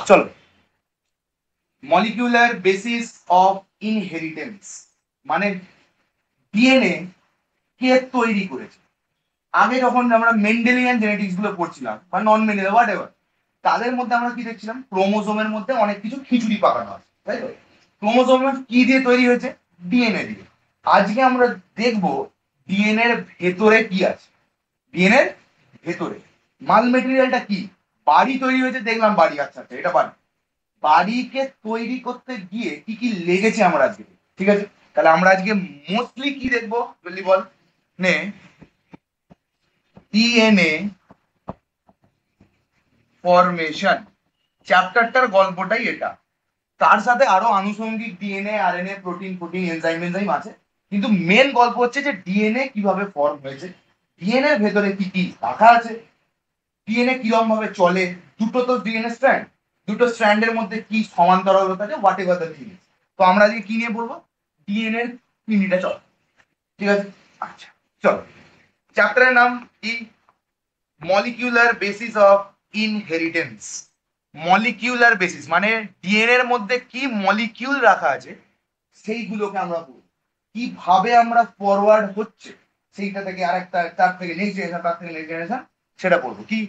চলো, molecular basis of inheritance মানে DNA কে তৈরি করেছে। আগে যখন আমরা মেন্ডেলিয়ান জেনেটিক্স গুলো পড়ছিলাম বা নন মেন্ডেলিয়ান হোয়াট এভার, তাদের মধ্যে আমরা কি দেখছিলাম, ক্রোমোজোমের মধ্যে অনেক কিছু খিচুড়ি পাকানো আছে, তাই তো? ক্রোমোজোমের কি দিয়ে তৈরি হয়েছে? ডিএনএ দিয়ে। আজকে আমরা দেখব ডিএনএ এর ভেতরে কি আছে। ডিএনএ এর ভেতরে মাল মেটেরিয়ালটা কি? বাড়ি তৈরি হয়েছে, দেখলাম বাড়ি, আচ্ছা আচ্ছা এটা বাড়ি। বাড়িকে তৈরি করতে গিয়ে কি কি লেগেছে আমরা আজকে, ঠিক আছে? তাহলে আমরা আজকে মোস্টলি কি দেখবো জলদি বল নে। ডিএনএ ফরমেশন চ্যাপ্টারটার গল্পটাই এটা। তার সাথে আরো আনুষঙ্গিক DNA RNA protein protein enzyme enzyme আছে, কিন্তু মেন গল্প হচ্ছে যে ডিএনএ কিভাবে ফর্ম হয়েছে, ডিএনএ এর ভেতরে কি কি রাখা আছে, ডিএনএ কিরকম ভাবে চলে। দুটো তো ডিএনএ স্ট্র্যান্ড, দুটো স্ট্র্যান্ডের মধ্যে কি সমান্তরালতা আছে, হোয়াট এভার দ্য থিংস। তো আমরা আজকে কি নিয়ে পড়বো? ডিএনএ এর তিনটা। চল, ঠিক আছে, আচ্ছা চলো। চ্যাপ্টারের নাম কি? Molecular basis of inheritance. Molecular basis মানে ডিএনএ এর মধ্যে কি মলিকিউল রাখা আছে সেইগুলোকে আমরা বলবো। কিভাবে আমরা ফরওয়ার্ড হচ্ছে সেইটা থেকে আরেকটা, তার থেকে নেক্সট জেনারেশন, তার থেকে নেক্সট জেনারেশন, সেটা পড়বো। কি?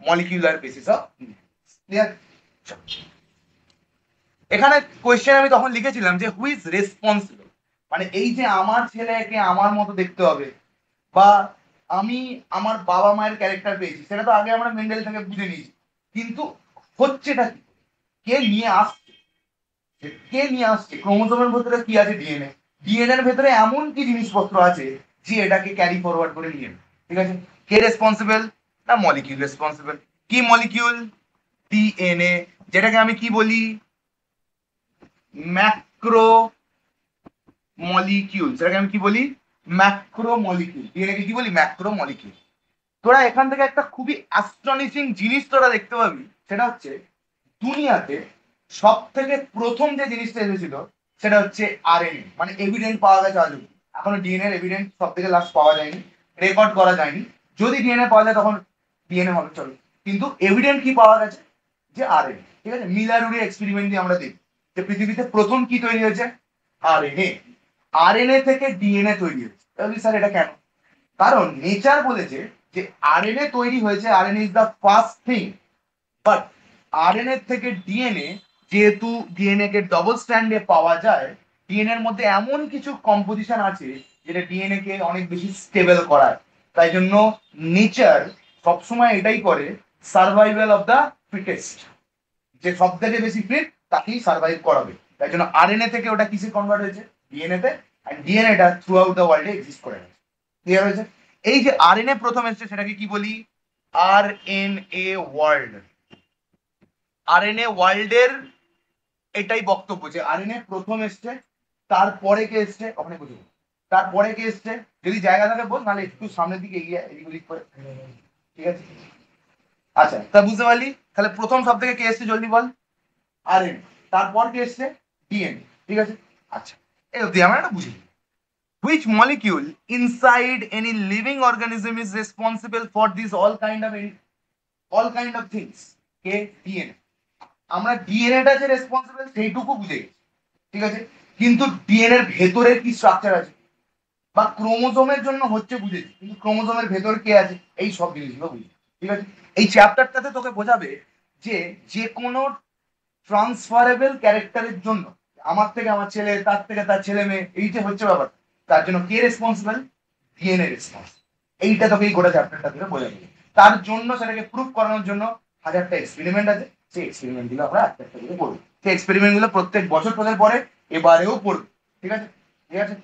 Molecular basis of clear. এখানে কোয়েশ্চেন আমি তখন লিখেছিলাম যে হু ইজ রেসপন্সিবল, মানে এই যে আমার ছেলেকে আমার মতো দেখতে হবে বা আমি আমার বাবা মায়ের ক্যারেক্টার পেয়েছি, সেটা তো আগে আমরা মেন্ডেল থেকে বুঝে নিয়েছি, কিন্তু হচ্ছেটা কি, কে নিয়ে আসছে, কে নিয়ে আসছে? ক্রোমোজোমের ভেতরে কি আছে? ডিএনএ। ডিএনএ এর ভেতরে এমন কি জিনিসপত্র আছে যে এটাকে ক্যারি ফরওয়ার্ড করে নিয়ে নেবে, ঠিক আছে? কে রেসপন্সিবল? না মলিকিউল রেসপন্সিবল। কি মলিকিউল? ডিএনএ, যেটাকে আমি কি বলি? Macro molecule. সেটাকে আমি কি বলি? Macro molecule. ডিএনএ কে কি বলি? Macro molecule. তোরা এখান থেকে একটা খুবই অ্যাস্টনিশিং জিনিস তোরা দেখতে পাবি, সেটা হচ্ছে দুনিয়াতে সব থেকে প্রথম যে জিনিসটা এসেছিল সেটা হচ্ছে আরএনএ, মানে এভিডেন্ট পাওয়া গেছে আজ অব্দি। এখনো ডিএনএ এর এভিডেন্ট সব থেকে লাস্ট পাওয়া যায়নি, রেকর্ড করা যায়নি। যদি ডিএনএ পাওয়া যায় তখন ডিএনএ হবে, চলো। কিন্তু এভিডেন্ট কি পাওয়া গেছে? যে আরএনএ, ঠিক আছে? মিলার-উরি এক্সপেরিমেন্ট দিয়ে আমরা দেখি যে পৃথিবীতে প্রথম কি তৈরি হয়েছে? আরএনএ। আরএনএ থেকে ডিএনএ তৈরি হয়েছে। স্যার এটা কেন? কারণ নেচার বলেছে যে আরএনএ তৈরি হয়েছে, RNA is the first thing, but RNA থেকে ডিএনএ, যেহেতু ডিএনএ কে ডবল স্ট্র্যান্ডে পাওয়া যায়, ডিএনএ এর মধ্যে এমন কিছু কম্পোজিশন আছে যেটা ডিএনএ কে অনেক বেশি স্টেবল করায়। তাই জন্য নেচার সবসময় এটাই করে, সার্ভাইভাল অফ দ্য ফিটেস্ট, যে সব থেকে বেশি ফিট তাকেই সার্ভাইভ করাবে। তাই জন্য আরএনএ থেকে ওটা কিসে কনভার্ট হয়েছে? ডিএনএ তে। এন্ড ডিএনএটা থ্রু আউট দ্য ওয়ার্ল্ডে এক্সিস্ট করে গেছে। ক্লিয়ার হয়েছে? এই যে আরএনএ প্রথম এসেছে সেটাকে কি বলি? RNA world. আরএনএ ওয়ার্ল্ডের এটাই বক্তব্য যে আরএনএ প্রথম এসছে, তারপরে কে এসছে ওখানে বুঝবো, তারপরে কে এসছে। যদি জায়গা থাকে বল, নাহলে একটু সামনের দিকে এগিয়ে এদিক ওদিক করে, ঠিক আছে? আচ্ছা, তা বুঝতে পারলি? তাহলে প্রথম সব থেকে কে এসছে জলদি বল? আরএনএ। তারপর কে এসছে? ডিএনএ, ঠিক আছে? আচ্ছা, এই অবধি আমরা এটা বুঝি। Which molecule inside any living organism is responsible for this all kind of things? K? DNA. আমরা ডিএনএটা যে রেসপন্সিবল সেইটুকু বুঝে গেছি, ঠিক আছে? কিন্তু ডিএনএ এর ভেতরে কি স্ট্রাকচার আছে বা ক্রোমোজোমের জন্য হচ্ছে বুঝেছি, কিন্তু ক্রোমোজোমের ভেতর কে আছে এই সব জিনিসগুলো বুঝি, ঠিক আছে? এই চ্যাপ্টারটাতে তোকে বোঝাবে যে যে কোনো ট্রান্সফারেবল ক্যারেক্টারের জন্য, আমার থেকে আমার ছেলে, তার থেকে তার ছেলে মেয়ে, এই যে হচ্ছে ব্যাপার, তার জন্য কে রেসপন্সিবল? DNA responsible. এইটা তোকে এই গোটা চ্যাপ্টারটা থেকে বোঝাবে। তার জন্য সেটাকে প্রুফ করানোর জন্য হাজারটা এক্সপেরিমেন্ট আছে, সেই এক্সপেরিমেন্ট গুলো আমরা একটা একটা করে পড়বো। সেই এক্সপেরিমেন্ট গুলো প্রত্যেক বছর তোদের পরে, এবারেও পড়বে, ঠিক আছে? ঠিক আছে,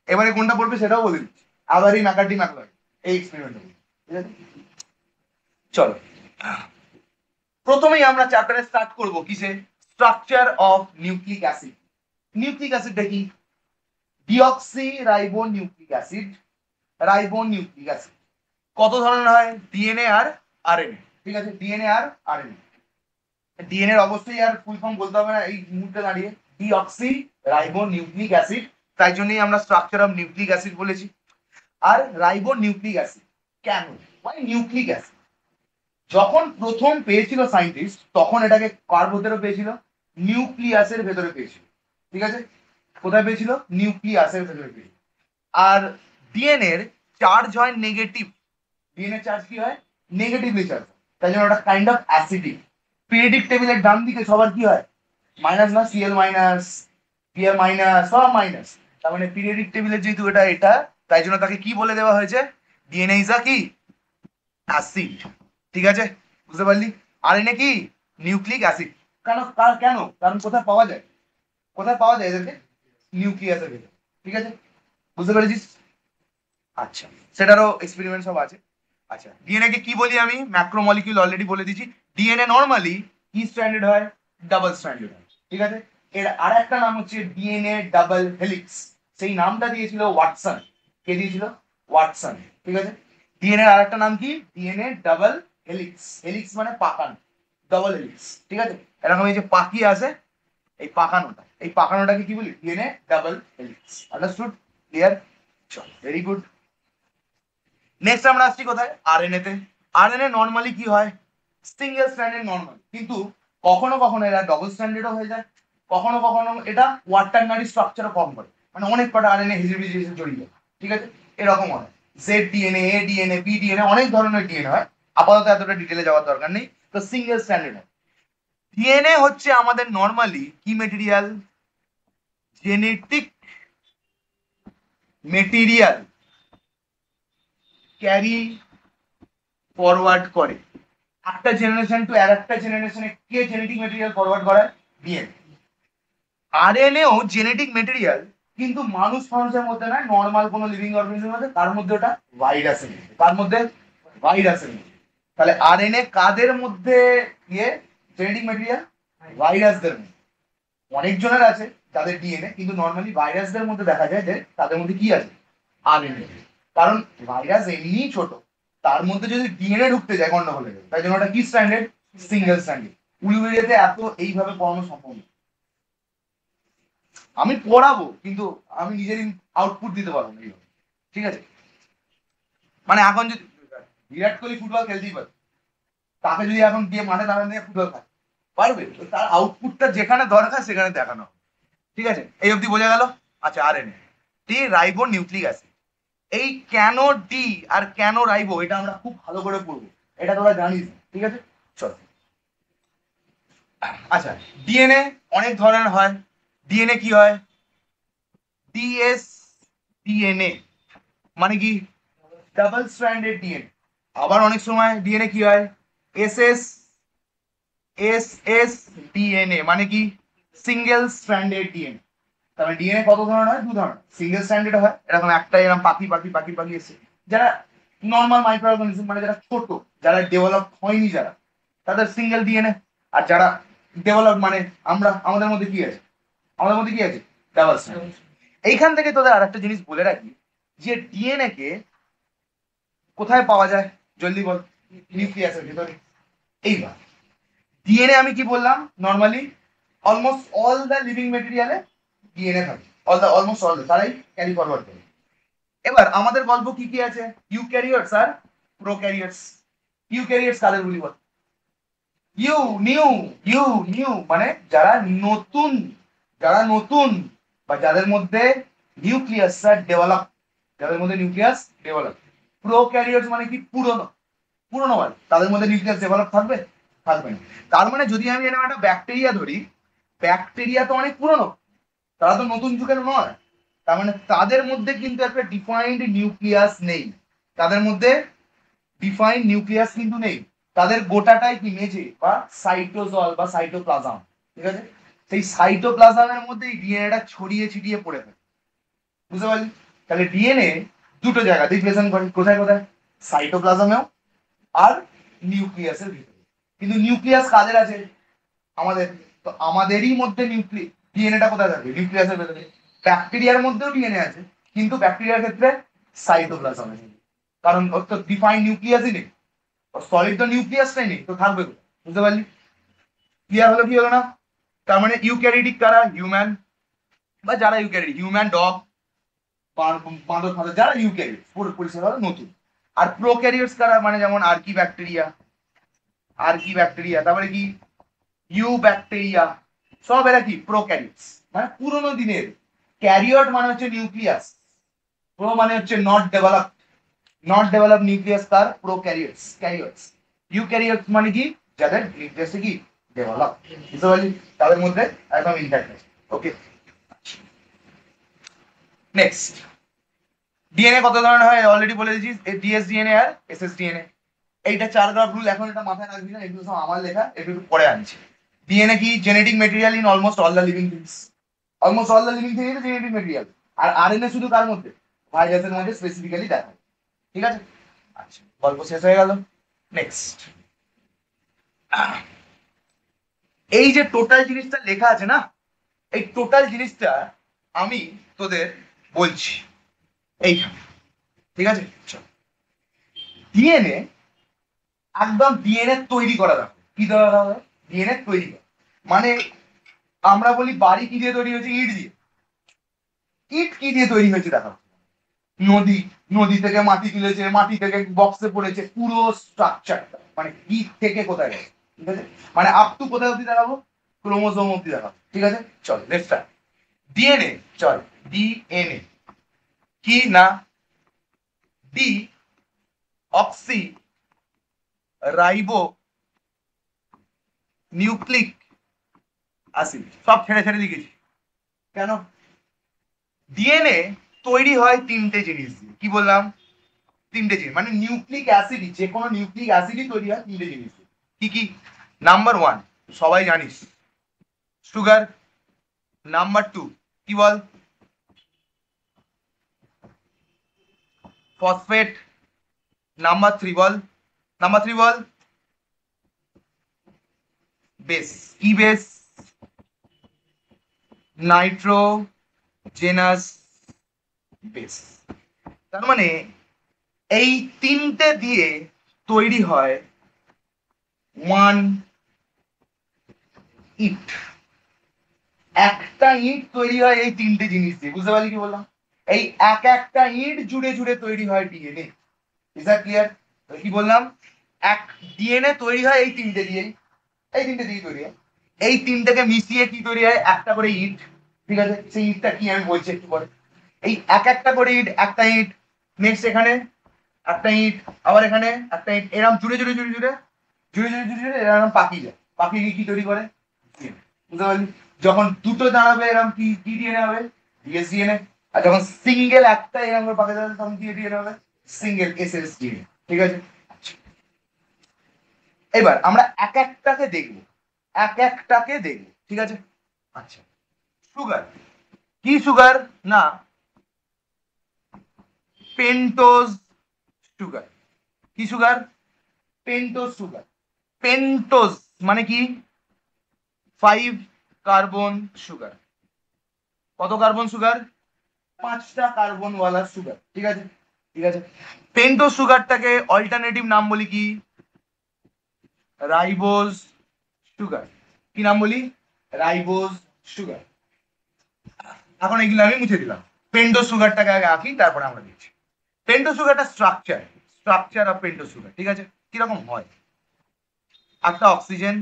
এবারে কোনটা পড়বে সেটাও বলে দিচ্ছি। আবারই ম্যাকার্ডি ম্যাকলয় এই এক্সপেরিমেন্ট, ঠিক আছে? চলো, প্রথমেই আমরা চ্যাপ্টারে স্টার্ট করব কিসে? Structure of nucleic acid. Nucleic অ্যাসিডটা কি? Deoxy ribo nucleic acid. Ribo nucleic acid কত ধরনের হয়? ডিএনএ আর আরএনএ, ঠিক আছে? ডিএনএ আর আরএনএ। ডিএনএ এর অবশ্যই আর ফুল ফর্ম বলতে হবে না এই মুহূর্তে দাঁড়িয়ে, ডিঅক্সি রাইবো নিউক্লিক অ্যাসিড। তাই জন্যই আমরা স্ট্রাকচার অফ নিউক্লিক অ্যাসিড বলেছি। আর রাইবো নিউক্লিক অ্যাসিড কেন? মানে নিউক্লিক অ্যাসিড যখন প্রথম পেয়েছিল সায়েন্টিস্ট তখন এটাকে কার ভেতরে পেয়েছিল? নিউক্লিয়াসের ভেতরে পেয়েছিল। ঠিক আছে, কোথায় পেয়েছিল? নিউক্লিয়াসের ভেতরে পেয়েছিল। আর ডিএনএ এর চার্জ হয় নেগেটিভ। ডিএনএ চার্জ কি হয়? Negatively charge. তাই জন্য ওটা কাইন্ড অফ অ্যাসিডিক। পিরিয়ডিক টেবিলের ডান দিকে সবার কি হয়? মাইনাস না, সিএল মাইনাস, পিআর মাইনাস, সব মাইনাস। তার মানে পিরিয়ডিক টেবিলের যেহেতু এটা তাই জন্য তাকে কি বলে দেওয়া হয়েছে? ডিএনএ ইজ আ কি? অ্যাসিড। ঠিক আছে, বুঝতে পারলি? আরএনএ কি? Nucleic acid. কেন? কেন? কারণ কোথায় পাওয়া যায়? কোথায় পাওয়া যায় এদেরকে? নিউক্লিয়াসের ভেতরে। ঠিক আছে, বুঝতে পেরেছিস? আচ্ছা, সেটারও এক্সপেরিমেন্ট সব আছে। আচ্ছা, ডিএনএ কে কি বলি আমি? ম্যাক্রোমলিকিউল অলরেডি বলে দিয়েছি। ডিএনএ নরমালি কি স্ট্র্যান্ডেড হয়? ডাবল স্ট্র্যান্ডেড হয়। ঠিক আছে, এর আর একটা নাম হচ্ছে ডিএনএ ডাবল হেলিক্স। সেই নামটা দিয়েছিল ওয়াটসন। কে দিয়েছিল? ওয়াটসন। ঠিক আছে, ডিএনএ আর একটা নাম কি? DNA double helix. হেলিক্স মানে পাকানো, ডাবল হেলিক্স। ঠিক আছে, এরকম এই যে পাকি আছে, এই পাকানোটা, এই পাকানোটাকে কি বলি? DNA double helix. Understood? Clear? চল, ভেরি গুড। নেক্সট আমরা আসছি কোথায়? আরএনএ তে। আরএনএ নরমালি কি হয়? সিঙ্গেল স্ট্র্যান্ডেড নরমাল, কিন্তু কখনো কখনো এরা ডবল স্ট্র্যান্ডেডও হয়ে যায়। কখনো কখনো এটা কোয়াটারনারি স্ট্রাকচারও ফর্ম করে, মানে অনেক কটা আরএনএ হিজিবিজি এসে জড়িয়ে। ঠিক আছে, এরকম হয়। জেড ডিএনএ, এ ডিএনএ, বি ডিএনএ, অনেক ধরনের ডিএনএ হয়। আপাতত এতটা ডিটেলে যাওয়ার দরকার নেই। তো সিঙ্গেল স্ট্র্যান্ডেড হয়। ডিএনএ হচ্ছে আমাদের নরমালি কি material? Genetic material carry forward করে একটা জেনারেশন টু আর একটা জেনারেশনে। কে জেনেটিক মেটেরিয়াল ফরওয়ার্ড করায়? ডিএনএ। আরএনএও জেনেটিক মেটেরিয়াল, কিন্তু মানুষের মধ্যে নয়, নর্মাল কোনো লিভিং অর্গানিজমের মধ্যে। তার মধ্যে ওটা ভাইরাসের মধ্যে। কার মধ্যে? ভাইরাসের মধ্যে। তাহলে আরএনএ কাদের মধ্যে ইয়ে জেনেটিক মেটেরিয়াল? ভাইরাসদের মধ্যে। অনেক জনের আছে যাদের ডিএনএ, কিন্তু নর্মালি ভাইরাসদের মধ্যে দেখা যায় যে তাদের মধ্যে কি আছে? আরএনএ। কারণ ভাইরাস এমনিই ছোট, তার মধ্যে যদি ডিএনএ ঢুকতে যায় গন্ডগোল হয়ে যাবে। তাই জন্য ওটা কি স্ট্যান্ডার্ড? Single standard. উলুবেরিয়াতে এত এইভাবে পড়ানো সম্ভব না। আমি পড়াবো, কিন্তু আমি নিজের আউটপুট দিতে পারবো না এইভাবে। ঠিক আছে, মানে এখন যদি বিরাট কোহলি ফুটবল খেলতেই পারে, তাকে যদি এখন দিয়ে মাঠে দাঁড়ানো দিয়ে ফুটবল খায়, পারবে? তো তার আউটপুটটা যেখানে দরকার সেখানে দেখানো। ঠিক আছে, এই অবধি বোঝা গেল? আচ্ছা, আরএনএ টি রাইবো নিউক্লিক অ্যাসিড। এই কেন ডি আর কেন রাইবো এটা আমরা খুব ভালো করে পড়বো, এটা তোরা জানিস। ঠিক আছে, চল। আচ্ছা, ডিএনএ অনেক ধরনের হয়। ডিএনএ কি হয়? ডিএস ডিএনএ মানে কি? Double stranded DNA. আবার অনেক সময় ডিএনএ কি হয়? S S S S DNA মানে কি? Single stranded DNA. তাহলে ডিএনএ কত ধরনের হয়? দু ধরনের। সিঙ্গেল স্ট্র্যান্ডেড হয়, এরকম একটা এরকম পাখি পাখি পাখি পাখি এসে, যারা নর্মাল মাইক্রো অর্গানিজম, মানে যারা ছোট, যারা ডেভেলপ হয়নি, যারা, তাদের সিঙ্গেল ডিএনএ। আর যারা ডেভেলপ, মানে আমরা, আমাদের মধ্যে কি আছে? আমাদের মধ্যে কি আছে? Double strand. এইখান থেকে তোদের আর একটা জিনিস বলে রাখি, যে ডিএনএ কে কোথায় পাওয়া যায়? জলদি বল। নিউক্লিয়াসের ভিতরে। এইবার ডিএনএ আমি কি বললাম? Normally almost all the living মেটেরিয়ালে ডিএনএ থাকে। অলমোস্ট অল তারাই ক্যারি ফরওয়ার্ড করে। এবার আমাদের গল্প কি কি আছে? ইউক্যারিওটস আর প্রোক্যারিওটস। ইউক্যারিওটস কাদের বলি বল? ইউ নিউ ইউ নিউ মানে যারা নতুন, যারা নতুন, বা যাদের মধ্যে নিউক্লিয়াস ডেভেলপ, যাদের মধ্যে নিউক্লিয়াস ডেভেলপ। প্রোক্যারিওটস মানে কি? পুরনো, পুরনো বল। তাদের মধ্যে নিউক্লিয়াস ডেভেলপ থাকবে? থাকবে না। তার মানে যদি আমি এরকম একটা ব্যাকটেরিয়া ধরি, ব্যাকটেরিয়া তো অনেক পুরনো, তারা তো নতুন যুগের নয়। তার মানে তাদের মধ্যে কিন্তু একটা ডিফাইন্ড নিউক্লিয়াস নেই। তাদের মধ্যে ডিফাইন্ড নিউক্লিয়াস কিন্তু নেই। তাদের গোটাটাই কি? মেঝে বা সাইটোজল বা সাইটোপ্লাজম। ঠিক আছে, সেই সাইটোপ্লাজমের মধ্যে ডিএনএটা ছড়িয়ে ছিটিয়ে পড়ে থাকে। বুঝতে পারলি? তাহলে ডিএনএ দুটো জায়গাতেই প্রেজেন্ট করে। কোথায় কোথায়? সাইটোপ্লাজমেও আর নিউক্লিয়াসের ভিতরে। কিন্তু নিউক্লিয়াস কাদের আছে? আমাদের। তো আমাদেরই মধ্যে ডিএনএটা কোথায় থাকে? নিউক্লিয়াসের ভেতরে। ব্যাকটেরিয়ার মধ্যেও ডিএনএ আছে, কিন্তু ব্যাকটেরিয়ার ক্ষেত্রে সাইটোপ্লাজম আছে। কারণ ওর তো ডিফাইন নিউক্লিয়াসই নেই, সলিড তো নিউক্লিয়াসটাই নেই, তো থাকবে কোথায়? বুঝতে পারলি? ক্লিয়ার হলো কি হলো না? তার মানে ইউক্যারিওটিক কারা? হিউম্যান, বা যারা ইউক্যারিওটিক, হিউম্যান, ডগ, বাঁদর ফাঁদর, যারা ইউক্যারিওট পরিষেবা নতুন। আর প্রোক্যারিওটস কারা? মানে যেমন আর্কি ব্যাকটেরিয়া, আর কি ব্যাকটেরিয়া, তারপরে কি ইউ ব্যাকটেরিয়া, সব এরা কি প্রোক্যারিওটস। মানে পুরোনো দিনের ক্যারিওট মানে হচ্ছে নিউক্লিয়াস, প্রো মানে হচ্ছে নট ডেভেলপ নিউক্লিয়াস কার প্রোক্যারিওটস, ক্যারিওটস। ইউক্যারিওটস মানে কি যাদের নিউক্লিয়াসে কি ডেভেলপ, বুঝতে পারলি, তাদের মধ্যে একদম ইনট্যাক্ট আছে। ওকে, নেক্সট ডিএনএ কত ধরনের হয় অলরেডি বলে দিয়েছি, ডিএস ডিএনএ আর এসএস ডিএনএ। এইটা 4 গ্রাফ রুল, এখন এটা মাথায় রাখবি না, এগুলো সব আমার লেখা, একটু পরে আনছি। ডিএনএ কি genetic material in almost all the living things, almost all the living thing is genetic material. আর আরএনএ শুধু কার মধ্যে, ভাইরাসের মধ্যে স্পেসিফিক্যালি দেখা, ঠিক আছে। আচ্ছা, গল্প শেষ হয়ে গেল। নেক্সট, এই যে টোটাল জিনিসটা লেখা আছে না, এই টোটাল জিনিসটা আমি তোদের বলছি এইখানে, ঠিক আছে। ডিএনএ একদম ডিএনএ তৈরি করা দেখো, কি দেওয়া হবে, ডিএনএ তৈরি করা মানে আমরা বলি বাড়ি কি দিয়ে তৈরি হয়েছে, ইট দিয়ে। ইট কি দিয়ে তৈরি হয়েছে দেখো, নদী, নদী থেকে মাটি তুলেছে, মাটি থেকে বক্সে পড়েছে, পুরো স্ট্রাকচারটা মানে ইট থেকে কোথায় গেছে, ঠিক আছে। মানে আপ টু কোথায় অব্দি দেখাবো, ক্রোমোজোম অব্দি দেখাবো, ঠিক আছে। চল লেটস স্টার্ট। ডিএনএ, চল ডিএনএ কি না, D oxy ribo nucleic acid, সব ছেড়ে ছেড়ে লিখেছি কেন। ডিএনএ তৈরি হয় তিনটে জিনিস দিয়ে, কি বললাম, তিনটে জিনিস, মানে নিউক্লিক অ্যাসিড, যে কোনো নিউক্লিক অ্যাসিডই তৈরি হয় তিনটে জিনিস দিয়ে। কি কি, নাম্বার 1 সবাই জানিস সুগার, নাম্বার 2 কি বল, ফসফেট, নাম্বার 3 বল, নাম্বার 3 বল, বেস, কি বেস, নাইট্রোজেনাস বেস। তার মানে এই তিনটে দিয়ে তৈরি হয় ওয়ান ইট, একটা ইট তৈরি হয় এই তিনটে জিনিস দিয়ে, বুঝতে পারলি কি বললাম, এই এক একটা ইট জুড়ে জুড়ে তৈরি হয় ডিএনএ। Is that clear? কি বললাম, এক ডিএনএ তৈরি হয় এই তিনটে দিয়ে, এই তিনটে দিয়ে তৈরি হয়, এই তিনটাকে মিশিয়ে কি তৈরি হয়, একটা করে ইট, ঠিক আছে। সেই ইটটা কি আমি বলছি একটু পরে। এই এক একটা করে ইট, একটা ইট, নেক্সট এখানে একটা ইট, আবার এখানে একটা ইট, এরকম জুড়ে জুড়ে জুড়ে জুড়ে জুড়ে জুড়ে জুড়ে জুড়ে এরকম পাকি যায়, পাকি গিয়ে কি তৈরি করে, বুঝতে পারলি। যখন দুটো দাঁড়াবে এরকম কি কি ডিএনএ হবে, ডিএস ডিএনএ। আর যখন সিঙ্গেল একটা এরকম করে পাকে যাবে তখন কি ডিএনএ হবে, সিঙ্গেল এসএস ডিএনএ, ঠিক আছে। এবার আমরা এক একটাকে দেখবো, এক একটাকে দেখবো, ঠিক আছে। আচ্ছা, সুগার, কি সুগার না, পেন্টোজ সুগার, কি সুগার, পেন্টোজ সুগার। পেন্টোজ মানে কি, 5 কার্বন সুগার। কত কার্বন সুগার, 5টা কার্বন ওয়ালা সুগার, ঠিক আছে, ঠিক আছে। পেন্টোজ সুগারটাকে অল্টারনেটিভ নাম বলি কি, রাইবোজ সুগার। কি নাম বলি, রাইবোজ সুগার। এখন এগুলো আমি মুছে দিলাম, পেন্টোজ সুগারটাকে আগে আঁকি, তারপরে আমরা দিচ্ছি পেন্টোজ সুগারটা structure, structure of pentose sugar, ঠিক আছে। কিরকম হয়, একটা অক্সিজেন,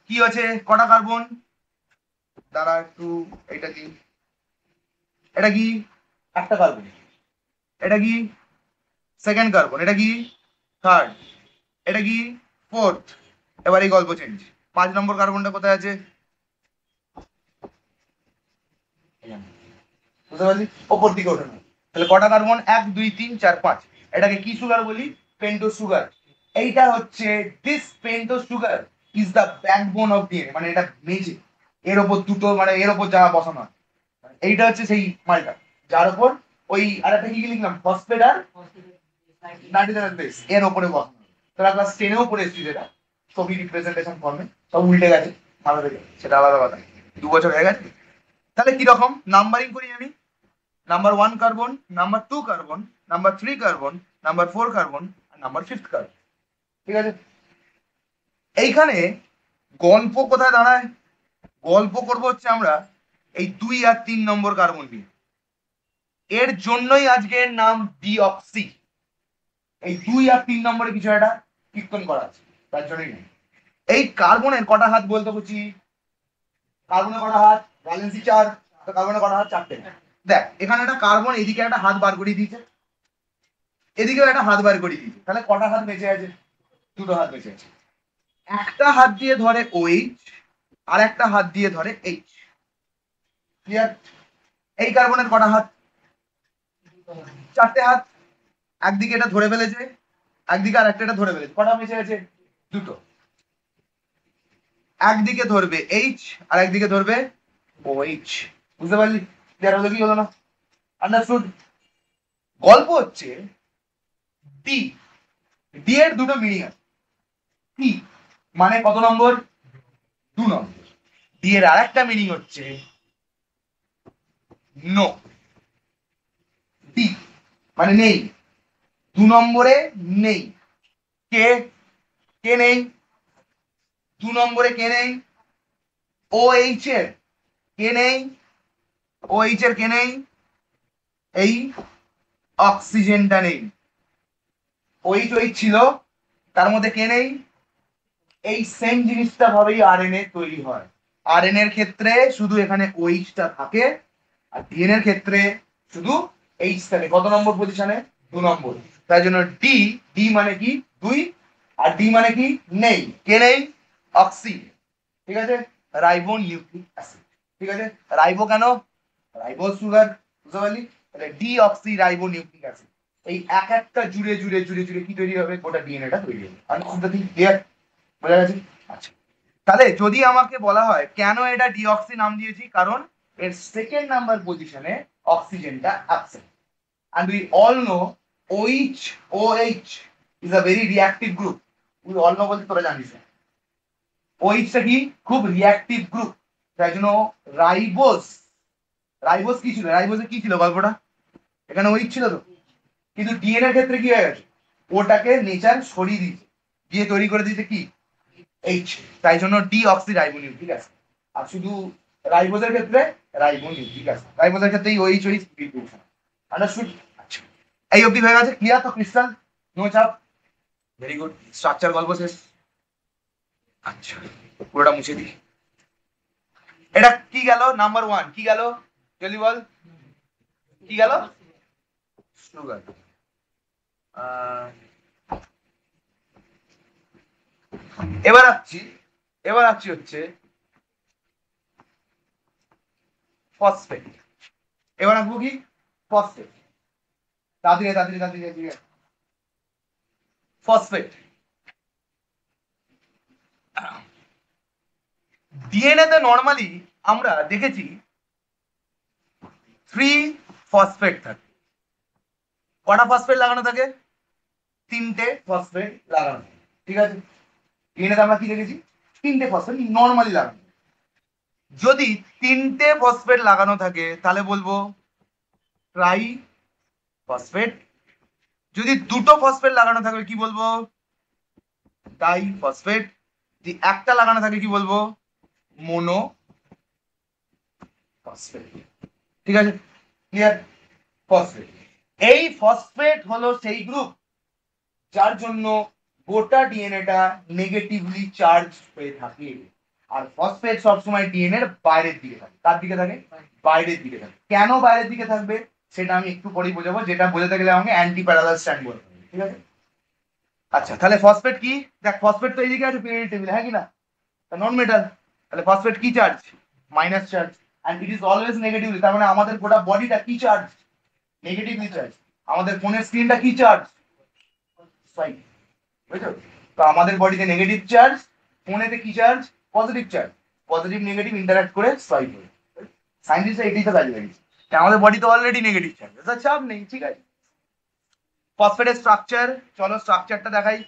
কি আছে কটা কার্বন, দাঁড়া একটু, এটা কি, এটা কি একটা কার্বন, এটা কি সেকেন্ড কার্বন, এটা কি থার্ড, এটা কি ফোর্থ। এবার এই গল্প চেঞ্জ, 5 নম্বর কার্বনটা কোথায় আছে, বুঝতে পারলি, ওপর দিকে ওঠে না। তাহলে কটা কার্বন, 1 2 3 4 5। এটাকে কি সুগার বলি, পেন্টোজ সুগার। এইটা হচ্ছে, this pentose sugar is the backbone of DNA, মানে এটা মেঝে, এর ওপর দুটো মানে এর ওপর যা বসানো হয়, এইটা হচ্ছে সেই মালটা যার উপর ওই আর একটা কি লিখলাম, ফসফেট আর নাইট্রোজেন বেস এর উপরে বসানো হয়। তোরা ক্লাস 10-এও পড়ে এসেছিস এটা, ছবি রিপ্রেজেন্টেশন ফর্মে, সব উল্টে গেছে মাথা থেকে, সেটা আলাদা কথা, 2 বছর হয়ে গেছে। তাহলে কি রকম নাম্বারিং করি আমি, number 1 carbon, number 2 carbon, number 3 carbon, number 4 carbon, আর নাম্বার 5th কার্বন, ঠিক আছে। এইখানে গল্প কোথায় দাঁড়ায়, গল্প করবো হচ্ছে আমরা এই 2 আর 3 নম্বর কার্বন নিয়ে, এর জন্যই আজকের নাম ডিঅক্সি, এই 2 আর 3 নম্বরে কিছু একটা কীর্তন করা আছে, তার জন্যই নেই। এই কার্বনের কটা হাত বলতে বলছি? কার্বনের কটা হাত? ভ্যালেন্সি 4, তো কার্বনের কটা হাত? 4টে। দেখ এখানে একটা কার্বন এদিকে একটা হাত বার করে দিয়েছে, এদিকেও একটা হাত বার করে দিয়েছে, তাহলে কটা হাত বেঁচে আছে? 2টো হাত বেঁচে আছে। একটা হাত দিয়ে ধরে OH আর একটা হাত দিয়ে ধরে H। ক্লিয়ার? এই কার্বনের কটা হাত? 4টে হাত। একদিকে এটা ধরে ফেলেছে, একদিকে আর একটা ধরে ফেলেছে, কটা বেঁচে আছে? 2টো। একদিকে ধরবে H আর একদিকে ধরবে OH। বুঝতে পারলি? ক্লিয়ার হলো কি হলো না? আন্ডারস্টুড? গল্প হচ্ছে ডি, ডি এর দুটো মিনিং আছে। কি মানে কত নম্বর? 2 নম্বর। ডি এর আরেকটা মিনিং হচ্ছে নো, ডি মানে নেই, 2 নম্বরে নেই। কে কে নেই? 2 নম্বরে কে নেই? OH এর কে নেই? OH এর কে নেই? এই অক্সিজেনটা নেই। OH ছিল, তার মধ্যে কে নেই? এই সেম জিনিসটা ভাবেই আরএনএ তৈরি হয়। আরএনএ এর ক্ষেত্রে শুধু এখানে OH টা থাকে, আর ডিএনএ এর ক্ষেত্রে শুধু H থাকে। কত নম্বর পজিশনে? 2 নম্বর। তাই জন্য ডি, ডি মানে কি? 2, আর ডি মানে কি? নেই। কে নেই? অক্সি। ঠিক আছে? Ribo nucleic acid. ঠিক আছে? রাইবো কেন? Ribo sugar. বুঝতে পারলি? তাহলে D oxy ribo nucleic acid. এই এক একটা জুড়ে জুড়ে জুড়ে জুড়ে কি তৈরি হবে? গোটা ডিএনএটা তৈরি হবে। আর ক্লিয়ার? বোঝা গেছে? আচ্ছা, তাহলে যদি আমাকে বলা হয় কেন এটা ডিঅক্সি নাম দিয়েছি, কারণ এর সেকেন্ড নাম্বার পজিশনে অক্সিজেনটা absent. and we all know OH is a very reactive group. we all know বলতে তোরা জানিস না। OH টা কি? খুব রিঅ্যাক্টিভ গ্রুপ। তাই জন্য রাইবোজ, রাইবোজ কি ছিল? রাইবোজে কি ছিল গল্পটা? এখানে OH ছিল তো, কিন্তু ডিএনএ এর ক্ষেত্রে কি হয়ে গেছে? ওটাকে নেচার সরিয়ে দিয়েছে, দিয়ে তৈরি করে দিয়েছে কি? H। তাই জন্য ডিঅক্সি রাইবোনিউক্লিক অ্যাসিড। আর শুধু রাইবোজের ক্ষেত্রে রাইবোনিউক্লিক অ্যাসিড। রাইবোজের ক্ষেত্রে এই OH রিপিটেশন। আন্ডারস্টুড? আচ্ছা, এই অবধি হয়ে গেছে? ক্লিয়ার তো? ক্রিস্টাল? নো চাপ? Very good. স্ট্রাকচার গল্প শেষ। আচ্ছা, পুরোটা মুছে দিই। এটা কি গেল? নাম্বার 1 কি গেল? জলদি বল, কি গেল? সুগার। এবার আসছি হচ্ছে ফসফেট। এবার আসবো কি? ফসফেট। তাড়াতাড়ি তাড়াতাড়ি তাড়াতাড়ি। ফসফেট ডিএনএ তে নরমালি আমরা দেখেছি 3 ফসফেট থাকে। কটা ফসফেট লাগানো থাকে? 3টে ফসফেট লাগানো থাকে। ঠিক আছে? ডিএনএ তে আমরা কি দেখেছি? 3টে ফসফেট নরমালি লাগানো। যদি 3টে ফসফেট লাগানো থাকে তাহলে বলবো ট্রাই ফসফেট। যদি 2টো ফসফেট লাগানো থাকে কি বলবো? Die phosphate. যদি একটা লাগানো থাকে কি বলবো? Mono phosphate. ঠিক আছে? ক্লিয়ার? ফসফেট, এই ফসফেট হলো সেই গ্রুপ যার জন্য গোটা ডিএনএটা নেগেটিভলি চার্জ হয়ে থাকে। আর ফসফেট সবসময় ডিএনএ এর বাইরের দিকে থাকে। কার দিকে থাকে? বাইরের দিকে থাকে। কেন বাইরের দিকে থাকবে সেটা আমি একটু পরেই বোঝাবো, যেটা বোঝাতে গেলে আমাকে অ্যান্টি প্যারালাল স্ট্র্যান্ড বলতে হবে। ঠিক আছে? আচ্ছা, তাহলে ফসফেট কি? দেখ ফসফেট তো এইদিকে আছে পিরিয়ডিক টেবিলে, হ্যাঁ কি না? Non metal. তাহলে ফসফেট কি charge? Minus charge. And it is always negatively. তার মানে আমাদের গোটা বডিটা কি চার্জ? Negatively charge. আমাদের ফোনের স্ক্রিনটা কি চার্জ? ফাইভ। বুঝছো? তো আমাদের বডিতে নেগেটিভ চার্জ, ফোনেতে কি charge? Positive charge. Positive negative interact করে সোয়াইপ হয়। সায়েন্টিস্টরা এটাই তো কাজে লাগিয়েছে। আমাদের বডিতে অলরেডি নেগেটিভ চার্জ, তার চাপ নেই। ঠিক আছে? ফসফেটের স্ট্রাকচার, চলো স্ট্রাকচারটা দেখাই।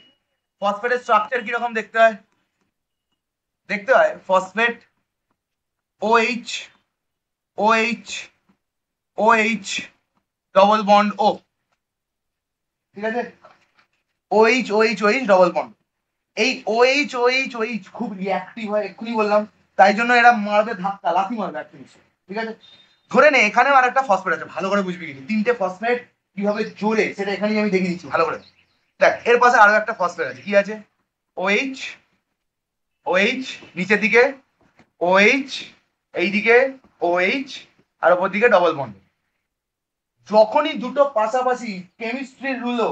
ফসফেটের স্ট্রাকচার কিরকম দেখতে হয়? দেখতে হয় phosphate OH OH OH double bond O। ঠিক আছে? OH OH OH double bond. এই OH OH OH খুব রিঅ্যাক্টিভ হয়, এক্ষুনি বললাম। তাই জন্য এরা মারবে ধাক্কা, লাথি মারবে একটা জিনিস। ঠিক আছে? ধরে নে এখানেও আর একটা ফসফেট আছে, ভালো করে বুঝবি কিন্তু 3টে ফসফেট কিভাবে জোরে সেটা এখানেই আমি দেখিয়ে দিচ্ছি ভালো করে। দেখ এর পাশে আরো একটা ফসফেট আছে, কি আছে? OH, OH নিচের দিকে OH, এইদিকে OH, আর ওপর দিকে ডবল বন্ড। যখনই দুটো পাশাপাশি কেমিস্ট্রির রুলও,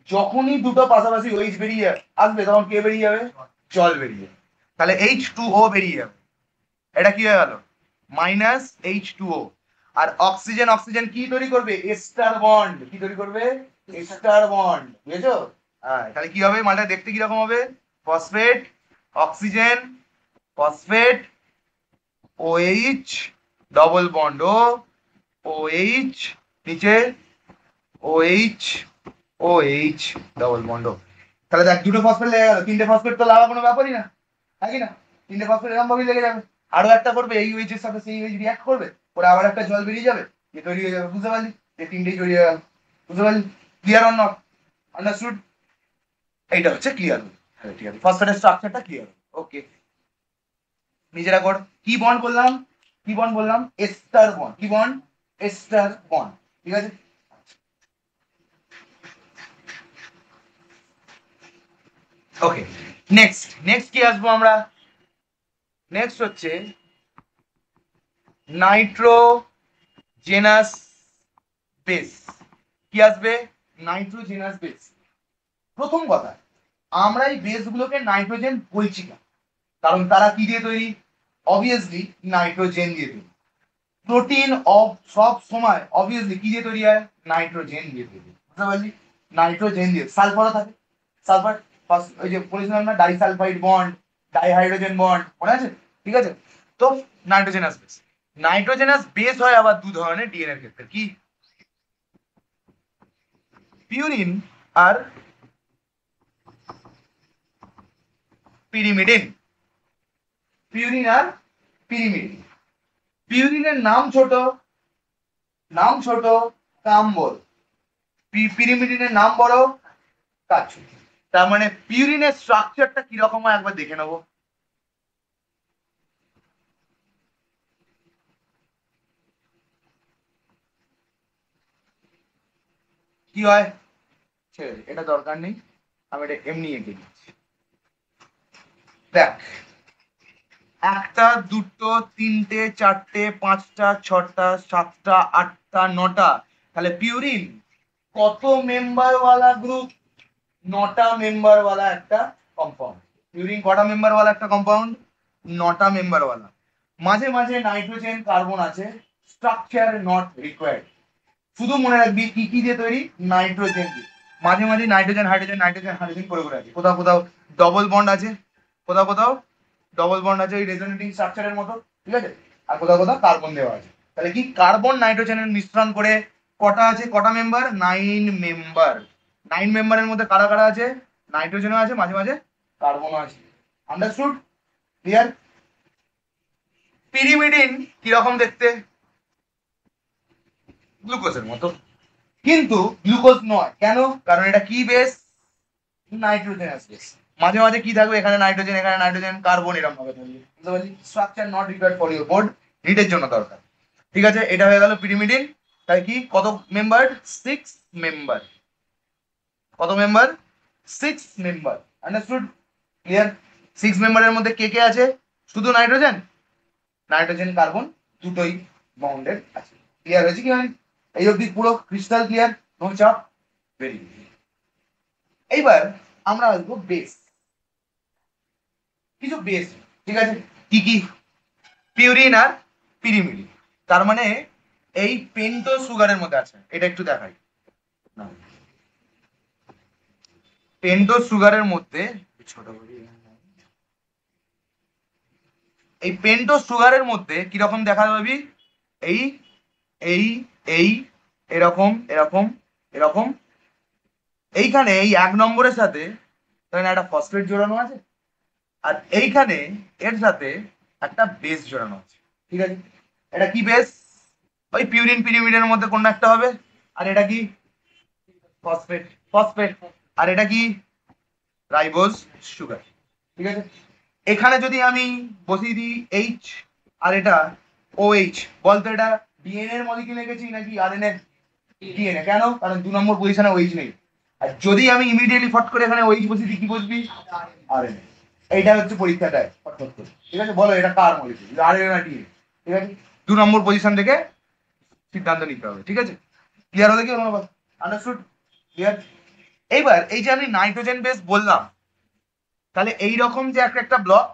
যখনই দুটো পাশাপাশি OH বেরিয়ে আসবে তখন কে বেরিয়ে যাবে? জল বেরিয়ে যাবে। তাহলে H2O বেরিয়ে যাবে। এটা কি হয়ে গেল? -H2O। আর অক্সিজেন, অক্সিজেন কি তৈরি করবে? Ester bond. কি তৈরি করবে? Ester bond. বুঝেছো? হ্যাঁ, তাহলে কি হবে? মালটা দেখতে কিরকম হবে? Phosphate, oxygen, phosphate, OH, double bond ও, OH নিচে OH, OH ডবল বন্ড। তাহলে দেখ দুটো ফসফেট লেগে গেল, তিনটে ফসফেট তো লাগা কোনো ব্যাপারই না, নাকি না? তিনটে ফসফেট এরকম ভাবেই লেগে যাবে। আরো একটা করবে, এই OH এর সাথে সেই OH রিঅ্যাক্ট করবে, পরে আবার একটা জল বেরিয়ে যাবে, যে তৈরি হয়ে যাবে। বুঝতে পারলি? যে তিনটেই তৈরি হয়ে গেল। বুঝতে পারলি? Clear or not? আন্ডারস্টুড? এইটা হচ্ছে ক্লিয়ার। ঠিক আছে, ফসফেটের স্ট্রাকচারটা ক্লিয়ার। ওকে, নিজেরা কর। কি বন্ড করলাম? কি বন্ড বললাম? Ester bond. কি বন্ড? Ester bond. ঠিক আছে, ওকে। নেক্সট নেক্সট কি আসবো আমরা? নেক্সট হচ্ছে নাইট্রোজেনাস বেস। কি আসবে? Nitrogenous base. প্রথম কথা, আমরা এই বেসগুলোকে নাইট্রোজেন বলছি না, কারণ তারা কি দিয়ে তৈরি? অবভিয়াসলি নাইট্রোজেন দিয়ে তৈরি। প্রোটিন সব সময় অবভিয়াসলি কি দিয়ে তৈরি হয়? নাইট্রোজেন দিয়ে তৈরি। বুঝতে পারলি? নাইট্রোজেন দিয়ে। সালফারও থাকে, সালফার, ওই যে বলেছিলাম না, ডাইসালফাইড বন্ড, ডাইহাইড্রোজেন বন্ড, মনে আছে? ঠিক আছে, তো নাইট্রোজেনাস বেস। নাইট্রোজেনাস বেস হয় আবার দু ধরনের ডিএনএ এর ক্ষেত্রে। কি? পিউরিন আর পিরিমিডিন। পিউরিন আর পিরিমিডিন। পিউরিনের নাম ছোট, নাম ছোট, কাম বড়। পিরিমিডিনের নাম বড়, কাজ ছোট। তার মানে পিউরিনের স্ট্রাকচারটা কিরকম হয় একবার দেখে নেবো। কি হয়? ছেড়ে দে, এটা দরকার নেই, আমি এটা এমনি এঁকে দিচ্ছি। দেখ, একটা, দুটো, তিনটে, চারটে, পাঁচটা, ছটা, সাতটা, আটটা, নটা। তাহলে পিউরিন কত মেম্বার ওয়ালা গ্রুপ? নটা মেম্বার ওয়ালা একটা কম্পাউন্ড। পিউরিন কটা মেম্বার ওয়ালা একটা কম্পাউন্ড? নটা মেম্বার ওয়ালা। মাঝে মাঝে নাইট্রোজেন কার্বন আছে, স্ট্রাকচার নট রিকোয়ার্ড। শুধু মনে রাখবি কি কি দিয়ে তৈরি? নাইট্রোজেন দিয়ে। মাঝে মাঝে নাইট্রোজেন হাইড্রোজেন, নাইট্রোজেন হাইড্রোজেন করে করে আছে। কোথাও কোথাও ডবল বন্ড আছে, কোথাও কোথাও ডবল বন্ড আছে ওই রেজোনেটিং স্ট্রাকচারের মতো, ঠিক আছে? আর কোথাও কোথাও কার্বন দেওয়া আছে। তাহলে কি কার্বন নাইট্রোজেনের মিশ্রণ করে কটা আছে? কটা মেম্বার? 9 মেম্বার। 9 মেম্বারের মধ্যে কারা কারা আছে? নাইট্রোজেনও আছে, মাঝে মাঝে কার্বনও আছে। আন্ডারস্টুড? ক্লিয়ার? পিরিমিডিন কিরকম দেখতে? গ্লুকোজের মতো, কিন্তু গ্লুকোজ নয়। কেন? কারণ এটা কি বেস? Nitrogenous base. মাঝে মাঝে কি থাকবে? এখানে নাইট্রোজেন, এখানে নাইট্রোজেন, কার্বন, এরকম ভাবে থাকবে। বুঝতে পারলি? Structure not required for your board, রিডের জন্য দরকার। ঠিক আছে, এটা হয়ে গেল পিরিমিডিন। তাই কি কত মেম্বার? 6 মেম্বার। কত মেম্বার? 6 মেম্বার। আন্ডারস্টুড? ক্লিয়ার? 6 মেম্বারের মধ্যে কে কে আছে? শুধু নাইট্রোজেন? নাইট্রোজেন কার্বন দুটোই বাউন্ডেড আছে। ক্লিয়ার হয়েছে কি? হয় এই অবধি পুরো ক্রিস্টাল ক্লিয়ার, নো চাপ। Very good. এইবার আমরা আসবো বেস। কিছু বেস, ঠিক আছে? কি কি? পিউরিন আর পিরিমিডিন। তার মানে এই পেন্টো সুগারের মধ্যে আছে। এটা একটু দেখাই না, পেন্টো সুগারের মধ্যে ছোট করে, এই পেন্টো সুগারের মধ্যে কিরকম দেখা যাবে? এই এই এই এরকম এরকম এরকম। এইখানে এই 1 নম্বরের সাথে একটা ফসফেট জোড়ানো আছে, আর এইখানে এর সাথে একটা বেস জোড়ানো আছে। ঠিক আছে, এটা কি বেস? ওই পিউরিন পিরিমিডের মধ্যে কোনটা একটা হবে। আর এটা কি? Phosphate, phosphate. আর এটা কি? Ribose sugar. ঠিক আছে, এখানে যদি আমি বসিয়ে দিই এইচ, আর এটা OH, বলতো এটা ডিএনএ এর মলিকিউল লিখেছি নাকি আরএনএ? ডিএনএ। কেন? কারণ 2 নম্বর পজিশনে OH নেই। আর যদি আমি ইমিডিয়েটলি ফট করে এখানে ওইচ বসি দিই, কি বসবি? আরএনএ। এইটা হচ্ছে পরীক্ষাটায় ফট করে, ঠিক আছে? বলো এটা কার মলিকিউল, আরএনএ না ডিএনএ? ঠিক আছে, 2 নম্বর পজিশন থেকে সিদ্ধান্ত নিতে হবে, ঠিক আছে? ক্লিয়ার হলো কি হলো না? আন্ডারস্টুড? ক্লিয়ার? এইবার এই যে আমি নাইট্রোজেন বেস বললাম, তাহলে এইরকম যে এক একটা ব্লক,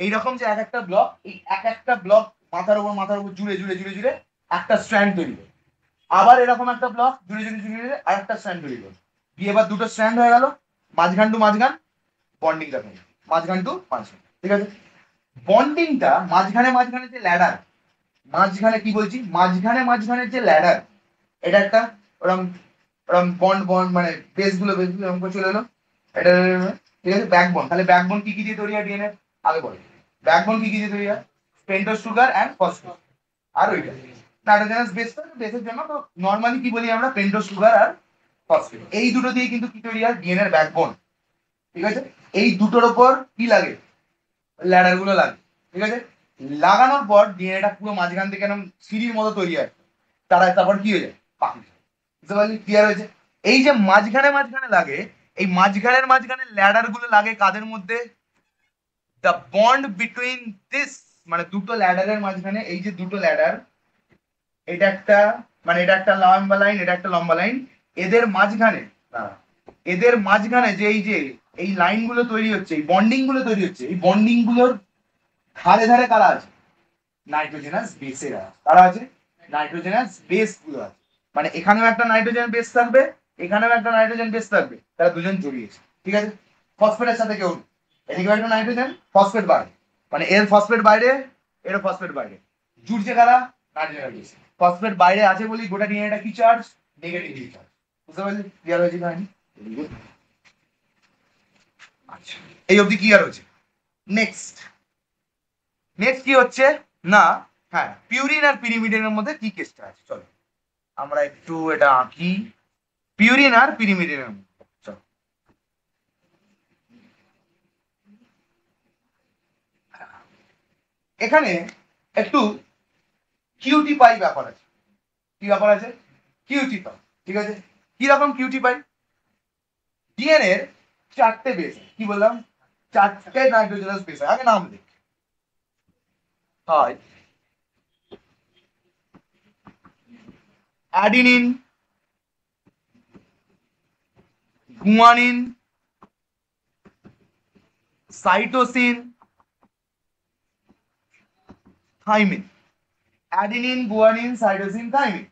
এইরকম যে এক একটা ব্লক, এই এক একটা ব্লক মাথার উপর জুড়ে জুড়ে জুড়ে জুড়ে একটা স্ট্র্যান্ড তৈরি করে, আবার এরকম একটা ব্লক জুড়ে জুড়ে জুড়ে জুড়ে আর একটা স্ট্র্যান্ড তৈরি করে দিয়ে এবার দুটো স্ট্র্যান্ড হয়ে গেল, মাঝখান টু মাঝখান বন্ডিং দেখো, মাঝখান টু মাঝখান, ঠিক আছে? বন্ডিংটা মাঝখানে মাঝখানে যে ল্যাডার, মাঝখানে কি বলছি, মাঝখানে মাঝখানে যে ল্যাডার, এটা একটা ওরম ওরম বন্ড বন্ড মানে বেস গুলো এরকম করে চলে এলো, এটা ঠিক আছে? ব্যাকবোন, তাহলে ব্যাকবোন কি কি দিয়ে তৈরি হয় ডিএনএ আগে বলো? ব্যাকবোন কি কি দিয়ে তৈরি হয়? Pentose sugar and phosphate. আর ওইটা নাইট্রোজেনাস বেসটা, বেসের জন্য তো নরমালি কি বলি আমরা? পেন্টোজ সুগার আর ফসফেট। এই দুটো দিয়ে কিন্তু কি তৈরি হয়? ডিএনএ এর ব্যাকবোন, ঠিক আছে? এই দুটোর উপর কি লাগে? ল্যাডার গুলো লাগে, ঠিক আছে? লাগানোর পর ডিএনএটা পুরো মাঝখান থেকে এরকম সিঁড়ির মতো তৈরি হয়, তারপর কি হয়ে যায়? পাখি। বুঝতে পারলি? ক্লিয়ার হয়েছে? এই যে মাঝখানে মাঝখানে লাগে, এই মাঝখানের মাঝখানে ল্যাডার গুলো লাগে কাদের মধ্যে? দ্য বন্ড বিটুইন দিস, মানে দুটো ল্যাডারের মাঝখানে, এই যে দুটো ল্যাডার, এটা একটা মানে এটা একটা লম্বা লাইন, এটা একটা লম্বা লাইন, এদের মাঝখানে, এদের মাঝখানে যে এই লাইন গুলো তৈরি হচ্ছে, এই বন্ডিং গুলো তৈরি হচ্ছে, এই বন্ডিং গুলোর ধারে ধারে কারা আছে? নাইট্রোজেনাস বেসের আছে। কারা আছে? নাইট্রোজেনাস বেস গুলো আছে। মানে এখানেও একটা নাইট্রোজেন বেস থাকবে, এখানেও একটা নাইট্রোজেন বেস থাকবে, তারা দুজন জড়িয়েছে, ঠিক আছে? ফসফেটের সাথে কেউ, এদিকে একটা নাইট্রোজেন, ফসফেট বাইরে, মানে এর ফসফেট বাইরে, এর ফসফেট বাইরে, জুড়ছে কারা? Nitrogen base. ফসফেট বাইরে আছে বলি গোটা ডিএনএটা কি চার্জ? Negative charge. বুঝতে পারলি? ক্লিয়ার হয়েছে কাহিনী? আচ্ছা, এই অবধি ক্লিয়ার হয়েছে? নেক্সট নেক্সট কি হচ্ছে না, হ্যাঁ, পিউরিন আর পিরিমিডিনের মধ্যে কি কেসটা আছে চলো আমরা একটু এটা আঁকি। পিউরিন আর পিরিমিডিনের মধ্যে, চলো। এখানে একটু কিউটি পাই ব্যাপার আছে। কি ব্যাপার আছে? কিউটি পাই, ঠিক আছে? কি রকম কিউটি পাই? ডিএনএ এর 4টে বেস, কি বললাম? 4টে নাইট্রোজেনাস বেস। আগে নাম দেখ হয় adenine, guanine, cytosine, thymine. Adenine, guanine, cytosine, thymine,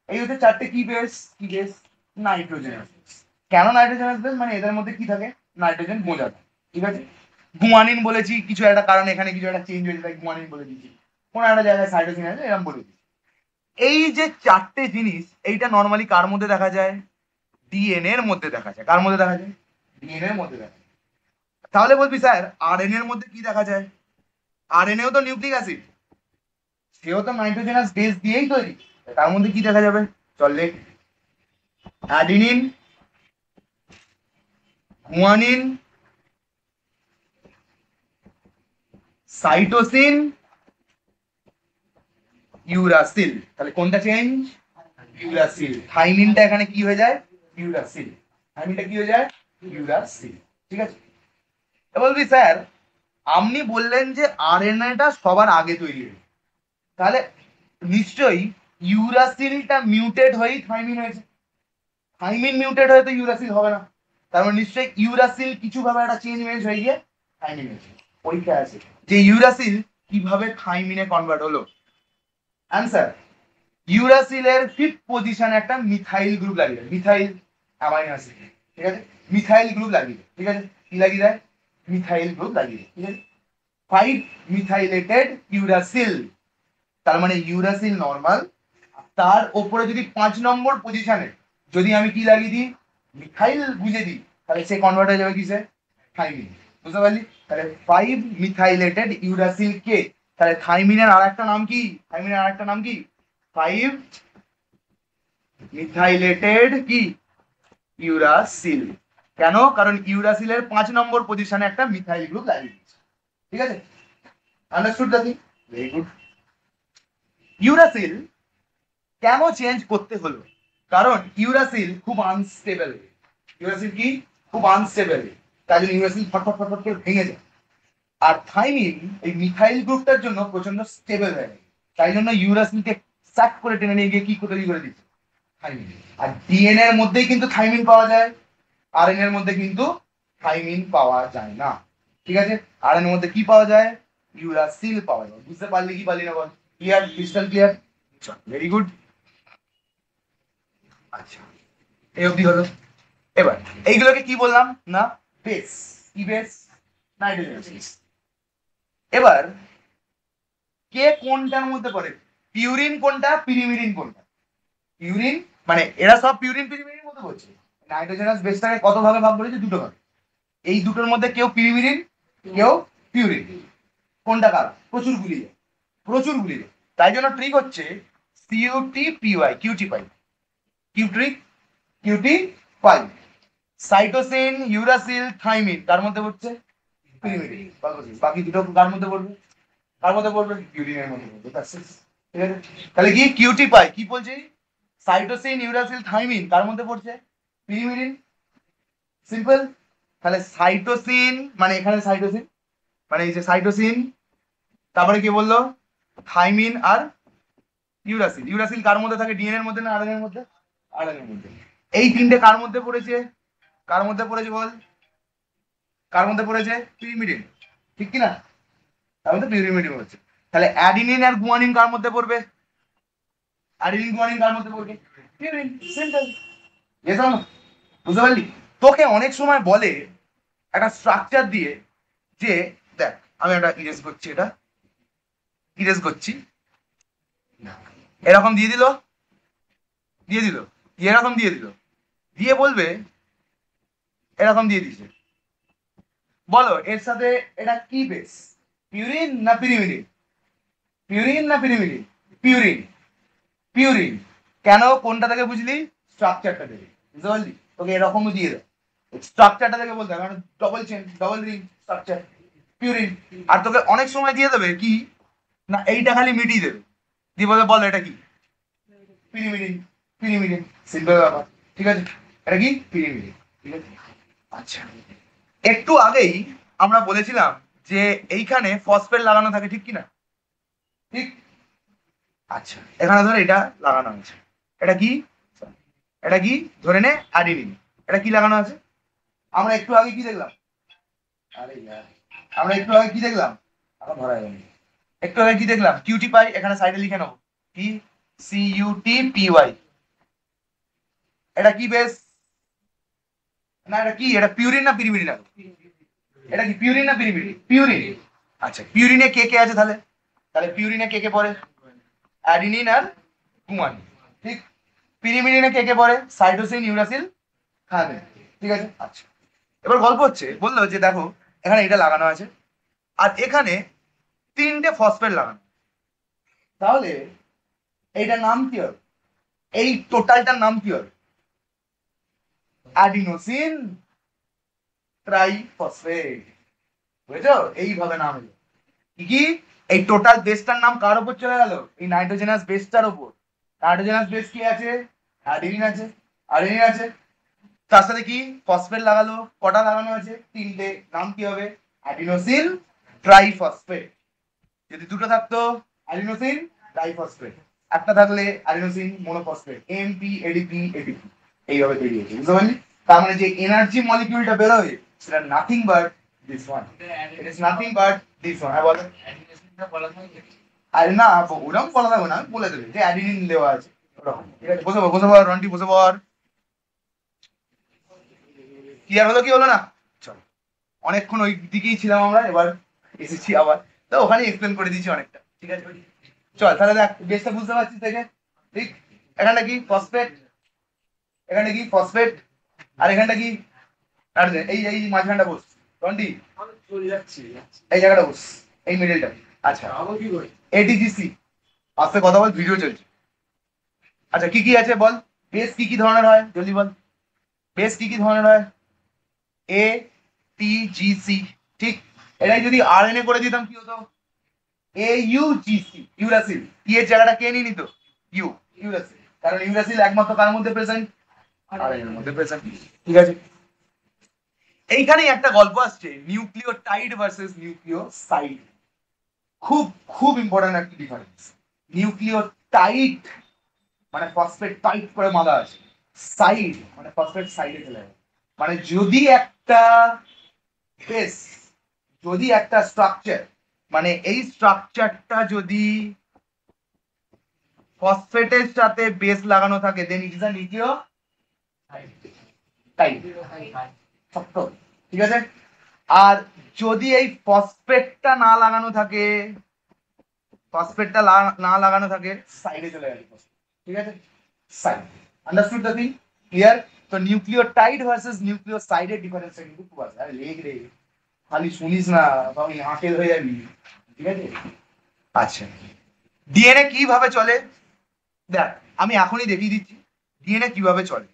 এই হচ্ছে 4টে কি বেস? কি বেস? Nitrogenous base. কেন নাইট্রোজেনাস বেস? মানে এদের মধ্যে কি থাকে? নাইট্রোজেন গোঁজা থাকে, ঠিক আছে? গুয়ানিন বলেছি কিছু একটা কারণে, এখানে কিছু একটা চেঞ্জ হয়েছে তাই গুয়ানিন বলে দিচ্ছি, কোনো একটা জায়গায় সাইটোসিন আছে এরকম বলে দিচ্ছি। এই যে 4টে জিনিস, এইটা নর্মালি কার মধ্যে দেখা যায়? ডিএনএ এর মধ্যে দেখা যায়। কার মধ্যে দেখা যায়? ডিএনএ এর মধ্যে দেখা যায়। তাহলে বলবি স্যার আরএনএ এর মধ্যে কি দেখা যায়? আরএনএও তো নিউক্লিক অ্যাসিড, সেও তো নাইট্রোজেনাস বেস দিয়েই তৈরি, তার মধ্যে কি দেখা যাবে? চল লেখ। Adenine, guanine, cytosine, uracil. তাহলে কোনটা চেঞ্জ? ইউরাসিল। থাইমিনটা এখানে কি হয়ে যায়? ইউরাসিল। থাইমিনটা কি হয়ে যায়? ইউরাসিল, ঠিক আছে? বলবি স্যার আপনি বললেন যে আরএনএটা সবার আগে তৈরি হয়েছে, তাহলে নিশ্চয়ই ইউরাসিলটা মিউটেট হয়েই থাইমিন হয়েছে। থাইমিন মিউটেট হয়ে তো ইউরাসিল হবে না, তার মানে নিশ্চয়ই ইউরাসিল কিছু ভাবে একটা চেঞ্জ মেঞ্জ হয়ে গিয়ে থাইমিন হয়েছে। পরীক্ষা আছে যে ইউরাসিল কিভাবে থাইমিনে কনভার্ট হলো। অ্যান্সার, ইউরাসিলের 5th পজিশনে একটা মিথাইল গ্রুপ লাগিয়ে দেয়, মিথাইল অ্যামাইনো অ্যাসিড, ঠিক আছে? মিথাইল গ্রুপ লাগিয়ে দেয়, ঠিক আছে? কি লাগিয়ে দেয়? মিথাইল গ্রুপ লাগিয়ে দেয়, ঠিক আছে? 5 মিথাইলেটেড ইউরাসিল, তার মানে ইউরাসিল নরমাল, তার ওপরে যদি 5 নম্বর পজিশনে যদি আমি কি লাগিয়ে দিই? মিথাইল গুঁজে দিই, তাহলে সে কনভার্ট হয়ে যাবে কিসে? থাইমিন। বুঝতে পারলি? তাহলে 5 মিথাইলেটেড ইউরাসিল কে, তাহলে থাইমিনের আর একটা নাম কি? থাইমিনের আর একটা নাম কি? 5 মিথাইলেটেড কি? ইউরাসিল। কেন? কারণ ইউরাসিলের 5 নম্বর পজিশনে একটা মিথাইল গ্রুপ লাগিয়ে দিচ্ছে, ঠিক আছে? আন্ডারস্টুড দাদি? Very good. ইউরাসিল কেন চেঞ্জ করতে হলো? কারণ ইউরাসিল খুব আনস্টেবল, ইউরাসিল কি খুব আনস্টেবল, তাই জন্য ইউরাসিল ফটফট ফটফট করে ভেঙে যায়। আর থাইমিন এই মিথাইল গ্রুপটার জন্য প্রচন্ড স্টেবল হয়ে যায়, তাই জন্য ইউরাসিলকে স্যাক করে টেনে নিয়ে গিয়ে কি তৈরি করে দিচ্ছে, থাইমিন। আর ডিএনএ এর মধ্যেই কিন্তু থাইমিন পাওয়া যায়, আরএনএ এর মধ্যে কিন্তু থাইমিন পাওয়া যায় না। ঠিক আছে, আরএনএ এর মধ্যে কি পাওয়া যায়, ইউরাসিল পাওয়া যায়। বুঝতে পারলি কি পারলি না বল? Clear, crystal clear? চল, ভেরি গুড। আচ্ছা, এই অবধি হলো। এবার এইগুলোকে কি বললাম না, বেস। কি বেস? Nitrogen base. এবার কে কোনটার মধ্যে পড়ে, পিউরিন কোনটা, পিরিমিডিন কোনটা? পিউরিন মানে এরা সব পিউরিন পিরিমিডিন মধ্যে পড়ছে। নাইট্রোজেনাস বেসটাকে কত ভাগে ভাগ করেছে, দুটো ভাগে। এই দুটোর মধ্যে কেউ পিরিমিডিন, কেউ পিউরিন। কোনটা কার? প্রচুর গুলি যায়, প্রচুর গুলি যায়। তাই জন্য ট্রিক হচ্ছে C U T P Y, cutie pie, cute trick, cutie pie. Cytosine, uracil, thymine কার মধ্যে পড়ছে, পিরিমিডিন। বাকি দুটো কার মধ্যে পড়বে, কার মধ্যে পড়বে, পিউরিনের মধ্যে পড়বে। ঠিক আছে, তাহলে কি কিউটি পাই কি বলছি, সাইটোসিন, ইউরাসিল, থাইমিন কার মধ্যে পড়ছে, পিরিমিডিন। সিম্পল। তাহলে সাইটোসিন মানে এখানে সাইটোসিন, মানে এই যে সাইটোসিন, তারপরে কি বললো, থাইমিন আর ইউরাসিল। ইউরাসিল কার মধ্যে থাকে, ডিএনএ এর মধ্যে না আরএনএ এর মধ্যে, আরএনএ এর মধ্যে। এই তিনটে কার মধ্যে পড়েছে, কার মধ্যে পড়েছে বল, কার মধ্যে পড়েছে, পিরিমিডিন। ঠিক কি না? তার মধ্যে পিরিমিডিন হচ্ছে। তাহলে অ্যাডিনিন আর গুয়ানিন কার মধ্যে পড়বে, অ্যাডিনিন গুয়ানিন কার মধ্যে পড়বে, purine. Simple. Yes or no? বুঝতে পারলি? তোকে অনেক সময় বলে একটা স্ট্রাকচার দিয়ে যে দেখ, আমি একটা ইরেজ করছি, এটা ইরেজ করছি, এরকম দিয়ে দিল, দিয়ে দিল, এরকম দিয়ে দিল, দিয়ে বলবে এরকম দিয়ে দিছে, বলো এর সাথে এটা কি বেস, পিউরিন না পিরিমিডিন? পিউরিন না পিরিমিডিন? পিউরিন। পিউরিন। কেন, কোনটা থেকে বুঝলি, স্ট্রাকচারটা থেকে। বুঝতে পারলি? তোকে এরকমও দিয়ে দেয়, স্ট্রাকচারটা থেকে বলতে হবে, double chain, double ring structure, purine. আর তোকে অনেক সময় দিয়ে দেবে কি না, এইটা খালি মিটিয়ে দেবে, দিয়ে বলে বল এটা কি, পিরিমিডিন। পিরিমিডিন। সিম্পল ব্যাপার। ঠিক আছে, এটা কি, পিরিমিডিন। ঠিক আছে, আচ্ছা। একটু আগেই আমরা বলেছিলাম যে এইখানে ফসফেট লাগানো থাকে, ঠিক কি না? ঠিক। আচ্ছা, এখানে ধরে এটা লাগানো আছে, এটা কি, এটা কি, ধরে নে অ্যাডিনিন। এটা কি লাগানো আছে, আমরা একটু আগে কি দেখলাম, আরে আমরা একটু আগে কি দেখলাম, এখন ধরা যাবে, একটু আগে কি দেখলাম, কিউটি পাই। এখানে সাইডে লিখে নেবো কি, সিইউটি পিওয়াই। এটা কি বেস না, এটা কি, এটা পিউরিন না পিরিমিডিন? এটা কি পিউরিন না পিরিমিডিন? পিউরিন। আচ্ছা, পিউরিনে কে কে আছে তাহলে, তাহলে পিউরিনে কে কে পড়ে, অ্যাডিনিন আর গুয়ানিন। ঠিক। পিরিমিডিনে কে কে পড়ে, সাইটোসিন, ইউরাসিল, থাইমিন। ঠিক আছে, আচ্ছা। এবার গল্প হচ্ছে, বললো যে দেখো এখানে এটা লাগানো আছে আর এখানে তিনটে ফসফেট লাগানো, তাহলে এইটার নাম কি হবে, এই টোটালটার নাম কি হবে, অ্যাডিনোসিন ট্রাইফসফেট। বুঝেছো? এইভাবে নাম হলো কি, এই টোটাল বেসটার নাম কার উপর চলে গেল, এই নাইট্রোজেনাস বেসটার উপর। নাইট্রোজেনাস বেস কি আছে, অ্যাডিনিন আছে, অ্যাডিনিন আছে, তার সাথে কি ফসফেট লাগালো, কটা লাগানো আছে, তিনটে। নাম কি হবে, অ্যাডিনোসিন ট্রাইফসফেট। যদি দুটো থাকতো অ্যাডিনোসিন ডাইফসফেট, একটা থাকলে অ্যাডিনোসিন মোনোফসফেট, এমপি এডিপি এডিপি, এইভাবে তৈরি হয়েছে। বুঝতে পারলি? তার মানে যে এনার্জি মলিকিউলটা বেরোয় সেটা nothing but this one, it is nothing but this one. হ্যাঁ বলো। আরে না, ওরকম বলা থাকবে না, বলে দেবে যে অ্যাডিনিন দেওয়া আছে ওরকম। ঠিক আছে, বসে পড়, বসে পড় রন্টি, বসে পড়। ক্লিয়ার হলো কি হলো না? চল, অনেকক্ষণ ওই দিকেই ছিলাম আমরা, এবার এসেছি আবার, তো ওখানে এক্সপ্লেন করে দিয়েছি অনেকটা। ঠিক আছে, চল তাহলে দেখ, বেসটা বুঝতে পারছিস দেখে? ঠিক। এখানটা কি ফসফেট, এখানটা কি ফসফেট, আর এখানটা কি, আর এই এই মাঝখানটা বস রন্টি, এই জায়গাটা বস, এই মিডলটা। আচ্ছা, এটিজিসি। আস্তে কথা বল, ভিডিও চলছে। আচ্ছা, কি কি আছে বল, বেস কি কি ধরনের হয় জলদি বল, বেস কি কি ধরনের হয়, এ টি জি সি। ঠিক। এটাই যদি আরএনএ করে দিতাম কি হতো, AUGC, ইউরাসিল। টি এর জায়গাটা কে নিয়ে নিত, ইউরাসিল। কারণ ইউরাসিল একমাত্র কার মধ্যে প্রেজেন্ট, আরএনএ এর মধ্যে প্রেজেন্ট। ঠিক আছে। এইখানেই একটা গল্প আসছে, নিউক্লিওটাইড ভার্সেস নিউক্লিওসাইড। খুব খুব ইম্পর্টেন্ট একটা ডিফারেন্স। নিউক্লিওটাইড মানে ফসফেট টাইট করে বাঁধা আছে, সাইড মানে ফসফেট সাইডে চলে যাবে। মানে যদি একটা বেস, যদি একটা স্ট্রাকচার, মানে এই স্ট্রাকচারটা যদি ফসফেটের সাথে বেস লাগানো থাকে, দেন ইট ইজ আ নিউক্লিওটাইড। সত্য, ঠিক আছে। আর যদি এই ফসফেটটা না লাগানো থাকে, ফসফেটটা না লাগানো থাকে, সাইডে চলে যাবে, ঠিক আছে, side. Understood the thing? Clear? তো নিউক্লিওটাইড ভার্সেস নিউক্লিওসাইডের ডিফারেন্সটা কিন্তু খুব আছে। আরে লেখ রে, খালি শুনিস না, তখন হাঁকেল হয়ে যাবি, ঠিক আছে। আচ্ছা, ডিএনএ কিভাবে চলে দেখ, আমি এখনই দেখিয়ে দিচ্ছি ডিএনএ কিভাবে চলে।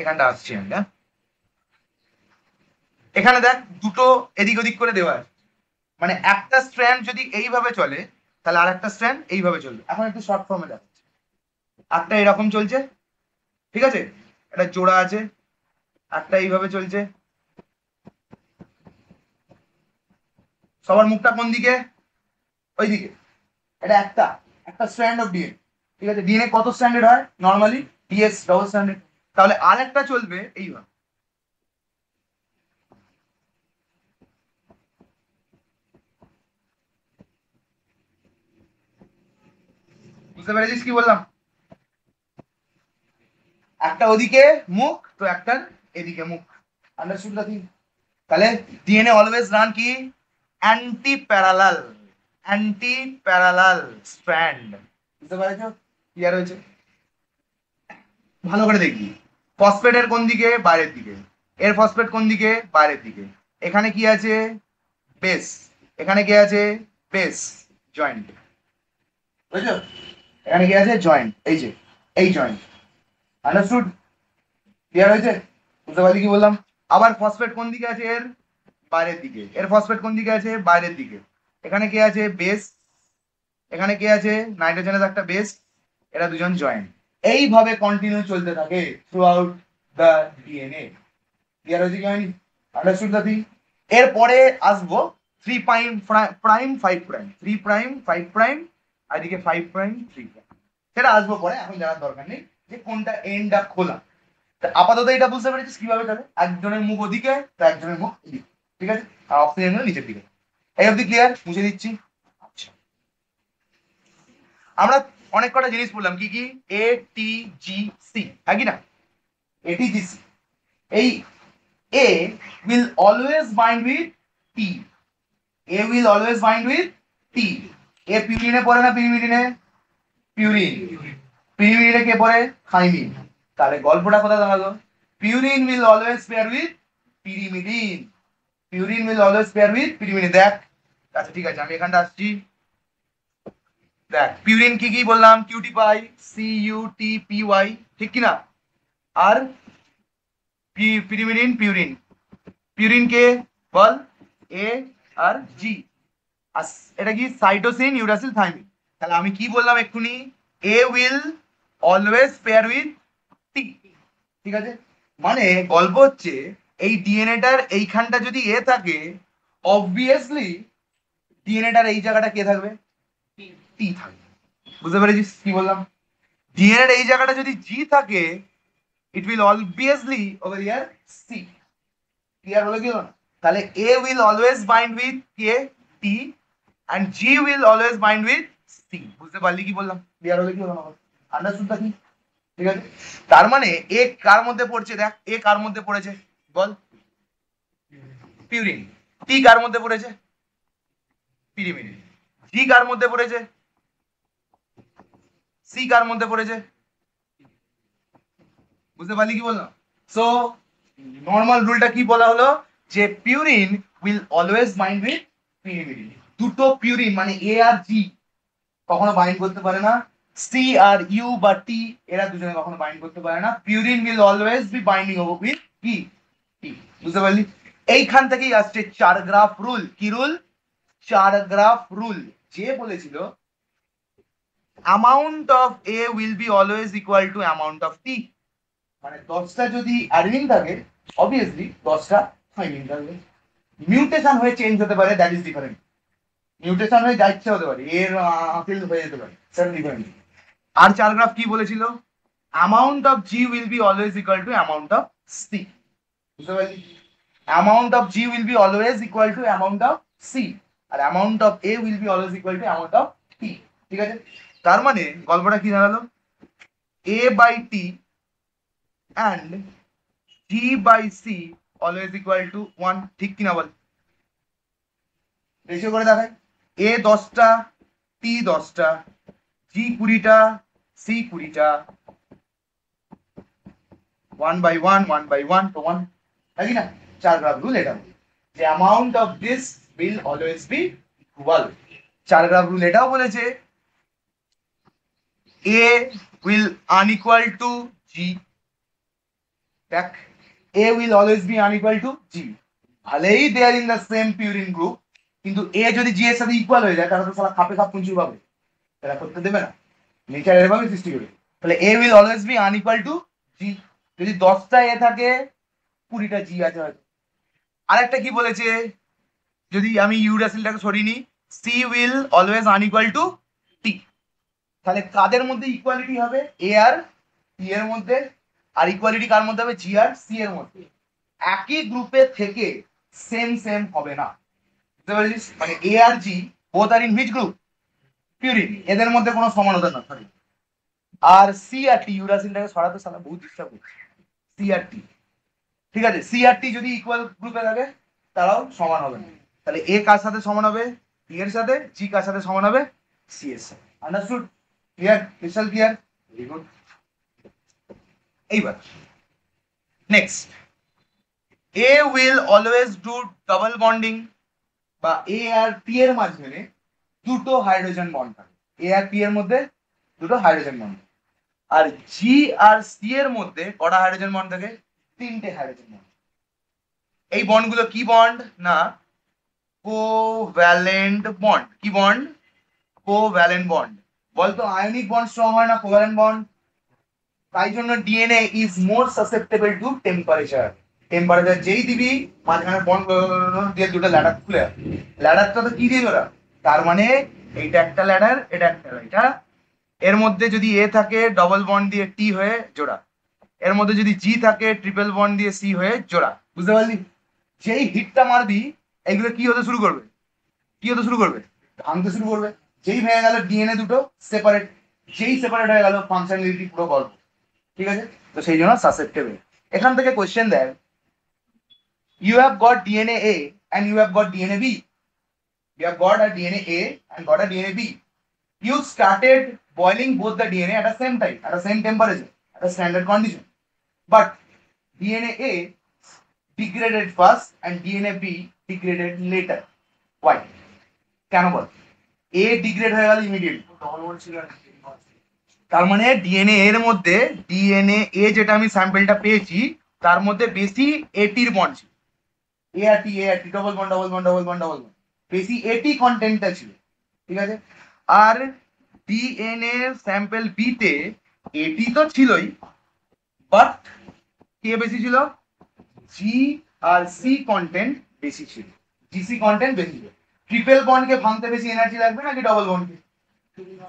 এখানটা আসছি আমি, হ্যাঁ। এখানে দেখ দুটো এদিক ওদিক করে দেওয়া আছে, মানে একটা স্ট্র্যান্ড যদি এইভাবে চলে, তাহলে আর একটা স্ট্র্যান্ড এইভাবে চলবে। এখন একটু শর্ট ফর্মে দেখাচ্ছি। একটা এরকম চলছে, ঠিক আছে, একটা জোড়া আছে, একটা এইভাবে চলছে। সবার মুখটা কোন দিকে? ওই দিকে। এটা একটা একটা স্ট্র্যান্ড অফ ডিএনএ, ঠিক আছে। ডিএনএ কত স্ট্র্যান্ডেড হয় নর্মালি? DS, double stranded. তাহলে আর একটা চলবে এইভাবে। বুঝতে পেরেছিস কি বললাম? একটা ওদিকে মুখ, তো একটা এদিকে মুখ। Understood the thing? তাহলে ডিএনএ অলওয়েজ রান কি? Anti parallel, anti parallel strand. বুঝতে পেরেছো? ক্লিয়ার হয়েছে? ভালো করে দেখবি, ফসফেটের কোন দিকে? বাইরের দিকে। এর ফসফেট কোন দিকে? বাইরের দিকে। এখানে কি আছে? বেস। এখানে কি আছে? Base, joint. বুঝছো? এখানে কি আছে? জয়েন্ট, এই যে এই জয়েন্ট। আন্ডারস্টুড? ক্লিয়ার হয়েছে? বুঝতে পারলি কি বললাম? আবার ফসফেট কোন দিকে আছে? এর বাইরের দিকে। এর ফসফেট কোন দিকে আছে? বাইরের দিকে। এখানে কে আছে? বেস। এখানে কে আছে? নাইট্রোজেনের একটা বেস। এরা দুজন জয়েন্ট। এইভাবে কন্টিনিউ চলতে থাকে through out the DNA. Clear হয়েছে কি হয়নি? Understood the thing? এরপরে আসবো 3''5', 3''5', আর এদিকে 5'3', সেটা আসবো পরে, এখন জানার দরকার নেই যে কোনটা এন্ডটা খোলা। আপাতত এটা বুঝতে পেরেছিস কিভাবে চলে? একজনের মুখ ওদিকে, তো একজনের মুখ এদিকে, ঠিক আছে। আর অক্সিজেন গুলো নিচের দিকে। এই অব্দি ক্লিয়ার? মুছে দিচ্ছি। আচ্ছা, আমরা অনেক কটা জিনিস বললাম, কি কি? এ টি জি সি, হ্যাঁ কি না? এটিজিসি। এই এ will always bind with T. A will always bind with টি। এ পিউরিনে পড়ে না পিরিমিডিনে? পিউরিন। পিরিমিডিনে কে পড়ে? থাইমিন। তাহলে গল্পটা কোথায় দাঁড়ালো? Purine will always pair with pyrimidine. Purine will always pair with pyrimidine. দেখ, আচ্ছা ঠিক আছে, আমি এখানটা আসছি। দেখ, পিউরিন কি কি বললাম? Cutie pie, C U T P Y, ঠিক কি না? আর পিরিমিডিন, পিউরিন। পিউরিন কে বল? এ আর জি। আর এটা কি? Cytosine, uracil, thymine. তাহলে আমি কি বললাম এক্ষুনি? A will always pair with T, ঠিক আছে। মানে গল্প হচ্ছে, এই ডিএনএটার এইখানটা যদি এ থাকে, অবভিয়াসলি ডিএনএটার এই জায়গাটা কে থাকবে? টি থাকবে। বুঝতে পেরেছিস কি বললাম? ডিএনএর এই জায়গাটা যদি জি থাকে, it will obviously over here C. Clear হলো কি হলো না? তাহলে A will always bind with কে? T. and G will always bind with C. বুঝতে পারলি কি বললাম? ক্লিয়ার হলো কি হলো না? আন্ডারস্টুড কি? ঠিক আছে। তার মানে এ কার মধ্যে পড়ছে? দেখ, এ কার মধ্যে পড়েছে বল? পিউরিন। টি কার মধ্যে পড়েছে? পিরিমিডিন। জি কার মধ্যে পড়েছে? সি কার মধ্যে পড়েছে? বুঝতে পারলি কি বললাম? সো নর্মাল রুলটা কি বলা হলো? যে purine will always bind with pyrimidine. দুটো পিউরিন মানে এ আর জি কখনো বাইন্ড করতে পারে না। সি আর ইউ বা টি, এরা দুজনে কখনো বাইন্ড করতে পারে না। Purine will always be binding over with কি? টি। বুঝতে পারলি? এইখান থেকেই আসছে 4 গ্রাফ রুল। কি রুল? 4 graph rule. যে বলেছিল amount of A will be always equal to amount of T. মানে 10টা যদি অ্যাডেনিন থাকে, অবভিয়াসলি 10টা ফাইন্ডিং থাকবে। মিউটেশন হয়ে চেঞ্জ হতে পারে, দ্যাট ইজ ডিফারেন্ট। মিউটেশন হয়ে যা ইচ্ছা হতে পারে, এর আপিল হয়ে যেতে পারে, সেটা ডিফারেন্ট। আর 4 গ্রাফ কি বলেছিল? Amount of G will be always equal to amount of C. বুঝতে পারলি? Amount of G will be always equal to amount of C, আর amount of A will be always equal to amount of T. ঠিক আছে? তার মানে গল্পটা কি দাঁড়ালো? A by T and G by C always equal to 1। ঠিক কিনা বল? রেশিও করে দেখায়। এ 10টা, টি 10টা, জি 20টা, সি 20টা, 1/1 1/1 তো 1। তাই না? 4 গ্রাফ রুল এটা বলে যে amount of this will always be equal. 4 graph rule এটাও বলেছে A will unequal to G. দেখ, A will always be unequal to G. ভালেই they are in the same purine group, কিন্তু এ যদি জি এর সাথে ইকুয়াল হয়ে যায় তাহলে তো সারা খাপে খাপ পুঞ্জু পাবে, এটা করতে দেবে না। নেচার এরভাবে সৃষ্টি করে। তাহলে A will always be unequal to G. যদি 10টা এ থাকে 20টা জি আছে হয়তো। আরেকটা কি বলেছে? যদি আমি ইউরাসিলটাকে সরিয়ে নিই, C will always unequal to T. তাহলে কাদের মধ্যে ইকুয়ালিটি হবে? এ আর টি এর মধ্যে। আর ইকুয়ালিটি কার মধ্যে হবে? জি আর সি এর মধ্যে। একই গ্রুপে থেকে সেম সেম হবে না। বুঝতে পারছিস? মানে এ আর G both are in which group? Purine. এদের মধ্যে কোনো সমানতা না থাকে। আর সি আর টি, ইউরাসিলটাকে সরাতে সালা বহুত চেষ্টা করছে। সি আর টি, ঠিক আছে, সি আর টি যদি ইকুয়াল গ্রুপে থাকে তারাও সমান হবে না। তাহলে এ কার সাথে সমান হবে? টি এর সাথে। জি কার সাথে সমান হবে? সি এর সাথে। Understood? Clear? Crystal clear? Very good. এইবার next, A will always do double bonding, বা এ আর পি এর মাঝখানে দুটো হাইড্রোজেন বন্ড থাকে। এ আর পি এর মধ্যে দুটো হাইড্রোজেন বন্ড। আর জি আর সি এর মধ্যে কটা হাইড্রোজেন বন্ড থাকে? 3টে হাইড্রোজেন বন্ড। এই বন্ডগুলো কি বন্ড? না, কোভ্যালেন্ট বন্ড। কি বন্ড? Covalent bond. বলতো আয়নিক বন্ড স্ট্রং হয় না কোভ্যালেন্ট বন্ড? তাই জন্য DNA is more susceptible to temperature. Temperature যেই দিবি মাঝখানে বন্ড দিয়ে দুটো ল্যাডার খুলে যাবে। ল্যাডারটা তো কি দিয়ে ওরা? তার মানে এইটা একটা ল্যাডার, এটা একটা, এটা এর মধ্যে যদি এ থাকে ডবল বন্ড দিয়ে টি হয়ে জোড়া, এর মধ্যে যদি জি থাকে ট্রিপল বন্ড দিয়ে সি হয়ে জোড়া। বুঝতে পারলি? যেই হিটটা মারবি এগুলো কি হতে শুরু করবে? কি হতে শুরু করবে? ভাঙতে শুরু করবে। যেই ভেঙে গেল ডিএনএ দুটো সেপারেট, যেই সেপারেট হয়ে গেল ফাংশনালিটি পুরো গল্প। ঠিক আছে? তো সেই জন্য সাসেপ্টেবল। এখান থেকে কোশ্চেন দেয়, you have got DNA A and you have got DNA B. You have got a DNA A and got a DNA B. You started boiling both the DNA at the same time, at the same temperature, at a standard condition. But DNA A degraded first and DNA B degraded later. Why? কেন বল? A degrade হয়ে গেল immediately, তার মানে DNA এর মধ্যে, DNA এ যেটা আমি স্যাম্পলটা পেয়েছি তার মধ্যে বেশি এটির বন্ড ছিল। এ আর টি, এ আর T, double bond double bond double bond double bond, বেশি এটি কন্টেন্টটা ছিল। ঠিক আছে? আর ডিএনএ স্যাম্পল বি তে এটি তো ছিলই, বাট কে বেশি ছিল? জি আর সি কন্টেন্ট বেশি ছিল। জিসি কন্টেন্ট বেশি ছিল। ট্রিপল বন্ডকে ভাঙতে বেশি এনার্জি লাগবে নাকি ডবল বন্ডকে?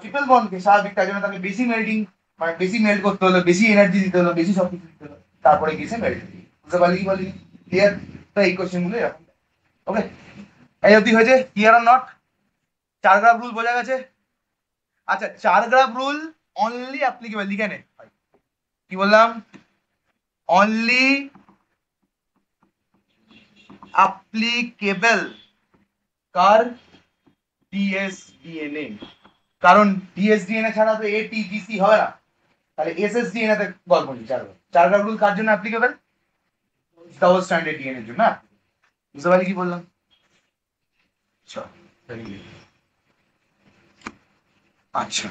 ট্রিপল বন্ডকে। স্বাভাবিক, তার জন্য তাকে বেশি মেল্টিং, মানে বেশি মেল্ট করতে হলো, বেশি এনার্জি দিতে হলো, বেশি সব কিছু দিতে হলো, তারপরে গিয়েছে মেল্ট। বুঝতে পারলি কি বলি? ক্লিয়ার? তো এই কোশ্চেন গুলো এরকম। ওকে, এই অবধি হয়েছে? Clear are not? 4 graph rule বোঝা গেছে? আচ্ছা, 4 গ্রাফ রুল অনলি অ্যাপ্লিকেবল, লিখে নে। কি বললাম? অনলি অ্যাপ্লিকেবল কার? ডিএসডিএনএ। কারণ ডিএসডিএনএ ছাড়া তো এটিজিসি হবে না। তাহলে এসএসডিএনএ তে গল্প নেই। 4 গ্রাফ রুল কার জন্য অ্যাপ্লিকেবল? ডাবল স্ট্র্যান্ডেড ডিএনএ এর জন্য। বুঝতে পারলি কি বললাম? চল, আচ্ছা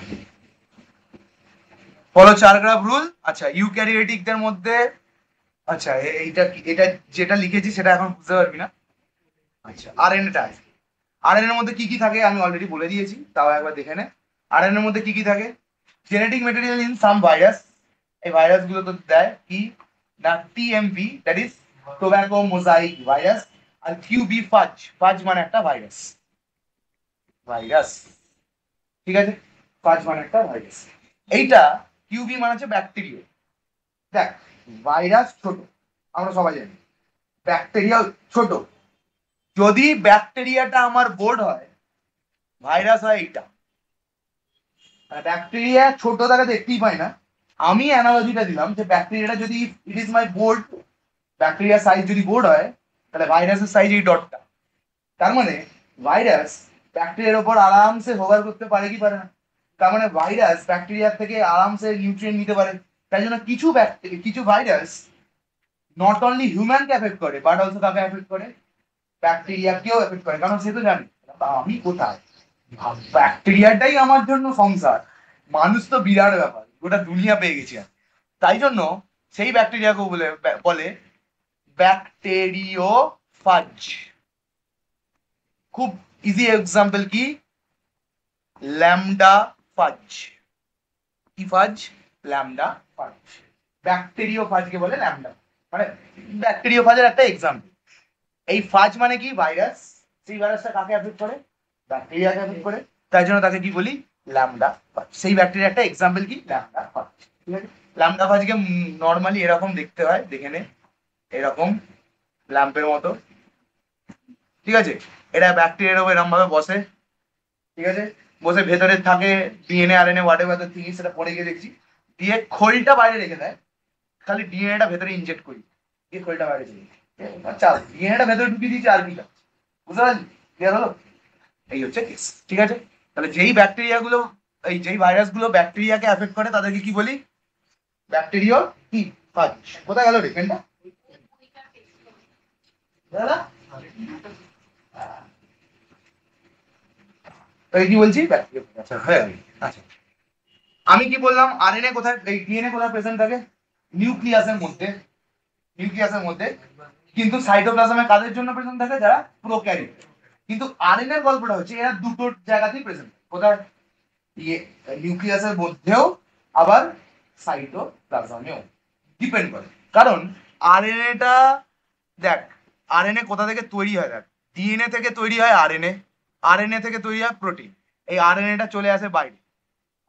বলো 4 গ্রাফ রুল। আচ্ছা, ইউক্যারিওটিকদের মধ্যে, আচ্ছা এইটা এটা যেটা লিখেছি সেটা এখন বুঝতে পারবি না। আচ্ছা, আরএনএটা আছে। আরএনএ এর মধ্যে কি কি থাকে আমি অলরেডি বলে দিয়েছি, তাও একবার দেখে নে। আরএনএ এর মধ্যে কি কি থাকে? Genetic material in some virus. এই ভাইরাস গুলো তো দেয় কি না TMV, that is tobacco mosaic virus. আর কিউবি ফাজ, ফাজ মানে একটা ভাইরাস, ভাইরাস, ঠিক আছে, ফাজ মানে একটা ভাইরাস। এইটা কিউবি মানে হচ্ছে ব্যাকটেরিয়া। দেখ, ভাইরাস ছোট, আমরা সবাই জানি, ব্যাকটেরিয়া ছোট। যদি ব্যাকটেরিয়াটা আমার বোর্ড হয়, ভাইরাস হয় এইটা। ব্যাকটেরিয়া ছোট তাকে দেখতেই পাই না, আমি অ্যানালজিটা দিলাম যে ব্যাকটেরিয়াটা যদি ইট ইজ মাই বোর্ড, ব্যাকটেরিয়ার সাইজ যদি বোর্ড হয়, তাহলে ভাইরাসের সাইজ এই ডটটা। তার মানে ভাইরাস ব্যাকটেরিয়ার ওপর আরামসে হোভার করতে পারে কি পারে না? তার মানে ভাইরাস ব্যাকটেরিয়ার থেকে আরামসে নিউট্রিয়েন্ট নিতে পারে। তাই জন্য কিছু কিছু ভাইরাস নট অনলি হিউম্যানকে এফেক্ট করে, বাট অলসো কাকে এফেক্ট করে, ব্যাকটেরিয়াকেও এফেক্ট করে। কারণ সে তো জানে আমি কোথায়, ব্যাকটেরিয়াটাই আমার জন্য সংসার, মানুষ তো বিরাট ব্যাপার, গোটা দুনিয়া পেয়ে গেছি আমি। তাই জন্য সেই ব্যাকটেরিয়াকে বলে ব্যাকটেরিওফাজ। খুব ইজি এক্সাম্পল কি, ল্যামডা ফাজ। কি ফাজ? ল্যামডা ফাজ। ব্যাকটেরিওফাজকে বলে ল্যামডা, মানে ব্যাকটেরিওফাজের একটা এক্সাম্পল। এই ফাজ মানে কি, ভাইরাস। সেই ভাইরাসটা কাকে এফেক্ট করে? ব্যাকটেরিয়াকে এফেক্ট করে। তাই জন্য তাকে কি বলি, ল্যামডা ফাজ। সেই ব্যাকটেরিয়া একটা এক্সাম্পল কি, ল্যামডা ফাজ। ঠিক আছে, ল্যামডা ফাজকে নর্মালি এরকম দেখতে হয়, দেখে নে, এরকম ল্যাম্পের মতো। ঠিক আছে, এটা ব্যাকটেরিয়ার উপর এরকম ভাবে বসে, ঠিক আছে, বসে ভেতরে থাকে DNA RNA what ever the thing, সেটা পড়ে গিয়ে দেখছি, দিয়ে খোলটা বাইরে রেখে দেয়, খালি ডিএনএটা ভেতরে ইনজেক্ট করি, দিয়ে খোলটা বাইরে চলে যায়। আচ্ছা, ডিএনএটা ভেতরে ঢুকিয়ে দিয়েছি আর কি, বুঝতে পারলি? ক্লিয়ার হলো? এই হচ্ছে কেস। ঠিক আছে, তাহলে যেই ব্যাকটেরিয়া গুলো, এই যেই ভাইরাস গুলো ব্যাকটেরিয়াকে এফেক্ট করে তাদেরকে কি বলি, ব্যাকটেরিয়া কি ফাজ। কোথায় গেল রে পেনটা? দাদা কি বলছি, ব্যাকটেরিয়া। আচ্ছা হয়ে গেল। আচ্ছা, আমি কি বললাম, আরএনএ কোথায়, এই ডিএনএ কোথায় প্রেজেন্ট থাকে? নিউক্লিয়াসের মধ্যে, নিউক্লিয়াসের মধ্যে। কিন্তু সাইটোপ্লাজমে কাদের জন্য প্রেজেন্ট থাকে? যারা প্রোক্যারিওট। কিন্তু আরএনএ এর গল্পটা হচ্ছে এরা দুটো জায়গাতেই প্রেজেন্ট, কোথায়, নিউক্লিয়াসের মধ্যেও, আবার সাইটোপ্লাজমেও, ডিপেন্ড করে। কারণ আরএনএটা, দেখ, আরএনএ কোথা থেকে তৈরি হয়, দেখ, ডিএনএ থেকে তৈরি হয় আরএনএ, আরএনএ থেকে তৈরি হয় প্রোটিন। এই আরএনএটা চলে আসে বাইরে,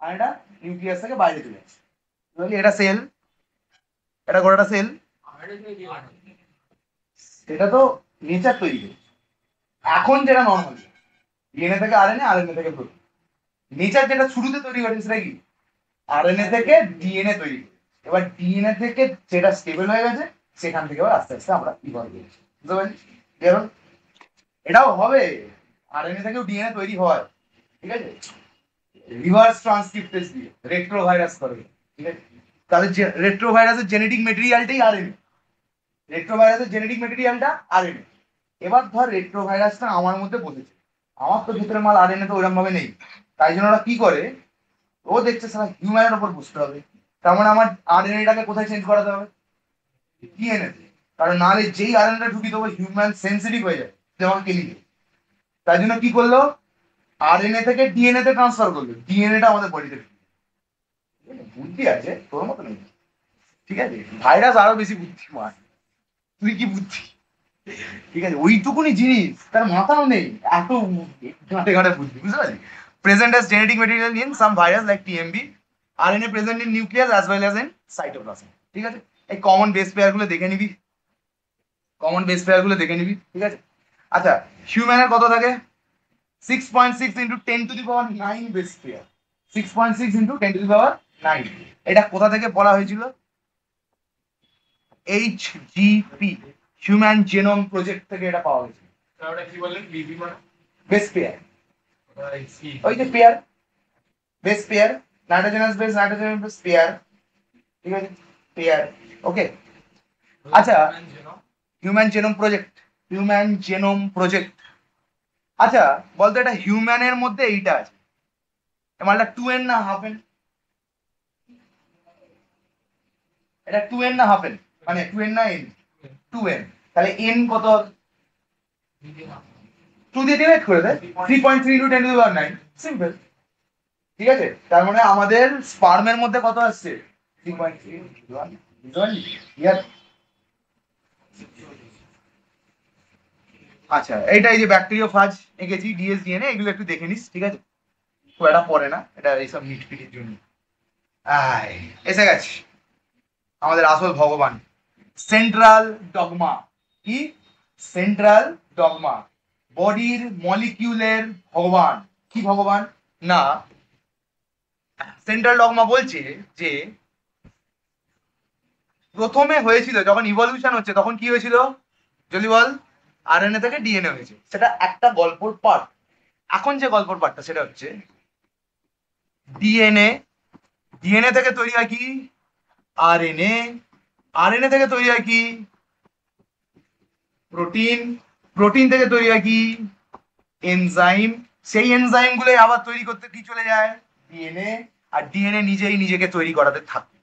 আর এটা নিউক্লিয়াস থেকে বাইরে চলে আসে। এটা সেল, এটা গোটাটা সেল, সেটা তো নেচার তৈরি করে। এখন যেটা নর্মাল, ডিএনএ থেকে আরএনএ, আরএনএ থেকে প্রোটিন। নেচার যেটা শুরুতে তৈরি করে সেটা কি, আরএনএ থেকে ডিএনএ তৈরি করে। এবার ডিএনএ থেকে যেটা স্টেবল হয়ে গেছে, সেখান থেকে আবার আস্তে আস্তে আমরা ইভলভ করছি, বুঝতে পারলি? এটাও হবে, আরএনএ থেকেও ডিএনএ তৈরি হয়, ঠিক আছে, রিভার্স ট্রান্সক্রিপ্টেজ দিয়ে, রেট্রোভাইরাস করে, ঠিক আছে। তাহলে রেট্রোভাইরাসের জেনেটিক মেটেরিয়ালটাই আরএনএ, রেট্রোভাইরাসের জেনেটিক মেটেরিয়ালটা আরএনএ। এবার ধর রেট্রোভাইরাসটা আমার মধ্যে বসেছে, আমার তো ভিতরে মাল আরএনএ তো ওইরকম ভাবে নেই, তাই জন্য ওরা কি করে, ও দেখছে সারা হিউম্যানের উপর বসতে হবে, তার মানে আমার আরএনএটাকে কোথায় চেঞ্জ করাতে হবে, ডিএনএ। কারণ নাহলে যেই আরএনএটা ঢুকি দেবো হিউম্যান সেন্সিটিভ হয়ে যায়, যেমন কেলিকে। তাই জন্য কি করলো, আরএনএ থেকে ডিএনএ তে ট্রান্সফার করলো, ডিএনএটা আমাদের বডিতে। বুদ্ধি আছে তোর মতো নেই, ঠিক আছে, ভাইরাস আরো বেশি বুদ্ধিমান, তুই কি বুদ্ধি, ঠিক আছে, ওইটুকুনি জিনিস তার মাথাও নেই, এত ঘাটে ঘাটে বুদ্ধি, বুঝতে পারলি? Present as genetic material in some virus like TMB, RNA present in nucleus as well as in cytoplasm, ঠিক আছে। এই কমন বেস পেয়ার গুলো দেখে নিবি, কমন বেস পেয়ার গুলো দেখে নিবি, ঠিক আছে। আচ্ছা, হিউম্যানের কত থাকে? 6.6 into 10 to the power 9 base pair, 6.6 into 10 to the power 9। এটা কোথা থেকে বলা হয়েছিল? HGP, হিউম্যান জেনোম প্রজেক্ট থেকে এটা পাওয়া গেছে। ওটা কি বললেন, বিবি মানে বেস পেয়ার, ওই যে pair, base pair, nitrogenous base, nitrogenous base pair, ঠিক আছে, পেয়ার, ওকে। আচ্ছা, human genome project, human genome project. আচ্ছা বলতো, এটা হিউম্যানের মধ্যে এইটা আছে, মালটা 2n না হাফ এন? এটা 2n না হাফ এন, মানে 2n না n? 2n, তাহলে n কত? 2 দিয়ে ডিভাইড করে দে, 3.3 into 10 to the power 9, simple, ঠিক আছে। তার মানে আমাদের স্পার্মের মধ্যে কত আসছে? 3.3, আচ্ছা, এইটা এই যে ব্যাকটেরিওফাজ এঁকেছি, ডিএসডিএনএ, এগুলো একটু দেখে নিস, ঠিক আছে? খুব এটা পড়ে না, এটা এইসব মিটফিটির জন্য। আয়, এসে গেছে আমাদের আসল ভগবান, সেন্ট্রাল ডগমা। কি? সেন্ট্রাল ডগমা, বডির মলিকিউলের ভগবান। কি ভগবান? না, সেন্ট্রাল ডগমা বলছে যে প্রথমে হয়েছিল যখন ইভলিউশন হচ্ছে, তখন কি হয়েছিল জলদি বল? আরএনএ থেকে ডিএনএ হয়েছে, সেটা একটা গল্পর পার্ট। এখন যে গল্পর পার্টটা সেটা হচ্ছে ডিএনএ। ডিএনএ থেকে তৈরি হয় কি? আরএনএ। আরএনএ থেকে তৈরি হয় কি? প্রোটিন। প্রোটিন থেকে তৈরি হয় কি? এনজাইম। সেই এনজাইম গুলো আবার তৈরি করতে কি চলে যায়? ডিএনএ। আর ডিএনএ নিজেই নিজেকে তৈরি করাতে থাকে।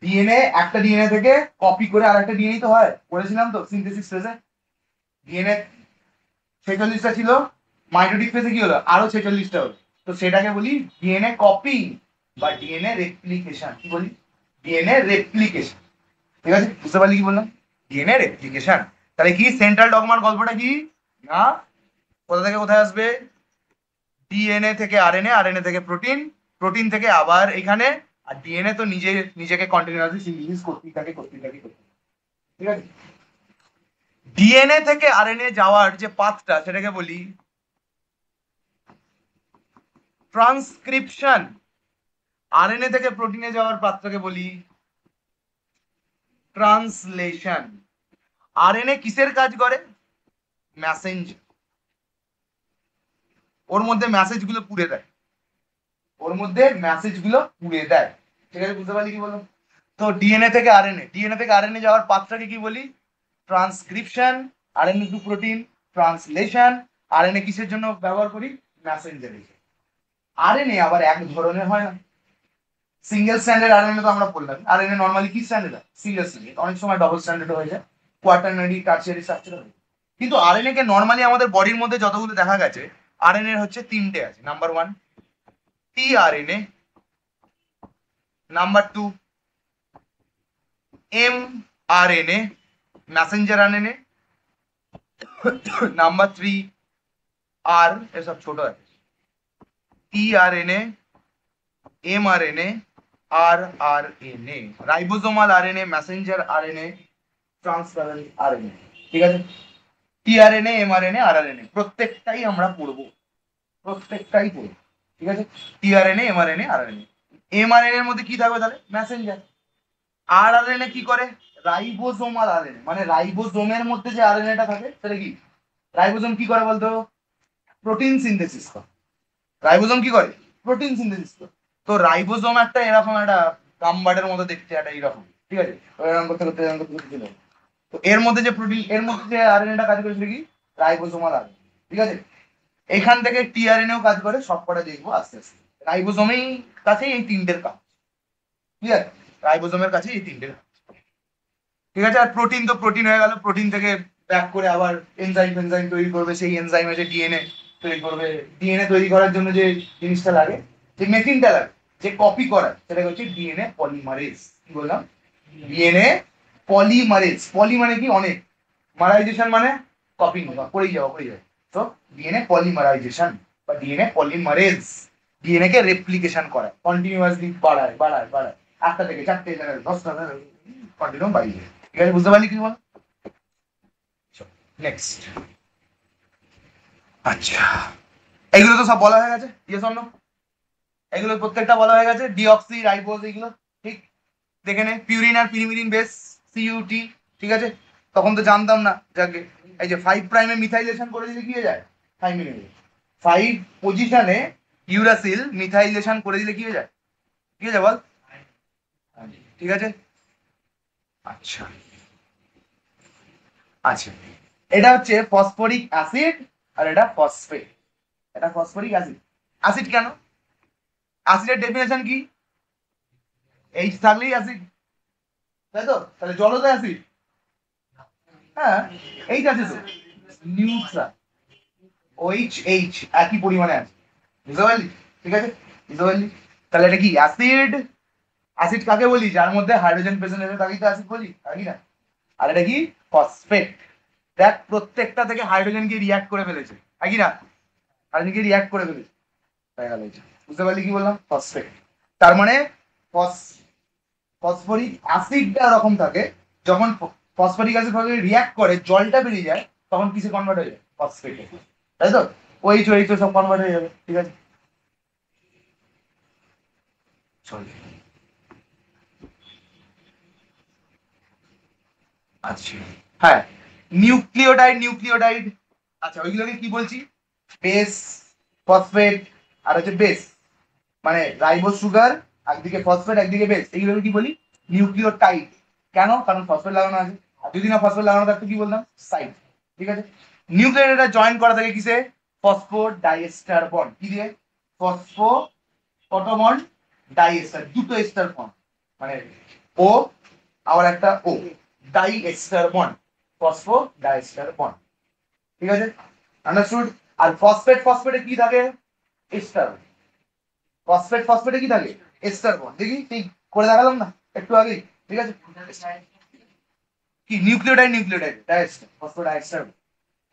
ডিএনএ একটা ডিএনএ থেকে কপি করে আর একটা ডিএনএ তো হয়, বলেছিলাম তো সিনথেসিস ফেজে। ডিএনএ 46টা ছিল, মাইটোটিক ফেজে কি হলো? আরো 46টা হলো। তো সেটাকে বলি ডিএনএ কপি বা ডিএনএ রেপ্লিকেশন। কি বলি? DNA replication. ঠিক আছে, বুঝতে পারলি কি বললাম? DNA replication. তাহলে কি সেন্ট্রাল ডগমার গল্পটা কি? না, কোথা থেকে কোথায় আসবে? ডিএনএ থেকে আরএনএ, আরএনএ থেকে প্রোটিন, প্রোটিন থেকে আবার এখানে, আর ডিএনএ তো নিজে নিজেকে কন্টিনিউয়াসলি সিনথেসিস করতেই থাকে করতেই থাকে করতেই থাকে। ঠিক আছে, ডিএনএ থেকে আরএনএ যাওয়ার যে পাথটা সেটাকে বলি ট্রান্সক্রিপশন। আরএনএ থেকে প্রোটিনে যাওয়ার পাথটাকে বলি ট্রান্সলেশন। আরএনএ কিসের কাজ করে? মেসেঞ্জার। ওর মধ্যে মেসেজ গুলো পুড়ে দেয়, ওর মধ্যে মেসেজ গুলো পুড়ে দেয়। ঠিক আছে, বুঝতে পারলি কি বললাম? তো ডিএনএ থেকে আরএনএ, ডিএনএ থেকে আরএনএ যাওয়ার পাথটাকে কি বলি? Transcription. RNA to protein, translation. RNA কিসের জন্য ব্যবহার করি? মেসেঞ্জার। আরএনএ আবার এক ধরনের হয় না। সিঙ্গেল স্ট্যান্ডার্ড আরএনএ তো আমরা বললাম, আরএনএ নরমালি কি স্ট্যান্ডার্ড হয়? সিঙ্গেল স্ট্যান্ডার্ড, অনেক সময় ডবল স্ট্যান্ডার্ড হয়ে যায়, কোয়াটারনারি টার্সিয়ারি স্ট্রাকচার হয়। কিন্তু আরএনএ কে নরমালি আমাদের বডির মধ্যে যতগুলো দেখা গেছে, আরএনএ হচ্ছে তিনটে আছে। Number one tRNA, number two mRNA messenger RNA, number three আর এসব ছোট আছে, tRNA, mRNA, rRNA, ribosomal RNA, messenger RNA, transference RNA. ঠিক আছে, টিআরএনএ, এমআরএনএ, আরআরএনএ প্রত্যেকটাই আমরা পড়বো, প্রত্যেকটাই পড়বো। ঠিক আছে, টিআরএনএ, এমআরএনএ, আরআরএনএ। এমআরএনএ এর মধ্যে কি থাকবে তাহলে? মেসেঞ্জার। আরআরএনএ কি করে? রাইবোজোমাল আরএনএ, মানে রাইবোজোমের মধ্যে যে আরএনএটা থাকে সেটা কি? রাইবোজোম কি করে বলতো? প্রোটিন সিনথেসিস করে। রাইবোজোম কি করে? প্রোটিন সিনথেসিস করে। তো রাইবোজোম একটা এরকম একটা গামবাটের মতো দেখতে, একটা এইরকম, ঠিক আছে? এরকম করতে করতে এরকম করতে করতে চলে যায়। তো এর মধ্যে যে প্রোটিন, এর মধ্যে যে আরএনএটা কাজ করে সেটা কি? Ribosomal RNA. ঠিক আছে, এখান থেকে টিআরএনএও কাজ করে, সবকটা দেখবো আস্তে আস্তে। রাইবোজোমেই কাছেই এই তিনটের কাজ, ক্লিয়ার? রাইবোজোমের কাছে এই তিনটের কাজ। ঠিক আছে, আর প্রোটিন তো প্রোটিন হয়ে গেল, প্রোটিন থেকে ব্যাক করে আবার এনজাইম এনজাইম তৈরি করবে, সেই এনজাইমে যে ডিএনএ তৈরি করবে। ডিএনএ তৈরি করার জন্য যে জিনিসটা লাগে, যে মেশিনটা লাগে, যে কপি করার, সেটা হচ্ছে ডিএনএ পলিমারেজ। কি বললাম? DNA polymerase. পলি মানে কি? অনেক, মারাইজেশন মানে কপি করেই যাওয়া করেই যাওয়া। তো ডিএনএ পলিমারাইজেশন বা ডিএনএ পলিমারেজ ডিএনএ কে রেপ্লিকেশন করায়, কন্টিনিউয়াসলি বাড়ায় বাড়ায় বাড়ায়, একটা থেকে চারটে, 10টা, কন্টিনিউ বাড়িয়ে যায়। ঠিক আছে, বুঝতে পারলি কি বল? নেক্সট। আচ্ছা, এগুলো তো সব বলা হয়ে গেছে, ইয়েস অর নো? এগুলো প্রত্যেকটা বলা হয়ে গেছে, ডিঅক্সি রাইবোজ এগুলো ঠিক দেখে নে। পিউরিন আর পিরিমিডিন বেস, সিইউটি। ঠিক আছে, তখন তো জানতাম না। যাকে এই যে 5 প্রাইমে মিথাইলেশন করে দিলে কি হয়ে যায়? 5 পজিশনে ইউরাসিল মিথাইলেশন করে দিলে কি হয়ে যায়? কি হয়ে যায় বল? ঠিক আছে, আচ্ছা আচ্ছা, এটা হচ্ছে ফসফরিক অ্যাসিড আর এটা ফসফেট। এটা ফসফরিক অ্যাসিড। অ্যাসিড কেন? অ্যাসিডের ডেফিনেশন কি? এইচ থাকলেই অ্যাসিড, তাই তো? তাহলে জলও তো অ্যাসিড। হ্যাঁ, এইচ আছে তো, নিউট্রাল, ওইচ এইচ একই পরিমাণে আছে। বুঝতে পারলি? ঠিক আছে, বুঝতে পারলি? তাহলে এটা কি? অ্যাসিড। অ্যাসিড কাকে বলি? যার মধ্যে হাইড্রোজেন প্রেজেন্ট আছে তাকেই তো অ্যাসিড বলি, তাই না? আর এটা কি? ফসফেট। দেখ প্রত্যেকটা থেকে হাইড্রোজেনকে রিয়াক্ট করে ফেলেছে, কি না? হাইড্রোজেনকে রিয়াক্ট করে ফেলেছে, বুঝতে পারলি কি বললাম? ফসফেট। তার মানে ফসফরিক অ্যাসিডটা এরকম থাকে, যখন ফসফরিক অ্যাসিড রিয়াক্ট করে জলটা বেরিয়ে যায়, তখন কিসে কনভার্ট হয়ে যায়? ফসফেটে, তাই তো? ওই তো সব কনভার্ট হয়ে যাবে, ঠিক আছে? আচ্ছা, হ্যাঁ, নিউক্লিওটাইড। আচ্ছা, ওইগুলোকে কি বলছি? বেস, ফসফেট, আর হচ্ছে বেস, মানে রাইবোজ সুগার একদিকে, ফসফেট একদিকে বেস, এইগুলোকে কি বলি? নিউক্লিওটাইড। কেন? কারণ ফসফেট লাগানো আছে। আর যদি না ফসফেট লাগানো থাকতো কি বললাম? সাইড, ঠিক আছে? নিউক্লিওটাইডটা জয়েন করা থাকে কিসে? ফসফো ডাইএস্টার বন্ড। কি দিয়ে? ফসফো অটোবন্ড ডাইএস্টার, দুটো এস্টার বন্ড, মানে ও আবার একটা ও, ডাইএস্টার বন্ড, ফসফো ডাইএস্টার বন্ড, ঠিক আছে? আন্ডারস্টুড? আর ফসফেটে কি থাকে? এস্টার। ফসফেটে কি থাকে? Ester bond. দেখি ঠিক করে দেখালাম না একটু আগেই, ঠিক আছে? কি নিউক্লিওটাইড ডাইএস্টার,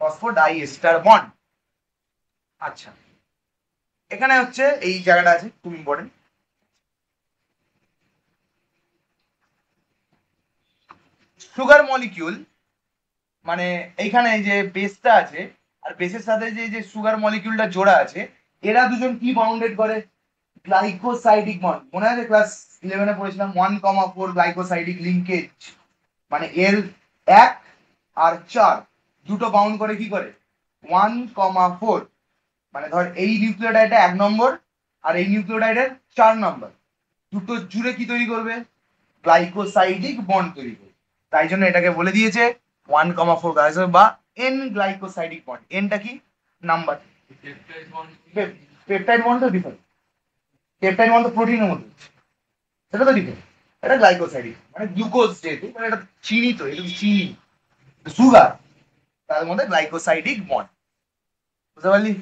ফসফোডাইএস্টার বন্ড। আচ্ছা, এখানে হচ্ছে এই জায়গাটা আছে, খুব ইম্পর্টেন্ট। সুগার মলিকিউল, মানে এইখানে যে বেসটা আছে, আর বেসের সাথে যে সুগার মলিকিউলটা জোড়া আছে, এরা দুজন কি বাউন্ডেড করে? Glycosidic bond. মনে আছে ক্লাস 11-এ পড়েছিলাম 1,4 গ্লাইকোসাইডিক লিঙ্কেজ, মানে এর 1 আর 4 দুটো বাউন্ড করে কি করে? 1,4, মানে ধর এই নিউক্লিওটাইডটা 1 নম্বর আর এই নিউক্লিওটাইডের 4 নম্বর, দুটো জুড়ে কি তৈরি করবে? গ্লাইকোসাইডিক বন্ড তৈরি করবে। তাই জন্য এটাকে বলে দিয়েছে 1,4 গ্লাইকোসাইড বা এন গ্লাইকোসাইডিক বন্ড। এনটা কি? নাম্বার। পেপটাইড বন্ড তো ডিফারেন্ট, পেপটাইড বন্ড তো প্রোটিনের মধ্যে, সেটা তো ডিফারেন্ট। এটা গ্লাইকোসাইডিক, মানে গ্লুকোজ, যেহেতু মানে এটা চিনি, তো এটা চিনি, সুগার, তার মধ্যে গ্লাইকোসাইডিক বন্ড, বুঝতে পারলি?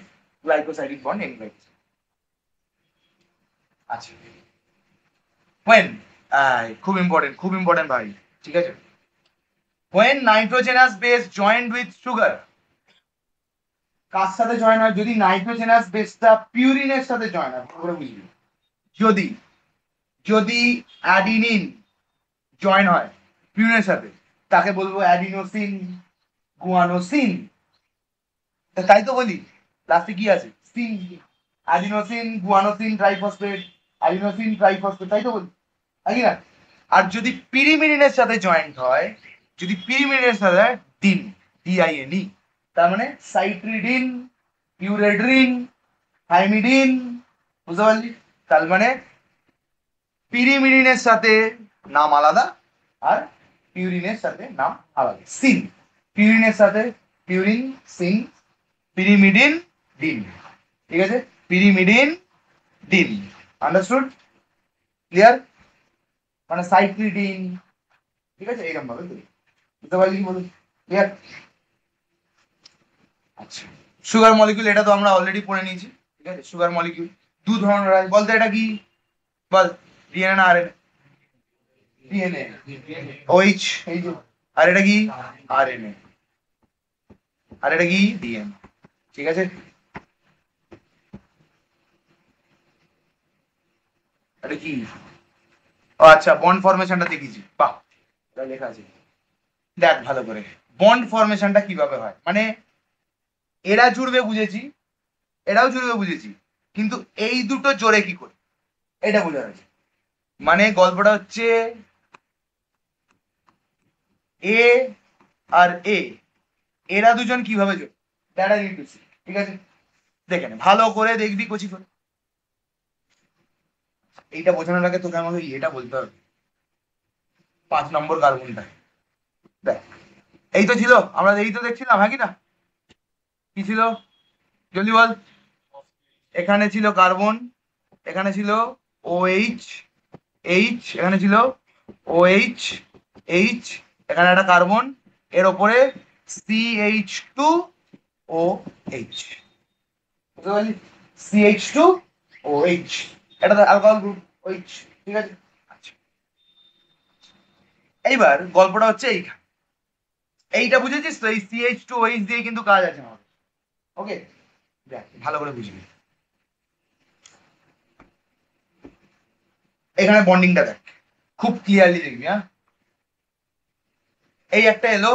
Glycosidic bond, N glycoside. আচ্ছা, when, খুব ইম্পর্টেন্ট ভাই, ঠিক আছে? when nitrogenous base joined with sugar, কার সাথে জয়েন হয়? যদি নাইট্রোজেনাস বেসটা পিউরিনের সাথে জয়েন হয়, ভালো করে বুঝবি। যদি যদি অ্যাডিনিন জয়েন হয় পিউরিনের সাথে, তাকে বলবো অ্যাডিনোসিন, গুয়ানোসিন। তাই তো বলি, লাস্টে কি আছে? সিন। Adenosine, guanosine triphosphate, adenosine triphosphate, তাই তো বলি, নাকি না? আর যদি পিরিমিডিনের সাথে জয়েন্ট হয়, যদি পিরিমিডিনের সাথে, ডিন, ডিআইএনই, তার মানে সাইট্রিডিন, ইউরেড্রিন, থাইমিডিন, বুঝতে পারলি? তার মানে পিরিমিডিনের সাথে নাম আলাদা, আর পিউরিনের সাথে নাম আলাদা। সিন, পিউরিনের সাথে পিউরিন, সিন, পিরিমিডিন, ডিন, ঠিক আছে? Pyrimidine, dean, understood? ক্লিয়ার? মানে সাইক্লিডিন, ঠিক আছে? এইরকম ভাবে তৈরি, বুঝতে পারলি কি বলুন? ক্লিয়ার? আচ্ছা, সুগার মলিকিউল, এটা তো আমরা অলরেডি পড়ে নিয়েছি, ঠিক আছে? সুগার মলিকিউল দু ধরনের হয়, বলতে এটা কি? বল, ডিএনএ না আরএনএ? ডিএনএ, ওইচ, এই যে। আর এটা কি? আরএনএ। আর এটা কি? ডিএনএ, ঠিক আছে? এটা কি? ও আচ্ছা, বন্ড ফরমেশনটা দেখিয়েছি, বাহ, এটা লেখা আছে, দেখ ভালো করে। বন্ড ফরমেশনটা কিভাবে হয়, মানে এরা জুড়বে বুঝেছি, এরাও জুড়বে বুঝেছি, কিন্তু এই দুটো জোরে কি করে, এটা বোঝা যাচ্ছে। মানে গল্পটা হচ্ছে এ আর এ, এরা দুজন কিভাবে জোড়ে, that I need to see, ঠিক আছে? দেখে নে, ভালো করে দেখবি কচি করে। এইটা বোঝানোর আগে তোকে আমাকে এটা বলতে হবে, 5 নম্বর কার্বনটা দেখ। এই তো ছিল, আমরা এই তো দেখছিলাম, হ্যাঁ কি না? কি ছিল জলদি বল। এখানে ছিল কার্বন, এখানে ছিল ও এইচ, এইচ, এখানে ছিল ও এইচ, এইচ, এখানে একটা কার্বন, এর ওপরে CH2 ও এইচ, বুঝতে পারলি? CH2 ও এইচ, এটা তো অ্যালকোহল গ্রুপ, এইচ, ঠিক আছে? আচ্ছা, এইবার গল্পটা হচ্ছে এইখানে, এইটা বুঝেছিস তো? এই CH2OH দিয়ে কিন্তু কাজ আছে আমাদের। ওকে, দেখ ভালো করে বুঝবি। এখানে বন্ডিংটা দেখ, খুব ক্লিয়ারলি দেখবি। হ্যাঁ, এই একটা এলো,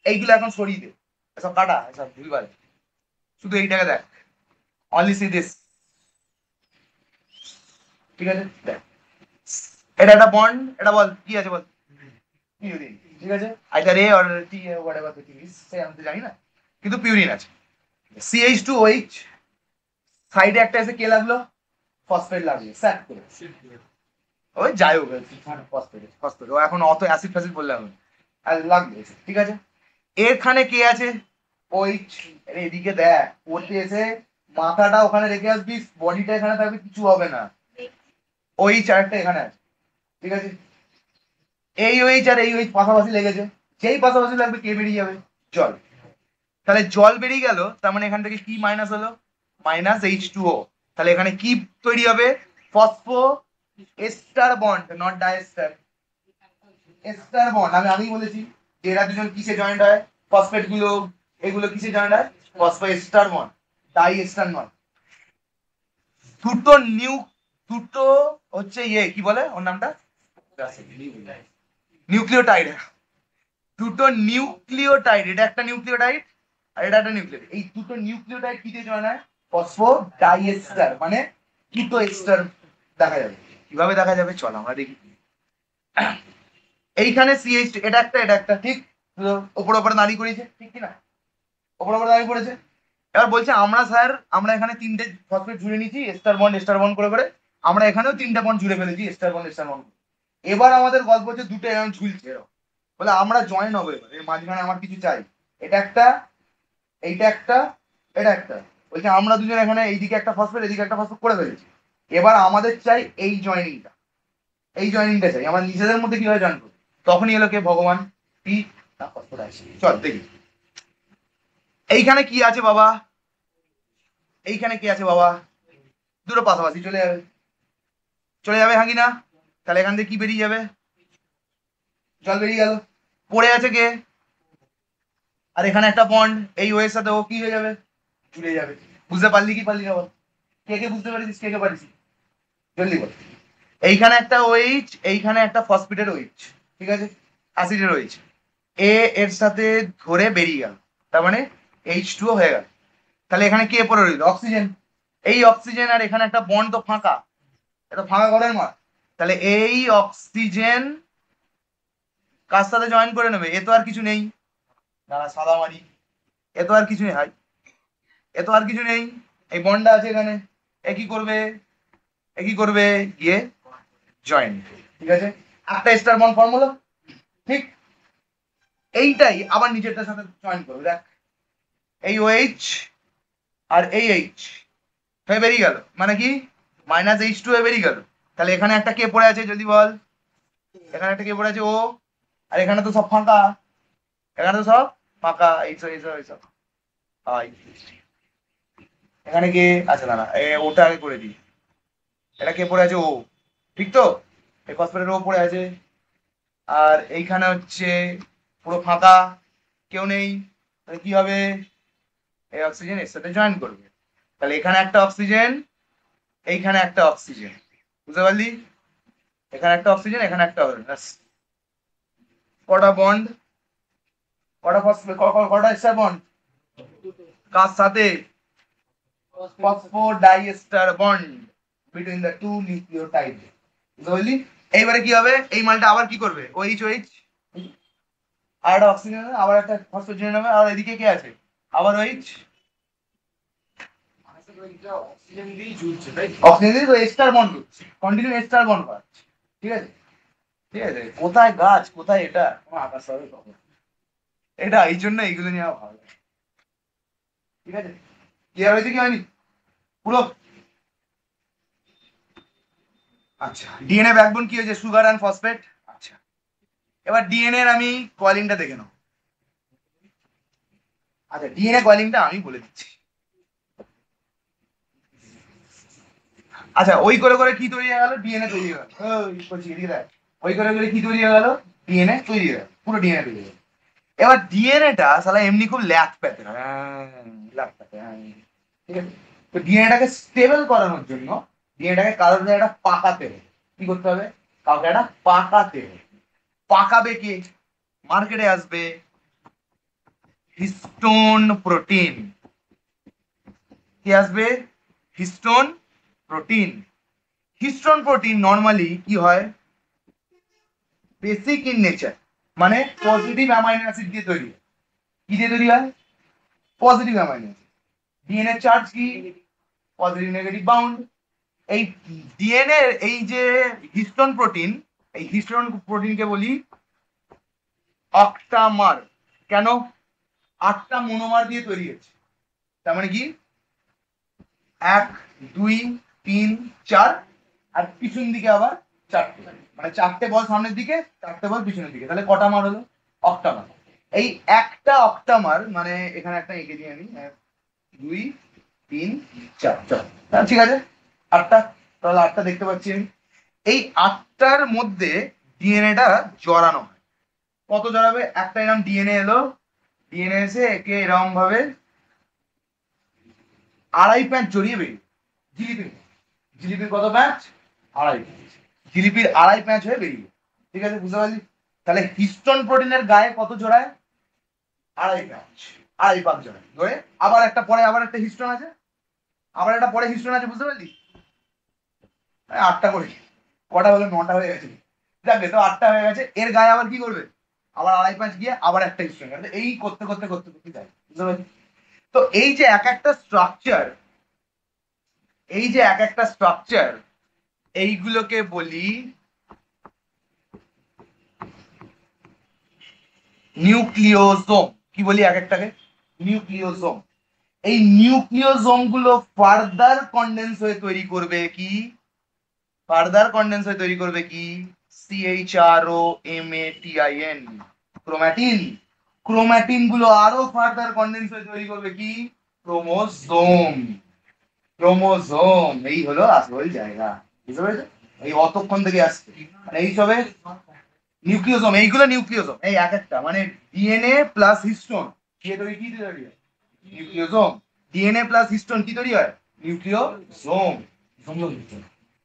এইগুলো এখন সরিয়ে দে, এসব কাটা, এসব ভুলভাল, শুধু এইটাকে দেখ, অনলি সি দিস। ঠিক আছে, দেখ এটা একটা বন্ড, এটা বল কি আছে বল? পিউরিন। ঠিক আছে, either A or T, whatever the thing is, সে আমি তো জানি না, কিন্তু পিউরিন আছে। CH2OH, সাইডে একটা এসে কে লাগলো? ফসফেট লাগলো, স্যাট করে। ওই যাই হোক, ফসফেট ফসফেট, ও এখন অত অ্যাসিড ফ্যাসিড বললে হবে, আর লাগবে। ঠিক আছে, এখানে কে আছে? OH। এদিকে দেখ, ওতে এসে মাথাটা ওখানে রেখে আসবি, বডিটা এখানে থাকবে, কিছু হবে না। OH আরেকটা এখানে আছে। ঠিক আছে, এই OH আর এই OH পাশাপাশি লেগেছে, যেই পাশাপাশি লাগবে কে বেরিয়ে যাবে? জল। তাহলে জল বেরিয়ে গেল, তার মানে এখান থেকে কি মাইনাস হলো? -H2O। তাহলে এখানে কি তৈরি হবে? Phospho ester bond, not diester, ester bond. আমি বলেছি যে এরা দুজন কিসে জয়েন্ট হয়? ফসফেট গুলো, এগুলো কিসে জয়েন্ট হয়? ফসফো এস্টার বন্ড, ডাইএস্টার নয়। দুটো দুটো হচ্ছে ইয়ে, কি বলে ওর নামটা? নিউক্লিওটাইড। দুটো নিউক্লিওটাইড, এটা একটা নিউক্লিওটাইড আর এটা একটা নিউক্লিওটাইড। এই দুটো নিউক্লিওটাইড কি দিয়ে জয়েন হয়? ফসফো ডাইএস্টার, মানে দুটো এস্টার দেখা যাবে। কিভাবে দেখা যাবে চল আমরা দেখি। এইখানে CH, এটা একটা এটা একটা, ঠিক ওপর ওপরে দাঁড়িয়ে করেছে, ঠিক কি না? ওপর ওপরে দাঁড়িয়ে পড়েছে। এবার বলছে আমরা স্যার, আমরা এখানে তিনটে ফসফেট জুড়ে নিয়েছি এস্টার বন্ড করে করে, আমরা এখানেও তিনটে বন্ড জুড়ে ফেলেছি এস্টার বন্ড। এবার আমাদের গল্প হচ্ছে দুটো এরকম ঝুলছে, বলে আমরা জয়েন হবে, এবার এর মাঝখানে আমার কিছু চাই। এটা একটা, এইটা একটা, এটা একটা। বলছে আমরা দুজন এখানে এইদিকে একটা ফসফেট, এদিকে একটা ফসফেট করে ফেলেছি, এবার আমাদের চাই এই জয়েনিংটা, এই জয়েনিংটা চাই, আমরা নিজেদের মধ্যে কিভাবে জয়েন করবো? তখনই এলো কে? ভগবান। কি? চল দেখি এইখানে কি আছে বাবা, এইখানে কি আছে বাবা? দুটো পাশাপাশি চলে যাবে, চলে যাবে, হ্যাঁ কি না? তাহলে এখান থেকে কি বেরিয়ে যাবে? জল বেরিয়ে গেল। পড়ে আছে কে? আর এখানে একটা বন্ড, এই ও এর সাথে ও কি হয়ে যাবে? জুড়ে যাবে। বুঝতে পারলি কি পারলি না বল? কে কে বুঝতে পারিস, কে কে পারিস? জলদি বল। এইখানে একটা OH, এইখানে একটা ফসফেটের OH, ঠিক আছে, অ্যাসিডের OH, এর সাথে ধরে বেরিয়ে গেল, তার মানে H2O হয়ে গেল। তাহলে এখানে কে পড়ে রইল? অক্সিজেন। এই অক্সিজেন আর এখানে একটা বন্ড তো ফাঁকা, এটা ফাঁকা ঘরের মাঠ। তাহলে এই অক্সিজেন কার সাথে জয়েন করে নেবে? এ তো আর কিছু নেই, দাঁড়া সাদা মারি, এ তো আর কিছু নেই, হাই, এ তো আর কিছু নেই, এই বন্ডটা আছে এখানে, এ কি করবে? এ কি করবে? গিয়ে জয়েন। ঠিক আছে, একটা স্টার বন্ড ফর্ম হলো, ঠিক। এইটাই আবার নিজেরটার সাথে জয়েন করবে, দেখ এই OH আর এই H হয়ে বেরিয়ে গেল, মানে কি? -H2 হয়ে বেরিয়ে গেল। তাহলে এখানে একটা কে পড়ে আছে যদি বল? এখানে একটা কে পড়ে আছে? ও। আর এখানে তো সব ফাঁকা, এখানে তো সব ফাঁকা, এইসব এইসব এইসব। এখানে কে আছে? না না, ওটা আগে করে দিই। এটা কে পড়ে আছে? ও, ঠিক তো? এই ফসফেটের ও পড়ে আছে, আর এইখানে হচ্ছে পুরো ফাঁকা, কেউ নেই। তাহলে কি হবে? এই অক্সিজেন এর সাথে জয়েন করবে, তাহলে এখানে একটা অক্সিজেন, এইখানে একটা অক্সিজেন, বুঝতে পারলি? এখানে একটা অক্সিজেন, এখানে একটা অক্সিজেন, কটা বন্ড, কটা ফসফেট, কটা এস্টার বন্ড? কার সাথে? Phosphodiester bond between the two nucleotide, বুঝতে পারলি? এইবারে কি হবে? এই মালটা আবার কি করবে? OH OH, আর একটা অক্সিজেন, আবার একটা ফসফেট জেনে নেবে, আর এদিকে কে আছে? আবার OH, অক্সিজেন দিয়ে তো ester bond, continue ester bond পাচ্ছে। ঠিক আছে, ঠিক আছে, কোথায় গাছ কোথায় এটা, আকাশ হবে কখন, এটা এই জন্য এইগুলো নিয়ে আমার ভালো লাগে। ঠিক আছে, ক্লিয়ার হয়েছে কি হয়নি পুরো? আচ্ছা, ডিএনএ ব্যাকবোন কি হয়েছে? Sugar and phosphate. আচ্ছা, এবার ডিএনএ এর আমি কয়েলিংটা দেখে নাও। আচ্ছা, ডিএনএ কয়েলিংটা আমি বলে দিচ্ছি। আচ্ছা, ওই করে করে কি তৈরি হয়ে গেল? ডিএনএ তৈরি হয়ে গেল। ওই করে করে কি তৈরি হয়ে গেল? ডিএনএ তৈরি হয়ে গেল, পুরো ডিএনএ তৈরি হয়ে গেল। এবার ডিএনএটা সালা এমনি খুব ল্যাথ প্যাতে ঠিক আছে। তো ডিএনএটাকে স্টেবল করানোর জন্য ডিএনএটাকে কারোর একটা পাকাতে হবে। কি করতে হবে? কাউকে একটা পাকাতে হবে। পাকাবে কে? মার্কেটে আসবে হিস্টোন প্রোটিন। কি আসবে? Histone protein. Histone protein normally কি হয়? বেসিক ইন নেচার, মানে পজিটিভ অ্যামাইনো অ্যাসিড দিয়ে তৈরি হয়। কি দিয়ে তৈরি হয়? Positive amino acid. DNA charge কি? Positive negative bound. এই ডিএনএ এই যে হিস্টোন প্রোটিন, এই হিস্টোন প্রোটিনকে বলি অক্টামার। কেন? 8টা মনোমার দিয়ে তৈরি হচ্ছে। তার মানে কি? 1 2 3 4, আর পিছন দিকে আবার 4টে, মানে 4টে বল সামনের দিকে, 4টে বল পিছনের দিকে। তাহলে কটা মার হলো? অক্টামার। এই একটা অক্টামার মানে এখানে একটা এঁকে দিই আমি, 2 3 4, চল ঠিক আছে 8টা। তাহলে 8টা দেখতে পাচ্ছি আমি। এই 8টার মধ্যে ডিএনএটা জড়ানো হয়। কত জড়াবে? একটা এরকম ডিএনএ এলো, ডিএনএ এসে একে এরকম ভাবে 2.5 প্যাঁচ জড়িয়ে বেরিয়ে। জিলিপির, জিলিপির কত প্যাঁচ? 2.5 প্যাঁচ। জিলিপির 2.5 প্যাঁচ হয়ে বেরিয়ে। ঠিক আছে, বুঝতে পারলি? তাহলে হিস্টোন প্রোটিনের গায়ে কত জোড়ায়? 2.5 প্যাঁচ। 2.5 পাক জোড়ায় ধরে আবার একটা পরে আবার একটা হিস্টোন আছে, আবার একটা পরে হিস্টোন আছে, বুঝতে পারলি? 8টা করে কটা হলো? 9টা হয়ে গেছে। দেখবে তো 8টা হয়ে গেছে। এর গায়ে আবার কি করবে? আবার 2.5 প্যাঁচ গিয়ে আবার একটা হিস্টোন, এই করতে করতে করতে করতে যায়, বুঝতে পারলি? তো এই যে এক একটা স্ট্রাকচার, এই যে এক একটা স্ট্রাকচার, এইগুলোকে বলি নিউক্লিওজোম। কি বলি এক একটাকে? নিউক্লিওজোম। এই নিউক্লিওজোম গুলো ফার্দার কন্ডেন্স হয়ে তৈরি করবে কি? ফার্দার কন্ডেন্স হয়ে তৈরি করবে কি? CHROMATIN, chromatin. ক্রোম্যাটিন গুলো আরো ফার্দার কন্ডেন্স হয়ে তৈরি করবে কি? ক্রোমোজোম। ক্রোমোজোম, এই হলো আসল জায়গা, বুঝতে পেরেছো? এই অতক্ষণ থেকে আসছে, মানে এই সবে নিউক্লিওজোম। এইগুলো নিউক্লিওজোম, এই এক একটা মানে ডিএনএ প্লাস হিস্টোন কি তৈরি, কি তৈরি হয়? নিউক্লিওজোম। ডিএনএ প্লাস হিস্টোন কি তৈরি হয়? নিউক্লিওজোম।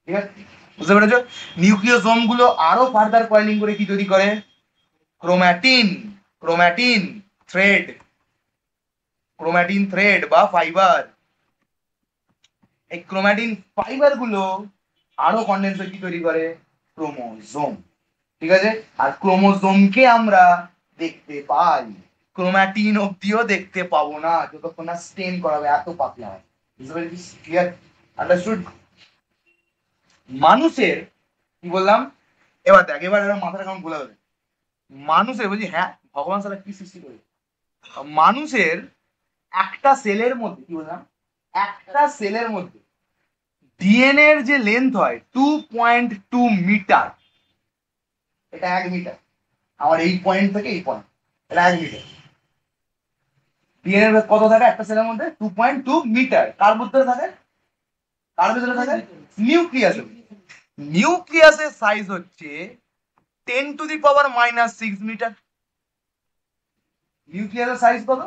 ঠিক আছে, বুঝতে পেরেছো? নিউক্লিওজোম গুলো আরো ফার্দার কয়েলিং করে কি তৈরি করে? Chromatin. Chromatin thread, chromatin thread বা ফাইবার। এই ক্রোম্যাটিন ফাইবার গুলো আরো কন্ডেন্স হয়ে কি তৈরি করে? ক্রোমোজোম। ঠিক আছে, আর ক্রোমোজোমকে আমরা দেখতে পাই, ক্রোম্যাটিন অব্দিও দেখতে পাবো না যতক্ষণ না স্টেন করাবে, এত পাতলা হয়। বুঝতে পেরেছিস? ক্লিয়ার? আন্ডারস্টুড? মানুষের কি বললাম? এবার দেখ, এবার মাথাটা কেমন ভুলে হবে। মানুষের বলছি, হ্যাঁ ভগবান সালা কি সৃষ্টি করে। মানুষের একটা সেলের মধ্যে, কি বললাম, একটা সেলের মধ্যে ডিএনএ এর যে লেন্থ হয় 2.2 মিটার। এটা 1 মিটার। আমার এই পয়েন্ট থেকে এই পয়েন্ট, এটা 1 মিটার। ডিএনএ কত থাকে একটা সেলের মধ্যে? 2.2 মিটার। কার মধ্যে থাকে? কার ভিতরে থাকে? নিউক্লিয়াসে। নিউক্লিয়াসের সাইজ হচ্ছে 10⁻⁻6 মিটার। নিউক্লিয়াসের সাইজ কত?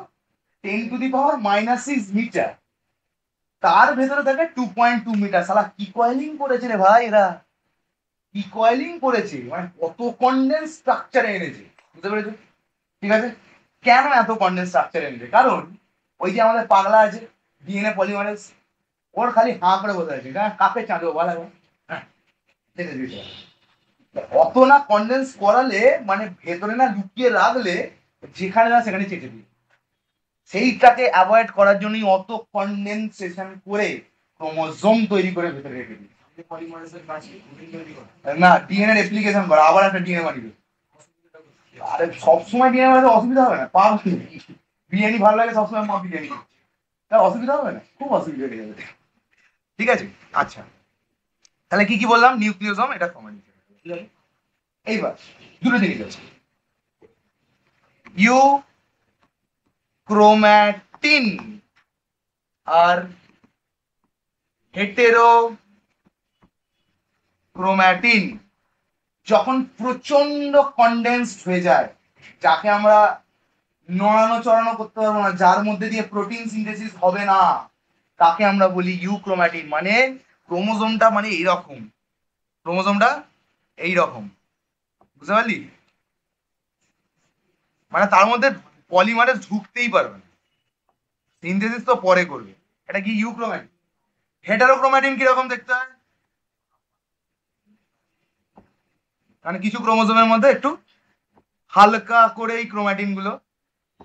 10⁻⁻6 মিটার। তার ভেতরে থাকে 2.2 মিটার। সালা কি কয়েলিং করেছে রে ভাই এরা, কি কয়েলিং করেছে, মানে কত কন্ডেন্স স্ট্রাকচার এনেছে, বুঝতে পেরেছো? ঠিক আছে, কেন এত কন্ডেন্স স্ট্রাকচার এনেছে? কারণ ওই যে আমাদের পাগলা আছে ডিএনএ পলিমারেজ, ওর খালি হাঁ করে বসে আছে, কাকে চাঁদো বলা হয়। হ্যাঁ, অত না কন্ডেন্স করালে, মানে ভেতরে না লুকিয়ে রাখলে যেখানে না সেখানে চেঁচে দিই। সেইটাকে অ্যাভয়েড করার জন্যই অত কন্ডেনসেশন করে ক্রোমোজোম তৈরি করে ভেতরে রেখে দিই। না, ডিএনএ রেপ্লিকেশন করা, আবার একটা ডিএনএ বানিয়ে। আরে সবসময় ডিএনএ বানাতে অসুবিধা হবে না? পাব বিরিয়ানি ভালো লাগে সবসময়, মা বিরিয়ানি, তার অসুবিধা হবে না? খুব অসুবিধা হয়ে যাবে। ঠিক আছে, আচ্ছা তাহলে কি কি বললাম? নিউক্লিওজোম, এটা কমন। এইবার দুটো জিনিস আছে, ইউ ক্রোম্যাটিন আর হেটেরো ক্রোম্যাটিন। যখন প্রচন্ড কন্ডেন্সড হয়ে যায়, যাকে আমরা নড়ানো চড়ানো করতে পারবো না, যার মধ্যে দিয়ে প্রোটিন সিনথেসিস হবে না, তাকে আমরা বলি ইউক্রোম্যাটিন। মানে ক্রোমোজোমটা মানে এইরকম, ক্রোমোজোমটা এইরকম, বুঝতে পারলি? মানে তার মধ্যে পলিমারেজ ঢুকতেই পারবে না, সিনথেসিস তো পরে করবে। এটা কি ইউক্রোম্যাটিন। হেটারোক্রোম্যাটিন কিরকম দেখতে হয়? মানে কিছু ক্রোমোজোমের মধ্যে একটু হালকা করে এই ক্রোম্যাটিন গুলো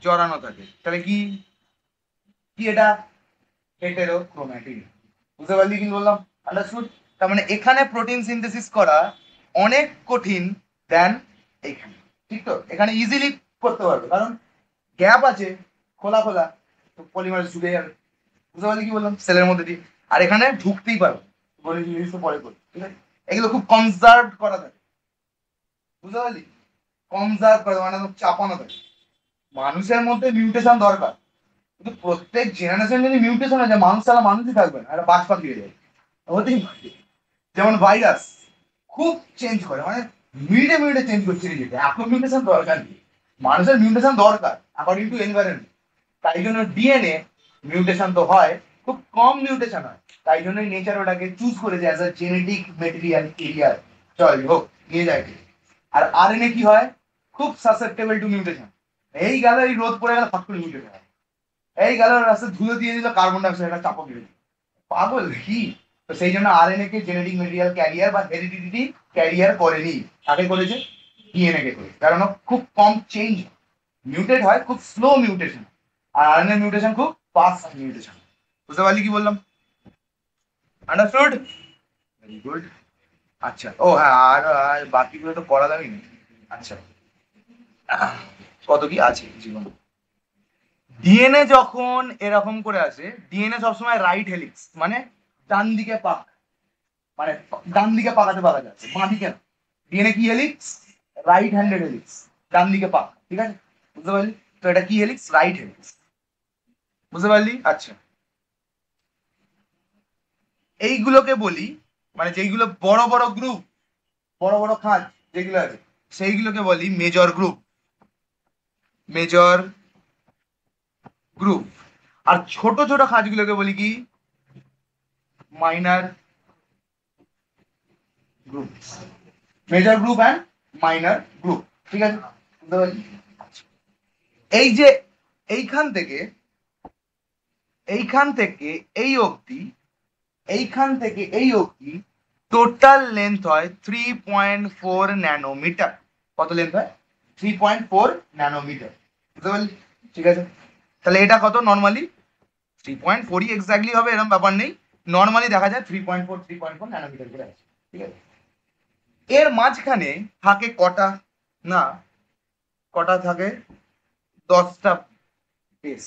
জড়ানো থাকে, তাহলে কি কি এটা হেটেরোক্রোম্যাটিন। বুঝতে পারলি কি বললাম? আন্ডারস্টুড? তার মানে এখানে প্রোটিন সিনথেসিস করা অনেক কঠিন দেন এইখানে, ঠিক তো? এখানে ইজিলি করতে পারবে কারণ গ্যাপ আছে, খোলা খোলা, তো পলিমারেজ ঢুকে যাবে। বুঝতে পারলি কি বললাম? সেলের মধ্যে দিয়ে। আর এখানে ঢুকতেই পারবে, বলি জিনিস তো পরে করি, ঠিক আছে? এগুলো খুব কনজার্ভ করা থাকে, বুঝতে পারলি? কনজার্ভ করা মানে চাপানো থাকে। মানুষের মধ্যে মিউটেশন দরকার, কিন্তু প্রত্যেক জেনারেশন যদি মিউটেশন আছে, মানুষ তারা মানুষই থাকবে না, একটা বাজ পাখি হয়ে যাবে, হতেই পারে। যেমন ভাইরাস খুব চেঞ্জ করে, মানে মিনিটে মিনিটে চেঞ্জ করছে নিজেকে, এত মিউটেশন দরকার নেই। মানুষের মিউটেশন দরকার অ্যাকর্ডিং টু এনভায়রনমেন্ট। তাই জন্য ডিএনএ মিউটেশন তো হয়, খুব কম মিউটেশন হয়, তাই জন্যই নেচার ওটাকে চুজ করেছে অ্যাজ আ জেনেটিক মেটেরিয়াল এরিয়ার। চল হোক, নিয়ে যায়। আর আরএনএ কি হয়? খুব সাসেপ্টেবল টু মিউটেশন। এই গেল, এই রোদ পড়ে গেল, ফট করে মিউটেশন হয়। এই গেল রাস্তায় ধুলো দিয়ে দিল, কার্বন ডাইঅক্সাইড চাপা দিয়ে দিল, পাগল কি? তো সেই জন্য আরএনএ কে জেনেটিক মেটেরিয়াল ক্যারিয়ার বা হেরিডিটি ক্যারিয়ার করেনি, কাকে করেছে? ডিএনএ কে করেছে, কারণ ও খুব কম চেঞ্জ, মিউটেট হয়, খুব স্লো মিউটেশন। আর আরএনএ মিউটেশন খুব ফাস্ট মিউটেশন। বুঝতে পারলি কি বললাম? আন্ডারস্টুড? Very good. আচ্ছা, ও হ্যাঁ, আর আর বাকিগুলো তো করালামই না। আচ্ছা, কত কি আছে জীবন। ডিএনএ যখন এরকম করে আসে, ডিএনএ সবসময় রাইট হেলিক্স, মানে ডান দিকে পাক, মানে ডান দিকে পাকাতে পাকা যাচ্ছে, বাঁ দিকে না। ডিএনএ কি হেলিক্স? রাইট হ্যান্ডেড হেলিক্স, ডান দিকে পাক, ঠিক আছে? বুঝতে পারলি? তো এটা কি হেলিক্স? Right helix. বুঝতে পারলি? আচ্ছা, এইগুলোকে বলি, মানে যেইগুলো বড় বড় গ্রুপ, বড় বড় খাঁজ যেগুলো আছে, সেইগুলোকে বলি মেজর গ্রুপ, মেজর গ্রুপ। আর ছোট ছোট খাঁজগুলোকে বলি কি? Minor group. Major group and minor group, ঠিক আছে? বুঝতে পারলি? এই যে এইখান থেকে এইখান থেকে এই অবধি, এইখান থেকে এই অবধি টোটাল লেন্থ হয় 3.4 ন্যানোমিটার। কত লেন্থ হয়? 3.4 ন্যানোমিটার। বুঝতে পারলি? ঠিক আছে, তাহলে এটা কত নর্মালি? 3.4ই এক্স্যাক্টলি হবে এরকম ব্যাপার নেই, নর্মালি দেখা যায় 3.4 ন্যানোমিটার করে আছে, ঠিক আছে? এর মাঝখানে থাকে কটা? না, কটা থাকে? 10টা বেস।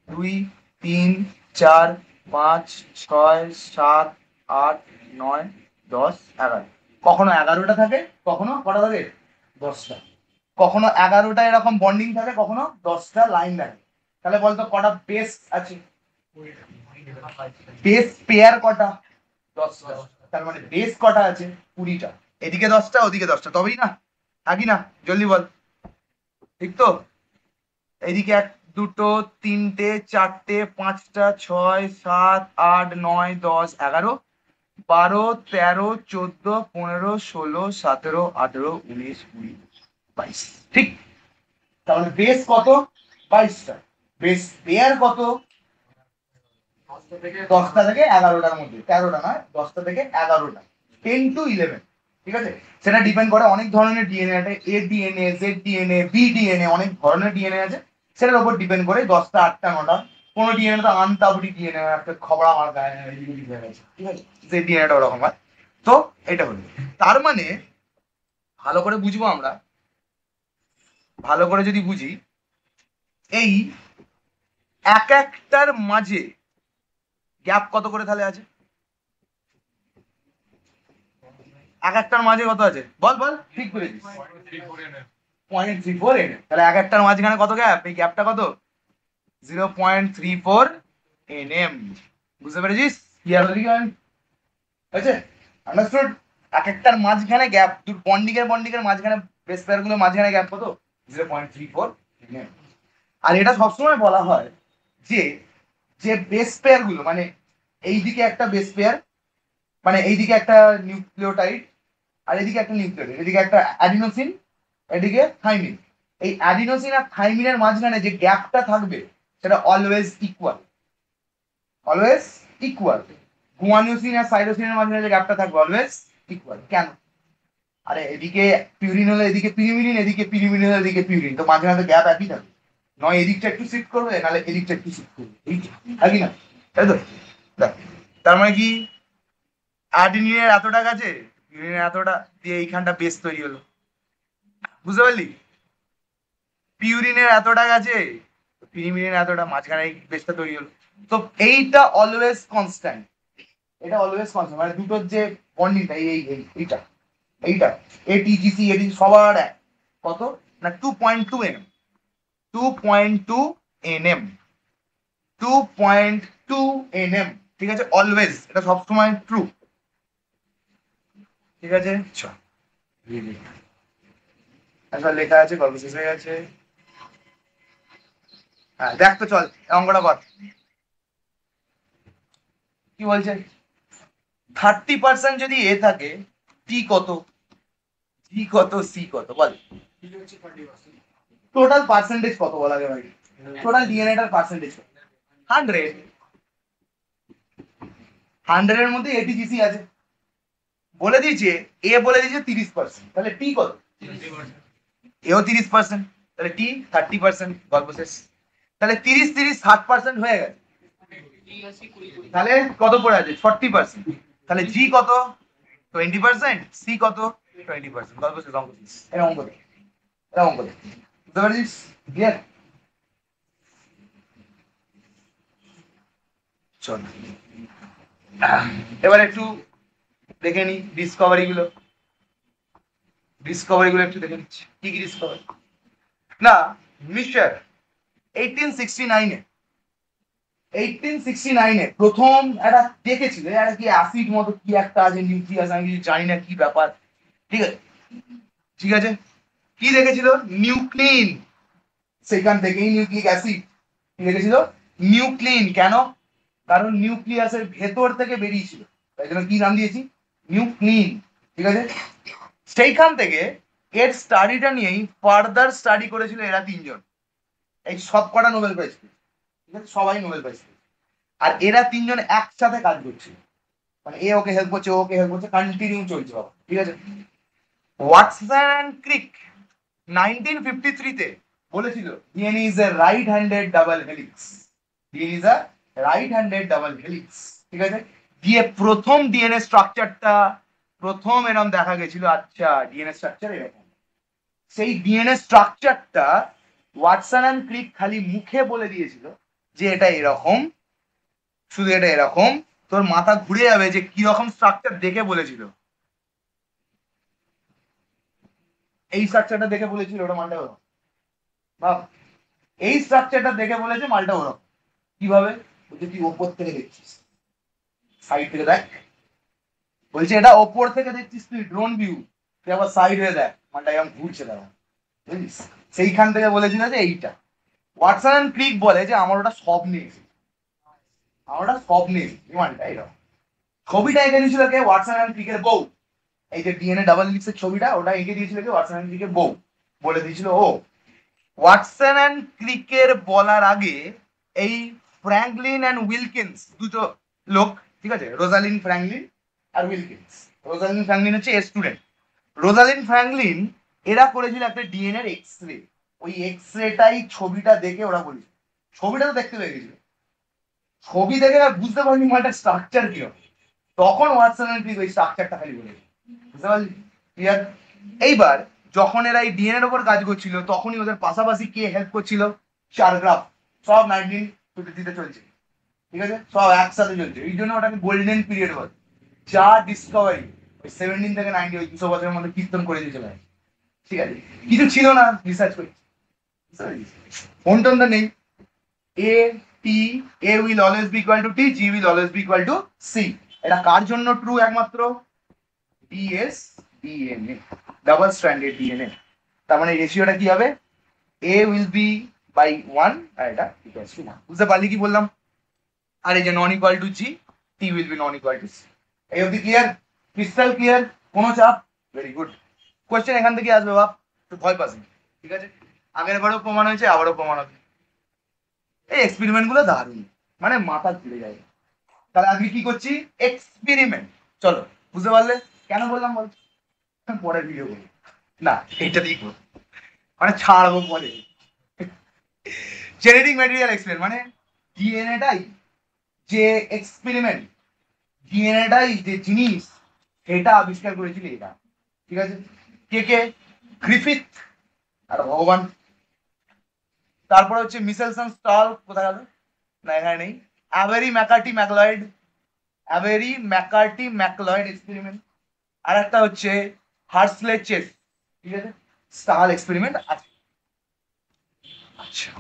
2, 3, 4, 5, 6, 7, 8, 9, 10, 11। কখনো 11টা থাকে, কখনো কটা থাকে? 10টা। কখনো 11টা এরকম বন্ডিং থাকে, কখনো 10টা লাইন থাকে। তাহলে বলতো কটা বেস আছে? বেস পেয়ার কটা? 10টা। তার মানে বেস কটা আছে? 20টা। এদিকে 10টা, ওদিকে 10টা, তবেই না? থাকি না, জলদি বল। ঠিক তো? এইদিকে 1, 2, 3, 4, 5, 6, 7, 8, 9, 10, 11, 12, 13, 14, 15, 16, 17, 18, 19, 20, 22। ঠিক? তাহলে বেস কত? 22টা। বেস পেয়ার কত? 10টা থেকে 11টার মধ্যে, 13টা নয়, 10টা থেকে 11টা, 10 to 11। ঠিক আছে? সেটা ডিপেন্ড করে অনেক ধরনের ডিএনএ আছে, A DNA, Z DNA, B DNA, অনেক ধরনের ডিএনএ আছে। সেটার উপর ডিপেন্ড করে 10টা, 8টা, 9টা। কোনো ডিএনএ তো আনতাবড়ি ডিএনএ, একটা খবরা আমার গায়ে হয়ে গেছে, ঠিক আছে? যে ডিএনএটা ওরকম হয়। তো এটা হলো, তার মানে ভালো করে বুঝবো আমরা, ভালো করে যদি বুঝি, এই এক একটার মাঝে গ্যাপ কত করে তাহলে আছে? এক একটার মাঝে কত আছে? বল বল, ঠিক বলেছিস। 0.34 তাহলে এক একটার মাঝখানে কত গ্যাপ? এই গ্যাপটা কত? 0.34 বুঝতে পেরেছিস? ক্লিয়ার হয়েছে? আন্ডারস্টুড? এক একটার মাঝখানে গ্যাপ, বন্ডিং এর মাঝখানে, বেস পেয়ার গুলোর মাঝখানে গ্যাপ কত? 0.34 এনএম। আর এটা সবসময় বলা হয় যে যে বেস পেয়ার গুলো, মানে এইদিকে একটা বেস পেয়ার, মানে এইদিকে একটা নিউক্লিওটাইড আর এদিকে একটা নিউক্লিওটাইড, এদিকে একটা অ্যাডিনোসিন, এদিকে থাইমিন, এই অ্যাডিনোসিন আর থাইমিনের মাঝখানে যে গ্যাপটা থাকবে সেটা অলওয়েজ ইকুয়াল, অলওয়েজ ইকুয়াল। গুয়ানিওসিন আর সাইটোসিনের মাঝখানে যে গ্যাপটা থাকবে অলওয়েজ ইকুয়াল। কেন? আরে এদিকে পিউরিন হলে এদিকে পিরিমিডিন, এদিকে পিরিমিডিন হলে এদিকে পিউরিন, তো মাঝখানে তো গ্যাপ একই থাকবে, নয় এদিকটা একটু শিফট করবে নাহলে এদিকটা একটু শিফট করবে, একই না? তাই তো? তার মানে কি অ্যাডিনিনের এতটা কাছে, পিউরিনের এতটা, দিয়ে এইখানটা বেস তৈরি হলো, বুঝতে পারলি? পিউরিনের এতটা কাছে, পিরিমিডিনের এতটা, মাঝখানে এই বেসটা তৈরি হলো। তো এইটা অলওয়েজ কনস্ট্যান্ট, এটা অলওয়েজ কনস্ট্যান্ট, মানে দুটোর যে বন্ডিংটা এইটা এইটা এটিজিসি এটি সবার এক, কত না 2.2 nm, 2.2 nm, 2.2 nm, ঠিক আছে? অলওয়েজ, এটা সবসময় ট্রু, ঠিক আছে? আচ্ছা লেখা আছে, গল্প শেষ হয়ে গেছে। হ্যাঁ দেখ তো, চল অঙ্কটা কর। কি বলছে? 30% যদি এ থাকে, টি কত, জি কত, সি কত, বল। টোটাল পার্সেন্টেজ কত বলা আগে ভাই? টোটাল ডিএনএটার পার্সেন্টেজ 100, 100 এর মধ্যে এটিজিসি আছে, বলে দিয়েছে এ বলে দিয়েছে 30%, তাহলে টি কত? এও 30%, তাহলে টি 30%, গল্প শেষ। তাহলে 30-30 60% হয়ে গেছে, তাহলে কত পড়ে আছে? 40%। তাহলে জি কত? 20%, সি কত? 20%, গল্প শেষ, অঙ্ক শেষ। এটা অঙ্ক দে, এটা অঙ্ক দে, বুঝতে পারছিস? ক্লিয়ার? চল এবার একটু দেখে নি ডিসকভারি গুলো, ডিসকভারি গুলো একটু দেখে নিচ্ছি। কি কি ডিসকভারি? না, মিশর 1869 এ প্রথম একটা দেখেছিল, একটা কি অ্যাসিড মতো কি একটা আছে নিউক্লিয়াস, আমি কিছু জানি না কি ব্যাপার, ঠিক আছে? ঠিক আছে, কি দেখেছিল? নিউক্লিন, সেখান থেকেই নিউক্লিক অ্যাসিড। কি দেখেছিল? নিউক্লিন। কেন? কারণ নিউক্লিয়াসের ভেতর থেকে বেরিয়েছিল, তাই জন্য কি নাম দিয়েছি? নিউক্লিন, ঠিক আছে? সেইখান থেকে এর স্টাডিটা নিয়েই ফার্দার স্টাডি করেছিল এরা তিনজন, এই সব কটা নোবেল পেয়েছিল, ঠিক আছে? সবাই নোবেল পেয়েছিল, আর এরা তিনজন একসাথে কাজ করছিল, মানে এ ওকে হেল্প করছে, ওকে হেল্প করছে, কন্টিনিউ চলছে বাবা, ঠিক আছে? ওয়াটসন অ্যান্ড ক্রিক 1953 তে বলেছিল DNA is a right handed double helix, DNA is a right handed double helix, ঠিক আছে? দিয়ে প্রথম ডিএনএ স্ট্রাকচারটা প্রথম এরকম দেখা গেছিল, আচ্ছা ডিএনএ স্ট্রাকচার এরকম। সেই ডিএনএ স্ট্রাকচারটা ওয়াটসন অ্যান্ড ক্রিক খালি মুখে বলে দিয়েছিল যে এটা এরকম, শুধু এটা এরকম, তোর মাথা ঘুরে যাবে যে কি রকম স্ট্রাকচার দেখে বলেছিল। এই স্ট্রাকচারটা দেখে বলেছিল ওটা মালটা ওরকম, ভাব এই স্ট্রাকচারটা দেখে বলেছে মালটা ওরকম। কিভাবে? বলছে তুই ওপর থেকে দেখছিস, সাইড থেকে দেখ, বলছে এটা ওপর থেকে দেখছিস তুই, ড্রোন ভিউ, তুই আবার সাইড হয়ে দেখ, মালটা এরকম ঘুরছে দাঁড়া, বুঝলিস? সেইখান থেকে বলেছিল যে এইটা। ওয়াটসন অ্যান্ড ক্রিক বলে যে আমার ওটা স্বপ্নে, আমার ওটা স্বপ্নে বিমানটা এরকম। ছবিটা এঁকে দিয়েছিল কে? ওয়াটসন অ্যান্ড ক্রিকের বউ। এই যে ডিএনএ ডাবল হেলিক্সের ছবিটা, ওটা এঁকে দিয়েছিল কে? ওয়াটসন অ্যান্ড ক্রিকের বউ। বলে দিয়েছিল ও। ওয়াটসন অ্যান্ড ক্রিকের বলার আগে এই ফ্র্যাঙ্কলিন অ্যান্ড উইলকিন্স দুটো লোক, ঠিক আছে? রোজালিন ফ্র্যাঙ্কলিন আর উইলকিন্স। রোজালিন ফ্র্যাঙ্কলিন হচ্ছে এর স্টুডেন্ট, রোজালিন ফ্র্যাঙ্কলিন এরা করেছিল একটা ডিএনএ এর এক্স রে। ওই এক্স রেটাই ছবিটা দেখে ওরা বলেছিল, ছবিটা তো দেখতে পেয়ে গেছিল, ছবি দেখে আর বুঝতে পারিনি মালটা স্ট্রাকচার কি হবে, তখন ওয়াটসন অ্যান্ড ক্রিক ওই স্ট্রাকচারটা খালি বলেছে, বুঝতে পারলি? ক্লিয়ার? এইবার যখন এরা এই ডিএনএ এর উপর কাজ করছিল তখনই ওদের পাশাপাশি কে হেল্প করছিল? চার্গ্রাফ। সব 1953 চলছে, ঠিক আছে? সব একসাথে চলছে, এই জন্য ওটাকে গোল্ডেন পিরিয়ড বলে। যা ডিসকভারি ওই 17 থেকে 90, ওই 200 বছরের মধ্যে কীর্তন করে দিয়ে চলে, ঠিক আছে? কিছু ছিল না, রিসার্চ করছি, ফোন টোন তো নেই। A T, A will always be equal to T, G will always be equal to C. এটা কার জন্য ট্রু? একমাত্র DS DNA, double stranded DNA. তার মানে রেশিওটা কি হবে? এ উইল বি বাই 1 আর এটা ইকুয়ালস টু 1। বুঝতে পারলি কি বললাম? আর এই যে non equal to G, T will be non equal to C. এই অবধি ক্লিয়ার? Crystal clear? কোনো চাপ? Very good. কোয়েশ্চেন এখান থেকে আসবে বাপ, তো ভয় পাস না, ঠিক আছে? আগের বারও প্রমাণ হয়েছে, আবারও প্রমাণ হবে। এই এক্সপেরিমেন্ট গুলো দারুণ, মানে মাথা ঘুরে যায়। তাহলে আজকে কি করছি? এক্সপেরিমেন্ট। চলো, বুঝতে পারলে কেন বললাম বল? পরে ভিডিও করবো না, এইটা দিয়ে করবো, মানে ছাড়বো পরে। জেনেটিক ম্যাটেরিয়াল এক্সপেরিমেন্ট মানে ডিএনএটাই যে এক্সপেরিমেন্ট, ডিএনএটাই যে জিনিস, সেটা আবিষ্কার করেছিল এটা, ঠিক আছে? কে কে? গ্রিফিথ আর ভগবান। তারপরে হচ্ছে মিসেলসন স্টল, কোথায় গেল? না এখানে নেই। Avery McCarty MacLeod, Avery McCarty MacLeod experiment. আর একটা হচ্ছে হার্সলে চেস, ঠিক আছে? স্টাল এক্সপেরিমেন্ট আছে। আচ্ছা,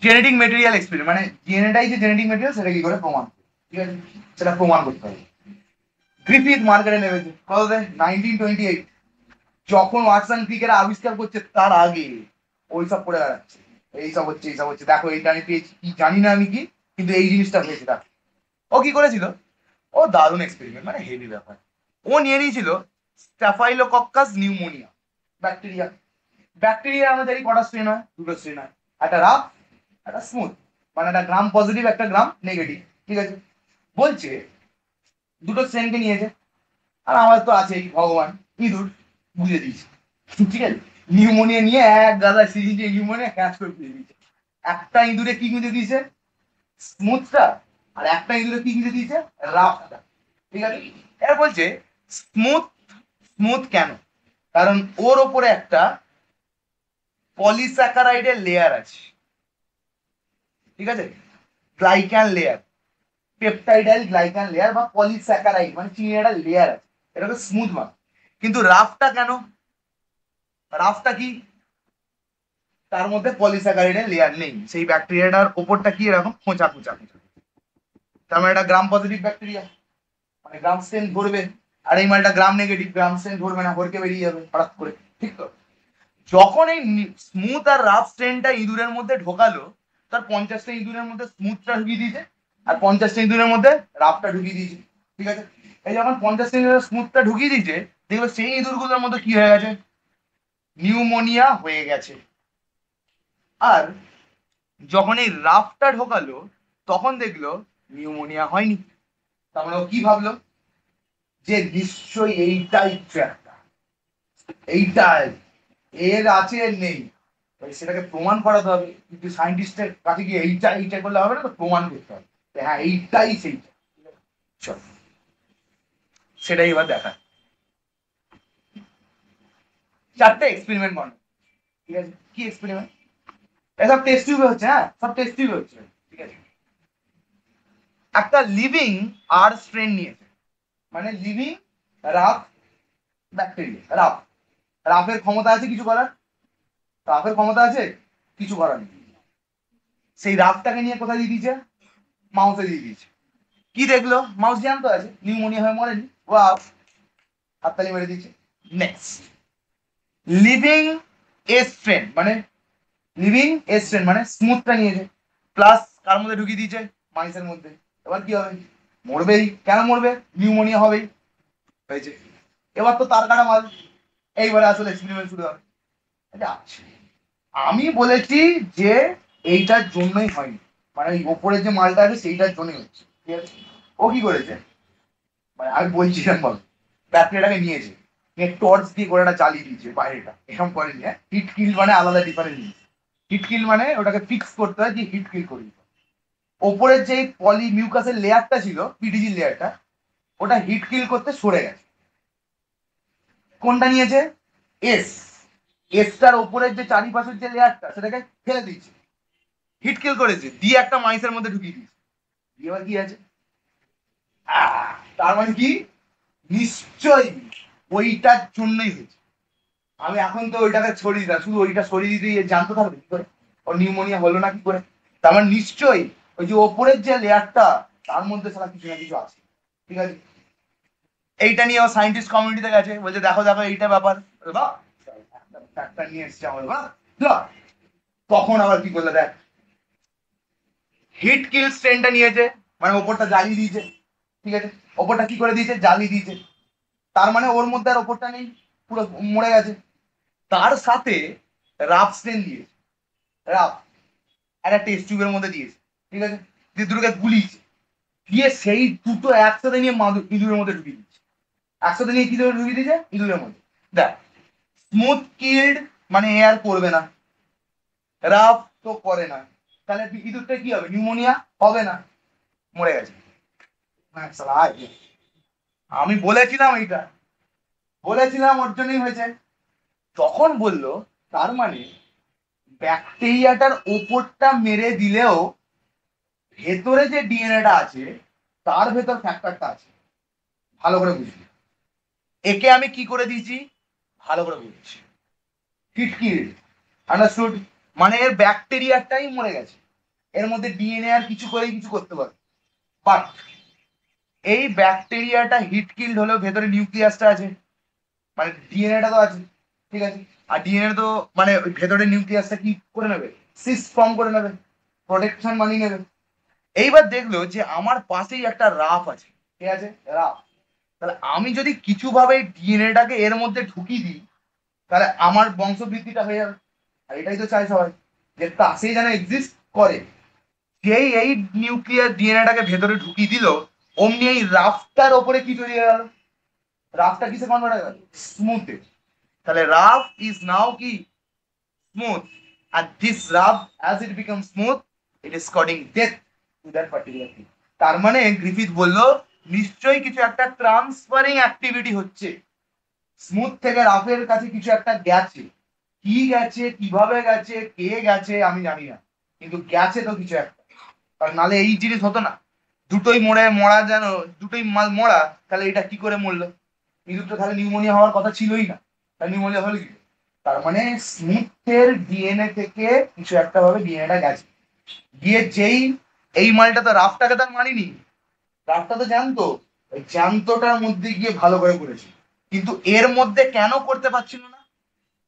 জেনেটিক মেটেরিয়াল এক্সপেরিমেন্ট মানে ডিএনএটাই যে জেনেটিক মেটেরিয়াল সেটা কি করে প্রমাণ, ঠিক আছে? সেটা প্রমাণ করতে হবে। গ্রিফিথ মার্কেটে নেমেছে কততে? 1928। যখন ওয়াটসন ক্রিকের আবিষ্কার করছে তার আগে ওইসব করে বেড়াচ্ছে, এইসব হচ্ছে এইসব হচ্ছে, দেখো এইটা আমি পেয়েছি, কি জানি না আমি কি, কিন্তু এই জিনিসটা হয়েছে। দেখো ও কি করেছিল, ও দারুণ এক্সপেরিমেন্ট, মানে হেভি ব্যাপার। ও নিয়ে নিয়েছিল স্ট্যাফাইলোকক্কাস নিউমোনিয়া ব্যাকটেরিয়া। ব্যাকটেরিয়া আমাদের কটা স্ট্রেন হয়? দুটো স্ট্রেন হয়, একটা রাফ একটা স্মুথ, মানে একটা গ্রাম পজিটিভ একটা গ্রাম নেগেটিভ, ঠিক আছে? বলছে দুটো স্ট্রেনকে নিয়েছে, আর আমার তো আছেই ভগবান ইঁদুর, বুঝে দিয়েছে, ঠিক আছে? নিউমোনিয়া নিয়ে এক গাদা সিরিজ নিউমোনিয়া ক্যাচ করে দিয়ে দিয়েছে। একটা ইঁদুরে কি গুঁজে দিয়েছে? স্মুথটা। আর একটা ইঁদুরে কি গুঁজে দিয়েছে? রাফটা, ঠিক আছে? এর বলছে স্মুথ, স্মুথ কেন? কারণ ওর ওপরে একটা পলিস্যাকারাইডের লেয়ার আছে, ঠিক আছে? গ্লাইক্যান লেয়ার, পেপটাইডাল গ্লাইক্যান লেয়ার বা পলিস্যাকারাইড মানে চিনির একটা লেয়ার আছে, এটাকে স্মুথ মানে। কিন্তু রাফটা কেন? রাফটা কি? তার মধ্যে পলিস্যাকারাইডের লেয়ার নেই, সেই ব্যাকটেরিয়াটার ওপরটা কি এরকম খোঁচা খোঁচা খোঁচা। তার মানে এটা গ্রাম পজিটিভ ব্যাকটেরিয়া, মানে গ্রাম স্ট্রেন ধরবে। আর এই মালটা গ্রাম নেগেটিভ, গ্রাম স্ট্রেন ধরবে না, হরকে বেরিয়ে যাবে হঠাৎ করে, ঠিক তো? যখন এই স্মুথ আর রাফ স্ট্রেনটা ইঁদুরের মধ্যে ঢোকালো, তার 50টা ইঁদুরের মধ্যে স্মুথটা ঢুকিয়ে দিয়েছে, আর 50টা ইঁদুরের মধ্যে রাফটা ঢুকিয়ে দিয়েছে, ঠিক আছে? এই যখন 50টা ইঁদুরের স্মুথটা ঢুকিয়ে দিয়েছে, দেখবে সেই ইঁদুরগুলোর মধ্যে কি হয়ে গেছে? নিউমোনিয়া হয়ে গেছে। আর যখন এই রাফটা ঢোকালো, তখন দেখলো নিউমোনিয়া হয়নি। তার মানে ও কি ভাবলো? যে নিশ্চয়ই এইটাই ট্র্যাকটা, এইটাই এর আছে এর নেই, সেটাকে প্রমাণ করাতে হবে। কিন্তু সায়েন্টিস্টের কাছে গিয়ে এইটা এইটা করলে হবে না, তো প্রমাণ করতে হবে হ্যাঁ এইটাই সেইটা। চল সেটাই এবার দেখা। চারটে এক্সপেরিমেন্ট বানো, ঠিক আছে? কি এক্সপেরিমেন্ট? এসব টেস্ট টিউবে হচ্ছে, হ্যাঁ সব টেস্ট টিউবে হচ্ছে, ঠিক আছে? একটা লিভিং আর স্ট্রেন নিয়েছে, মানে লিভিং রাফ ব্যাকটেরিয়া। রাফ, রাফের ক্ষমতা আছে কিছু করার? রাফের ক্ষমতা আছে কিছু করার নেই। সেই রাফটাকে নিয়ে কোথায় দিয়ে দিয়েছে? মাউসে দিয়ে দিয়েছে। কি দেখলো? মাউস জ্যান্ত আছে, নিউমোনিয়া হয়ে মরেনি। ওয়াও, হাততালি মেরে দিচ্ছে। নেক্সট, লিভিং এস্ট্রেন মানে লিভিং এস্ট্রেন মানে স্মুথটা নিয়েছে, প্লাস কার মধ্যে ঢুকিয়ে দিয়েছে? মাইসের মধ্যে। এবার কি হবে? মরবেই। কেন মরবে? নিউমোনিয়া হবেই, হয়েছে। এবার তো তার কাটা মাল, এইবারে আসলে এক্সপেরিমেন্ট শুরু হবে। আচ্ছা, আমি বলেছি যে এইটার জন্যই হয়নি, মানে ওই ওপরে যে মালটা আছে সেইটার জন্যই হচ্ছে, ঠিক আছে? ও কি করেছে, মানে আমি বলছিলাম বল, ব্যাটারিটাকে নিয়েছে, নিয়ে টর্চ দিয়ে গোড়াটা জ্বালিয়ে দিয়েছে বাইরেটা, এরকম করেনি। হ্যাঁ, হিট কিল মানে আলাদা ডিফারেন্ট জিনিস। হিট কিল মানে ওটাকে ফিক্স করতে হয় যে হিট কিল করি। ওপরের যে পলি মিউকাসের লেয়ারটা ছিল, পিডিজি লেয়ারটা, ওটা হিট কিল করতে সরে গেছে। কোনটা নিয়েছে? এস। এসটার ওপরের যে চারিপাশের যে লেয়ারটা সেটাকে ফেলে দিয়েছে, হিট কিল করেছে, দিয়ে একটা মাইসের মধ্যে ঢুকিয়ে দিয়েছে। দিয়ে এবার কি আছে? তার মানে কি? নিশ্চয়ই ওইটার জন্যই হয়েছে। আমি এখন তো ওইটাকে ছড়িয়ে দিলাম, শুধু ওইটা সরিয়ে দিতে জানতে থাকবে কি করে ওর নিউমোনিয়া হলো না কি করে। তার মানে নিশ্চয়ই ওই যে ওপরের যে লেয়ারটা তার মধ্যে সারা কিছু না কিছু আছে, ঠিক আছে? এইটা নিয়ে সায়েন্টিস্ট কমিউনিটিতে গেছে, বলছে দেখো দেখো এইটা ব্যাপার। বাহ, একটা নিয়ে এসছে আমার, বাহ তখন আবার কি করলে দেখ, হিট কিল স্ট্রেনটা নিয়েছে, মানে ওপরটা জ্বালিয়ে দিয়েছে, ঠিক আছে, ওপরটা কি করে দিয়েছে, জ্বালিয়ে দিয়েছে, তার মানে ওর মধ্যে আর ওপরটা নেই, পুরো মরে গেছে। তার সাথে রাফ স্ট্রেন দিয়েছে, রাফ একটা টেস্ট টিউবের মধ্যে দিয়েছে, ঠিক আছে, দিয়ে দুটোকে গুলিয়েছে, দিয়ে সেই দুটো একসাথে নিয়ে ইঁদুরের মধ্যে ঢুকিয়ে দিচ্ছে, একসাথে নিয়ে কি ঢুকিয়ে দিয়েছে, ইঁদুরের মধ্যে। দেখ, স্মুথ কিল্ড মানে এ আর করবে না, রাফ তো করে না, তাহলে ইঁদুরটা কি হবে, নিউমোনিয়া হবে না, মরে গেছে। আমি বলেছিলাম এইটা, বলেছিলাম ওর জন্যই হয়েছে। তখন বললো তার মানে ব্যাকটেরিয়াটার ওপরটা মেরে দিলেও ভেতরে যে ডিএনএটা আছে তার ভেতর ফ্যাক্টরটা আছে, ভালো করে বুঝবি। একে আমি কি করে দিয়েছি, ভালো করে বুঝছি, কিট আন্ডারস্টুড, মানে এর ব্যাকটেরিয়াটাই মরে গেছে, এর মধ্যে ডিএনএ আর কিছু করেই কিছু করতে পারে। বাট এই ব্যাকটেরিয়াটা হিট কিল্ড হলেও ভেতরে নিউক্লিয়াসটা আছে, মানে ডিএনএটা তো আছে, ঠিক আছে, আর ডিএনএ তো মানে ওই ভেতরে নিউক্লিয়াসটা কি করে নেবে, সিস ফর্ম করে নেবে, প্রোটেকশন বানিয়ে নেবে। এইবার দেখলো যে আমার পাশেই একটা রাফ আছে, ঠিক আছে, রাফ, তাহলে আমি যদি কিছু ভাবে ডিএনএটাকে এর মধ্যে ঢুকিয়ে দিই তাহলে আমার বংশবৃদ্ধিটা হয়ে যাবে, আর এটাই তো চাই সবাই, যে পাশেই যেন এক্সিস্ট করে। যেই এই নিউক্লিয়ার ডিএনএটাকে ভেতরে ঢুকিয়ে দিল, অমনি এই রাফটার ওপরে কি তৈরি হয়ে গেল, রাফটা কিসে কনভার্ট হয়ে গেল, স্মুথে। তাহলে রাফ ইজ নাও কি smooth, and this rub as it becomes smooth it is causing death to that particular thing। তার মানে গ্রিফিথ বলল নিশ্চয়ই কিছু একটা ট্রান্সফারিং অ্যাক্টিভিটি হচ্ছে, স্মুথ থেকে রাফের কাছে কিছু একটা গেছে, কি গেছে, কিভাবে গেছে, কে গেছে আমি জানি না, কিন্তু গেছে তো কিছু একটা, কারণ নালে এই জিনিস হতো না, দুটোই মরা যেন, দুটোই মাল মরা, তাহলে এটা কি করে মরলো, ইঁদুর তো তাহলে নিউমোনিয়া হওয়ার কথা ছিলই না, তাহলে নিউমোনিয়া হলো কি, তার মানে স্মুথের ডিএনএ থেকে কিছু একটা ভাবে ডিএনএটা গেছে, গিয়ে যেই এই মালটা তো রাফটাকে তার মানিনি, রাফটা তো জানতো, ওই জ্যান্তটার মধ্যে গিয়ে ভালো করে করেছে, কিন্তু এর মধ্যে কেন করতে পারছিল না,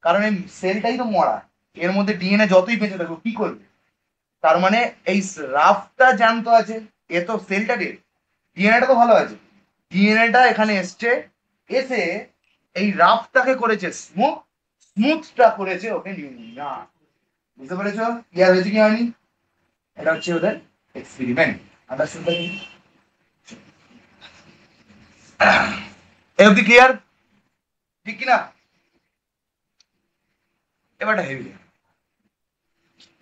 কারণ এই সেলটাই তো মরা, এর মধ্যে ডিএনএ যতই বেঁচে থাকবে কি করবে, তার মানে এই রাফটা জ্যান্ত আছে, এ তো সেলটা ডে, ডিএনএটা তো ভালো আছে, ডিএনএটা এখানে এসছে, এসে এই রাফটাকে করেছে স্মুথ, স্মুথটা করেছে ওকে নিউমোনিয়া। বুঝতে পেরেছো ক্লিয়ার হয়েছে কি হয়নি, এটা হচ্ছে ওদের এক্সপেরিমেন্ট, আন্ডারস্টুড কি এই অবধি ক্লিয়ার, ঠিক কিনা। এবারটা হেভি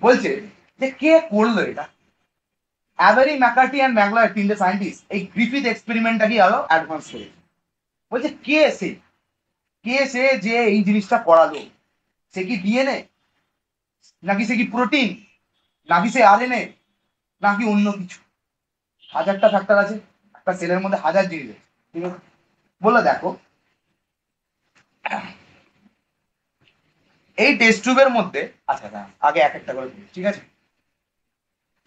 বলছে যে কে করলো এটা, অ্যাভারি ম্যাকার্টি অ্যান্ড ম্যাগলার তিনটে সায়েন্টিস্ট এই গ্রিফিথ এক্সপেরিমেন্টটাকে আরো অ্যাডভান্স করেছে। বলছে কে সে, কে সে যে এই জিনিসটা করালো, সে কি ডিএনএ, নাকি সে কি প্রোটিন, নাকি সে আরএনএ, নাকি অন্য কিছু, হাজারটা ফ্যাক্টর আছে, একটা সেলের মধ্যে হাজার জিনিস আছে, ঠিক আছে। বললো দেখো এই টেস্ট টিউবের মধ্যে, আচ্ছা আগে এক একটা করে বলি, ঠিক আছে,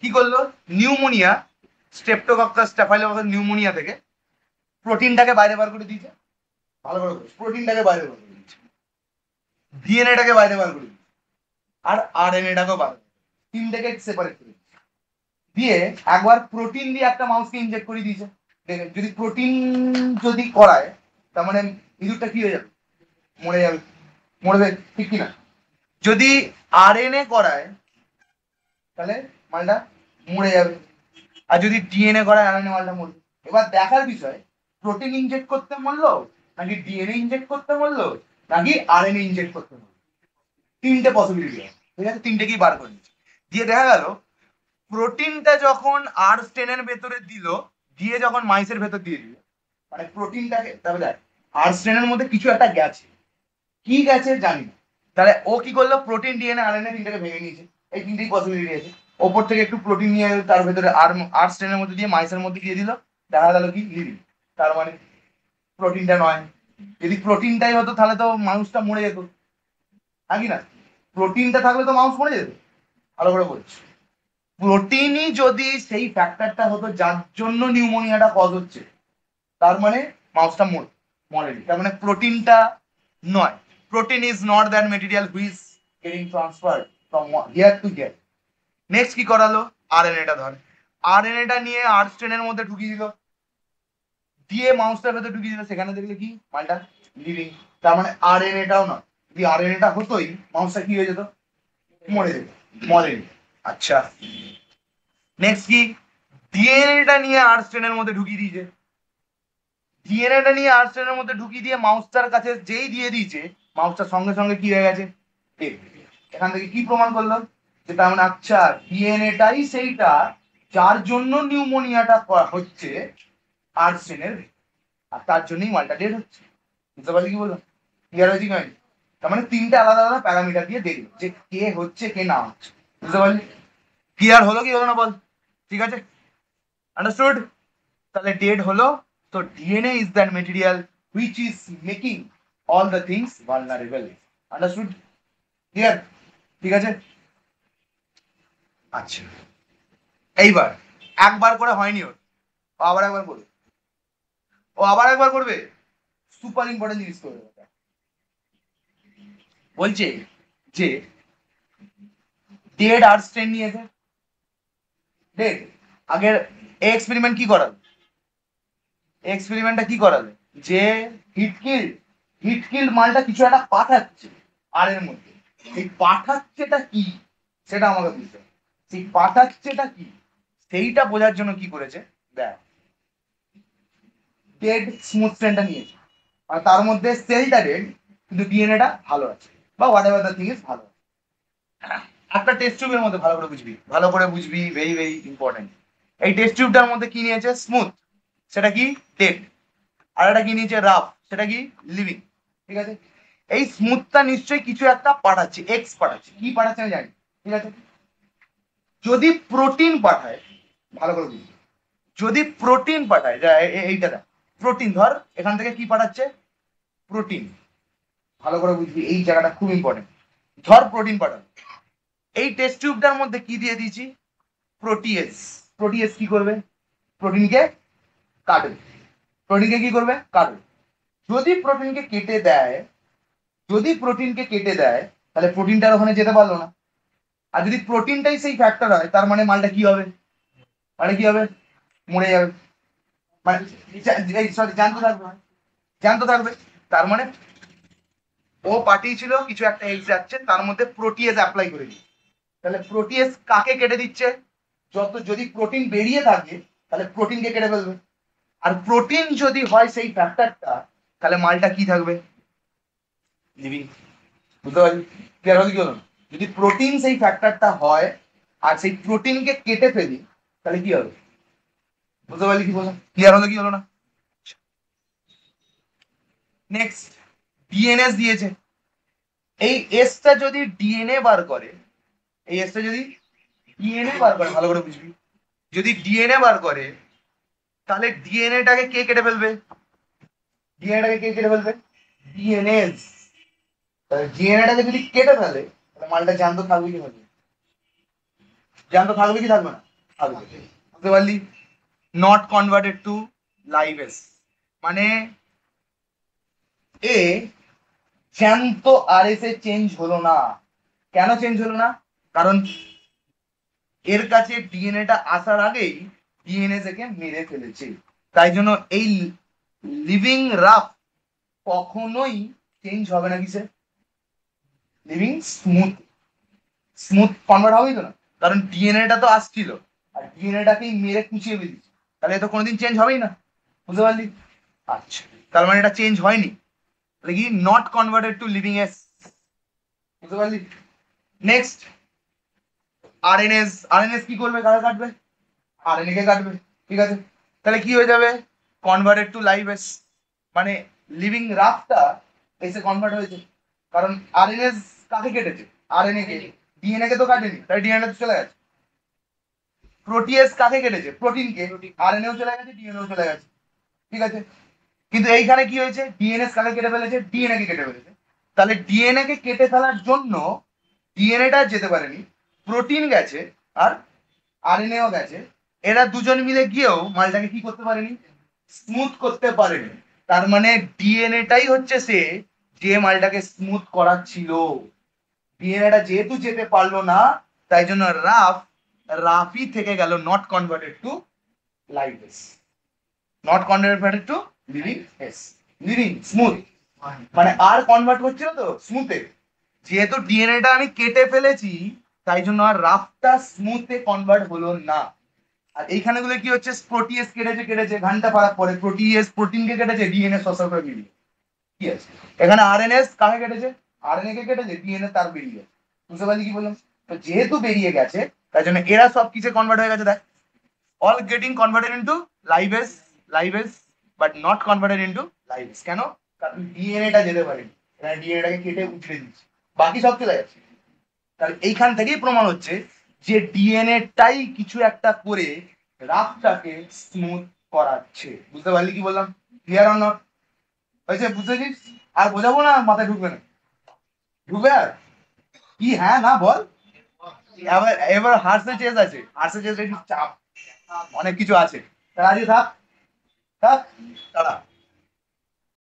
কি করলো, নিউমোনিয়া, স্ট্রেপ্টোকক্কাস স্ট্যাফাইলোকক্কাস নিউমোনিয়া থেকে প্রোটিনটাকে বাইরে বার করে দিয়েছে, ভালো করে প্রোটিনটাকে বাইরে বার করে দিয়েছে, ডিএনএটাকে বাইরে বার করে দিয়েছে, আর আরএনএটাকেও বার, তিনটাকে সেপারেট করে দিয়ে একবার প্রোটিন দিয়ে একটা মাউসকে ইনজেক্ট করে দিয়েছে, যদি প্রোটিন যদি করায় তার মানে ইঁদুরটা কি হয়ে যাবে, মরে যাবে, মরবে, ঠিক কিনা। যদি আরএনএ করায় তাহলে মালটা মরে যাবে, আর যদি ডিএনএ করায় আরএনএ মালটা মরবে। এবার দেখার বিষয় প্রোটিন ইনজেক্ট করতে মরলো, নাকি ডিএনএ ইনজেক্ট করতে মরলো, নাকি আরএনএ ইনজেক্ট করতে মরলো, তিনটে পসিবিলিটি আছে, ঠিক আছে, তিনটেকেই বার করে দিচ্ছে। দিয়ে দেখা গেল প্রোটিনটা যখন আর স্টেনের ভেতরে দিল, দিয়ে যখন মাইসের ভেতর দিয়ে দিল, মানে প্রোটিনটাকে, তবে দেখ আর স্টেনের মধ্যে কিছু একটা গেছে, কি গেছে জানি না, তাহলে ও কি করলো, প্রোটিন ডিএনএ আরএনএ তিনটাকে ভেঙে নিয়েছে, এই তিনটেই পসিবিলিটি আছে, ওপর থেকে একটু প্রোটিন নিয়ে তার ভেতরে আর স্টেনের মধ্যে দিয়ে মাইসের মধ্যে দিয়ে দিল, দেখা গেল কি লিভিং, তার মানে প্রোটিনটা নয়, যদি প্রোটিনটাই হতো তাহলে তো মানুষটা মরে যেত, নাকি না, প্রোটিনটা থাকলে তো মানুষ মরে যেত, ভালো করে বলছি, প্রোটিনই যদি সেই ফ্যাক্টরটা হতো যার জন্য নিউমোনিয়াটা কজ হচ্ছে, তার মানে মাউসটা মরেনি, তার মানে প্রোটিনটা নয়, protein is not that material which getting transferred from here to here. Next কি করালো, আরএনএটা ধর, আরএনএটা নিয়ে আর স্ট্রেনের মধ্যে ঢুকিয়ে দিল, দিয়ে মাউসটার ভেতরে ঢুকিয়ে দিল, সেখানে দেখলে কি মালটা লিভিং। তার মানে আরএনএটাও নয়, যদি আরএনএটা হতোই মাউসটা কি হয়ে যেত, মরে যেত, মরেনি। আচ্ছা নেক্সট কি, ডিএনএটা নিয়ে আর স্ট্রেনের মধ্যে ঢুকিয়ে দিয়েছে, ডিএনএটা নিয়ে আর স্ট্রেনের মধ্যে ঢুকিয়ে দিয়ে মাউসটার কাছে যেই দিয়ে দিয়েছে, মাউসটার সঙ্গে সঙ্গে কি হয়ে গেছে, এখান থেকে কি প্রমাণ করলাম, যে তার মানে আচ্ছা ডিএনএটাই সেইটা যার জন্য নিউমোনিয়াটা হচ্ছে আর স্ট্রেনের, আর তার জন্যই মালটা ডেড হচ্ছে। বুঝতে পারলি কি বললাম, ক্লিয়ার হয়েছে কি? তার মানে তিনটে আলাদা আলাদা প্যারামিটার দিয়ে দেখলো যে কে হচ্ছে কে না হচ্ছে। বুঝতে পারলি, ক্লিয়ার হলো কি হলো না বল? ঠিক আছে, আন্ডারস্টুড? তাহলে ডেড হলো, তো DNA is that material which is making all the things vulnerable. Understood? Clear? ঠিক আছে। আচ্ছা এইবার একবার করে হয়নি ওর, ও আবার একবার করবে, ও আবার একবার করবে, সুপার ইম্পর্টেন্ট জিনিস করবে। বলছে যে ডেড আর স্ট্রেন নিয়েছে, ডেড আগের এক্সপেরিমেন্ট কি করাল, এক্সপেরিমেন্টটা কি করালে, যে হিটকিল মালটা কিছু একটা পাঠাচ্ছে আর এর মধ্যে, সেই পাঠাচ্ছেটা কি সেটা আমাকে বুঝতে হবে, সেই পাঠাচ্ছেটা কি সেইটা বোঝার জন্য কি করেছে, দেখ ডেড স্মুথ স্ট্রেনটা নিয়েছে, আর তার মধ্যে সেলটা ডেড কিন্তু ডিএনএটা ভালো আছে, বা what ever the thing is ভালো আছে। একটা টেস্ট টিউবের মধ্যে ভালো করে বুঝবি, ভালো করে বুঝবি, ভেরি ভেরি ইম্পর্টেন্ট। এই টেস্ট টিউবটার মধ্যে কি নিয়েছে, স্মুথ, সেটা কি ডেড, আর একটা কি নিয়েছে রাফ, সেটা কি লিভিং। ঠিক আছে, এই স্মুথটা নিশ্চয়ই কিছু একটা পাঠাচ্ছে, এক্স পাঠাচ্ছে, কি পাঠাচ্ছে আমি জানি। ঠিক আছে, যদি প্রোটিন পাঠায়, ভালো করে বুঝবি, যদি প্রোটিন পাঠায়, যা এইটা দেখ প্রোটিন, ধর এখান থেকে কি পাঠাচ্ছে, প্রোটিন, ভালো করে বুঝবি এই জায়গাটা খুব ইম্পর্টেন্ট। ধর প্রোটিন পাঠাবে, এই টেস্ট টিউবটার মধ্যে কি দিয়ে দিয়েছি, প্রোটিয়েজ, প্রোটিয়েজ কি করবে, প্রোটিনকে কাটবে, প্রোটিনকে কি করবে, কাটবে। যদি প্রোটিনকে কেটে দেয়, যদি প্রোটিনকে কেটে দেয়, তাহলে প্রোটিনটার ওখানে যেতে পারলো না, আর যদি প্রোটিনটাই সেই ফ্যাক্টর হয়, তার মানে মালটা কি হবে, মানে কি হবে, মরে যাবে, মানে সরি জ্যান্ত থাকবে, জ্যান্ত থাকবে। তার মানে ও পাঠিয়েছিল কিছু একটা এক্স যাচ্ছে, তার মধ্যে প্রোটিয়েজ অ্যাপ্লাই করে দিচ্ছে, তাহলে প্রোটিয়েজ কাকে কেটে দিচ্ছে, যত যদি প্রোটিন বেরিয়ে থাকে তাহলে প্রোটিনকে কেটে ফেলবে, আর প্রোটিন যদি হয় সেই ফ্যাক্টরটা, তাহলে মালটা কি থাকবে, লিভিং। বুঝতে পারলি, ক্লিয়ার হলো কি হলো? যদি প্রোটিন সেই ফ্যাক্টরটা হয় আর সেই প্রোটিনকে কেটে ফেলি, তাহলে কি হবে, বুঝতে পারলি কি বললাম, ক্লিয়ার হলো কি হলো না? নেক্সট ডিএনএস দিয়েছে, এই এসটা যদি ডিএনএ বার করে, এই এসটা যদি ডিএনএ বার করে, ভালো করে বুঝবি, যদি ডিএনএ বার করে, তাহলে ডিএনএটাকে কে কেটে ফেলবে, ডিএনএটাকে কে কেটে ফেলবে, ডিএনএস। ডিএনএটাকে যদি কেটে ফেলে, তাহলে মালটা জ্যান্ত থাকবে কি থাকবে, জ্যান্ত থাকবে কি থাকবে না, থাকবে। বুঝতে পারলি, নট কনভার্টেড টু লাইভেস, মানে এ জ্যান্ত আর এস এ চেঞ্জ হলো না। কেন চেঞ্জ হলো না, কারণ এর কাছে ডিএনএটা আসার আগেই ডিএনএ থেকে মেরে ফেলেছে, তাই জন্য এই লিভিং রাফ কখনোই চেঞ্জ হবে না, কিসে, লিভিং স্মুথ, স্মুথ কনভার্ট হবেই তো না, কারণ ডিএনএটা তো আসছিল আর ডিএনএটাকেই মেরে কুচিয়ে দিয়েছে, তাহলে তো কোনোদিন চেঞ্জ হবেই না। বুঝতে পারলি, আচ্ছা তার মানে এটা চেঞ্জ হয়নি, তাহলে কি not converted to living S. বুঝতে পারলি, নেক্সট আরএনএস, আরএনএস কি করবে, কাকে কাটবে, আরএনএ কে কাটবে। ঠিক আছে, তাহলে কি হয়ে যাবে, কনভার্টেড টু লাইভ এস, মানে লিভিং রাফটা এসে কনভার্ট হয়েছে, কারণ আরএনএস কাকে কেটেছে, আরএনএ কে, ডিএনএ কে তো কাটেনি, তাই ডিএনএ তো চলে গেছে। প্রোটিয়েজ কাকে কেটেছে, প্রোটিনকে, আরএনএও চলে গেছে, ডিএনএও চলে গেছে। ঠিক আছে, কিন্তু এইখানে কি হয়েছে, ডিএনএস কাকে কেটে ফেলেছে, ডিএনএ কে কেটে ফেলেছে, তাহলে ডিএনএ কে কেটে ফেলার জন্য ডিএনএটা যেতে পারেনি, প্রোটিন গেছে আর আরএনএও গেছে, এরা দুজন মিলে গিয়েও মালটাকে কি করতে পারেনি, স্মুথ করতে পারেনি। তার মানে ডিএনএটাই হচ্ছে সে যে মালটাকে স্মুথ করাচ্ছিল। ডিএনএটা যেহেতু যেতে পারলো না, তাই জন্য রাফই থেকে গেল, not converted to lives, not converted to living S, living smooth, মানে আর কনভার্ট হচ্ছিল তো স্মুথে। যেহেতু ডিএনএটা আমি কেটে ফেলেছি, তাই জন্য আর রাফটা স্মুথে কনভার্ট হলো না। আর এইখানে গুলো কি হচ্ছে, প্রোটিএস কেটেছে ঘন্টা ফারাক পরে, প্রোটিএস প্রোটিনকে কেটেছে, ডিএনএ শসা করে বেরিয়ে কি আছে। এখানে আরএনএস কাকে কেটেছে, আরএনএ কে কেটেছে, ডিএনএ তার বেরিয়ে, বুঝতে পারলি কি বললাম? তো যেহেতু বেরিয়ে গেছে, তাই জন্য এরা সব কিসে কনভার্ট হয়ে গেছে, দেখ all getting converted into lives but not converted into lives। কেন? কারণ ডিএনএটা যেতে পারেনি, ডিএনএটাকে কেটে উঠে দিচ্ছে, বাকি সব চলে যাচ্ছে। তাহলে এইখান থেকেই প্রমাণ হচ্ছে যে ডিএনএটাই কিছু একটা করে রাফটাকে স্মুথ করাচ্ছে। বুঝতে পারলি কি বললাম? Clear or not? হয়েছে? বুঝেছিস? আর বোঝাবো না, মাথায় ঢুকবে না? ঢুকবে আর কি? হ্যাঁ না বল। এবার এবার হার্সে চেস আছে, হার্সে চেস একটু চাপ, অনেক কিছু আছে। তাহলে আজকে থাক, থাক, টাটা।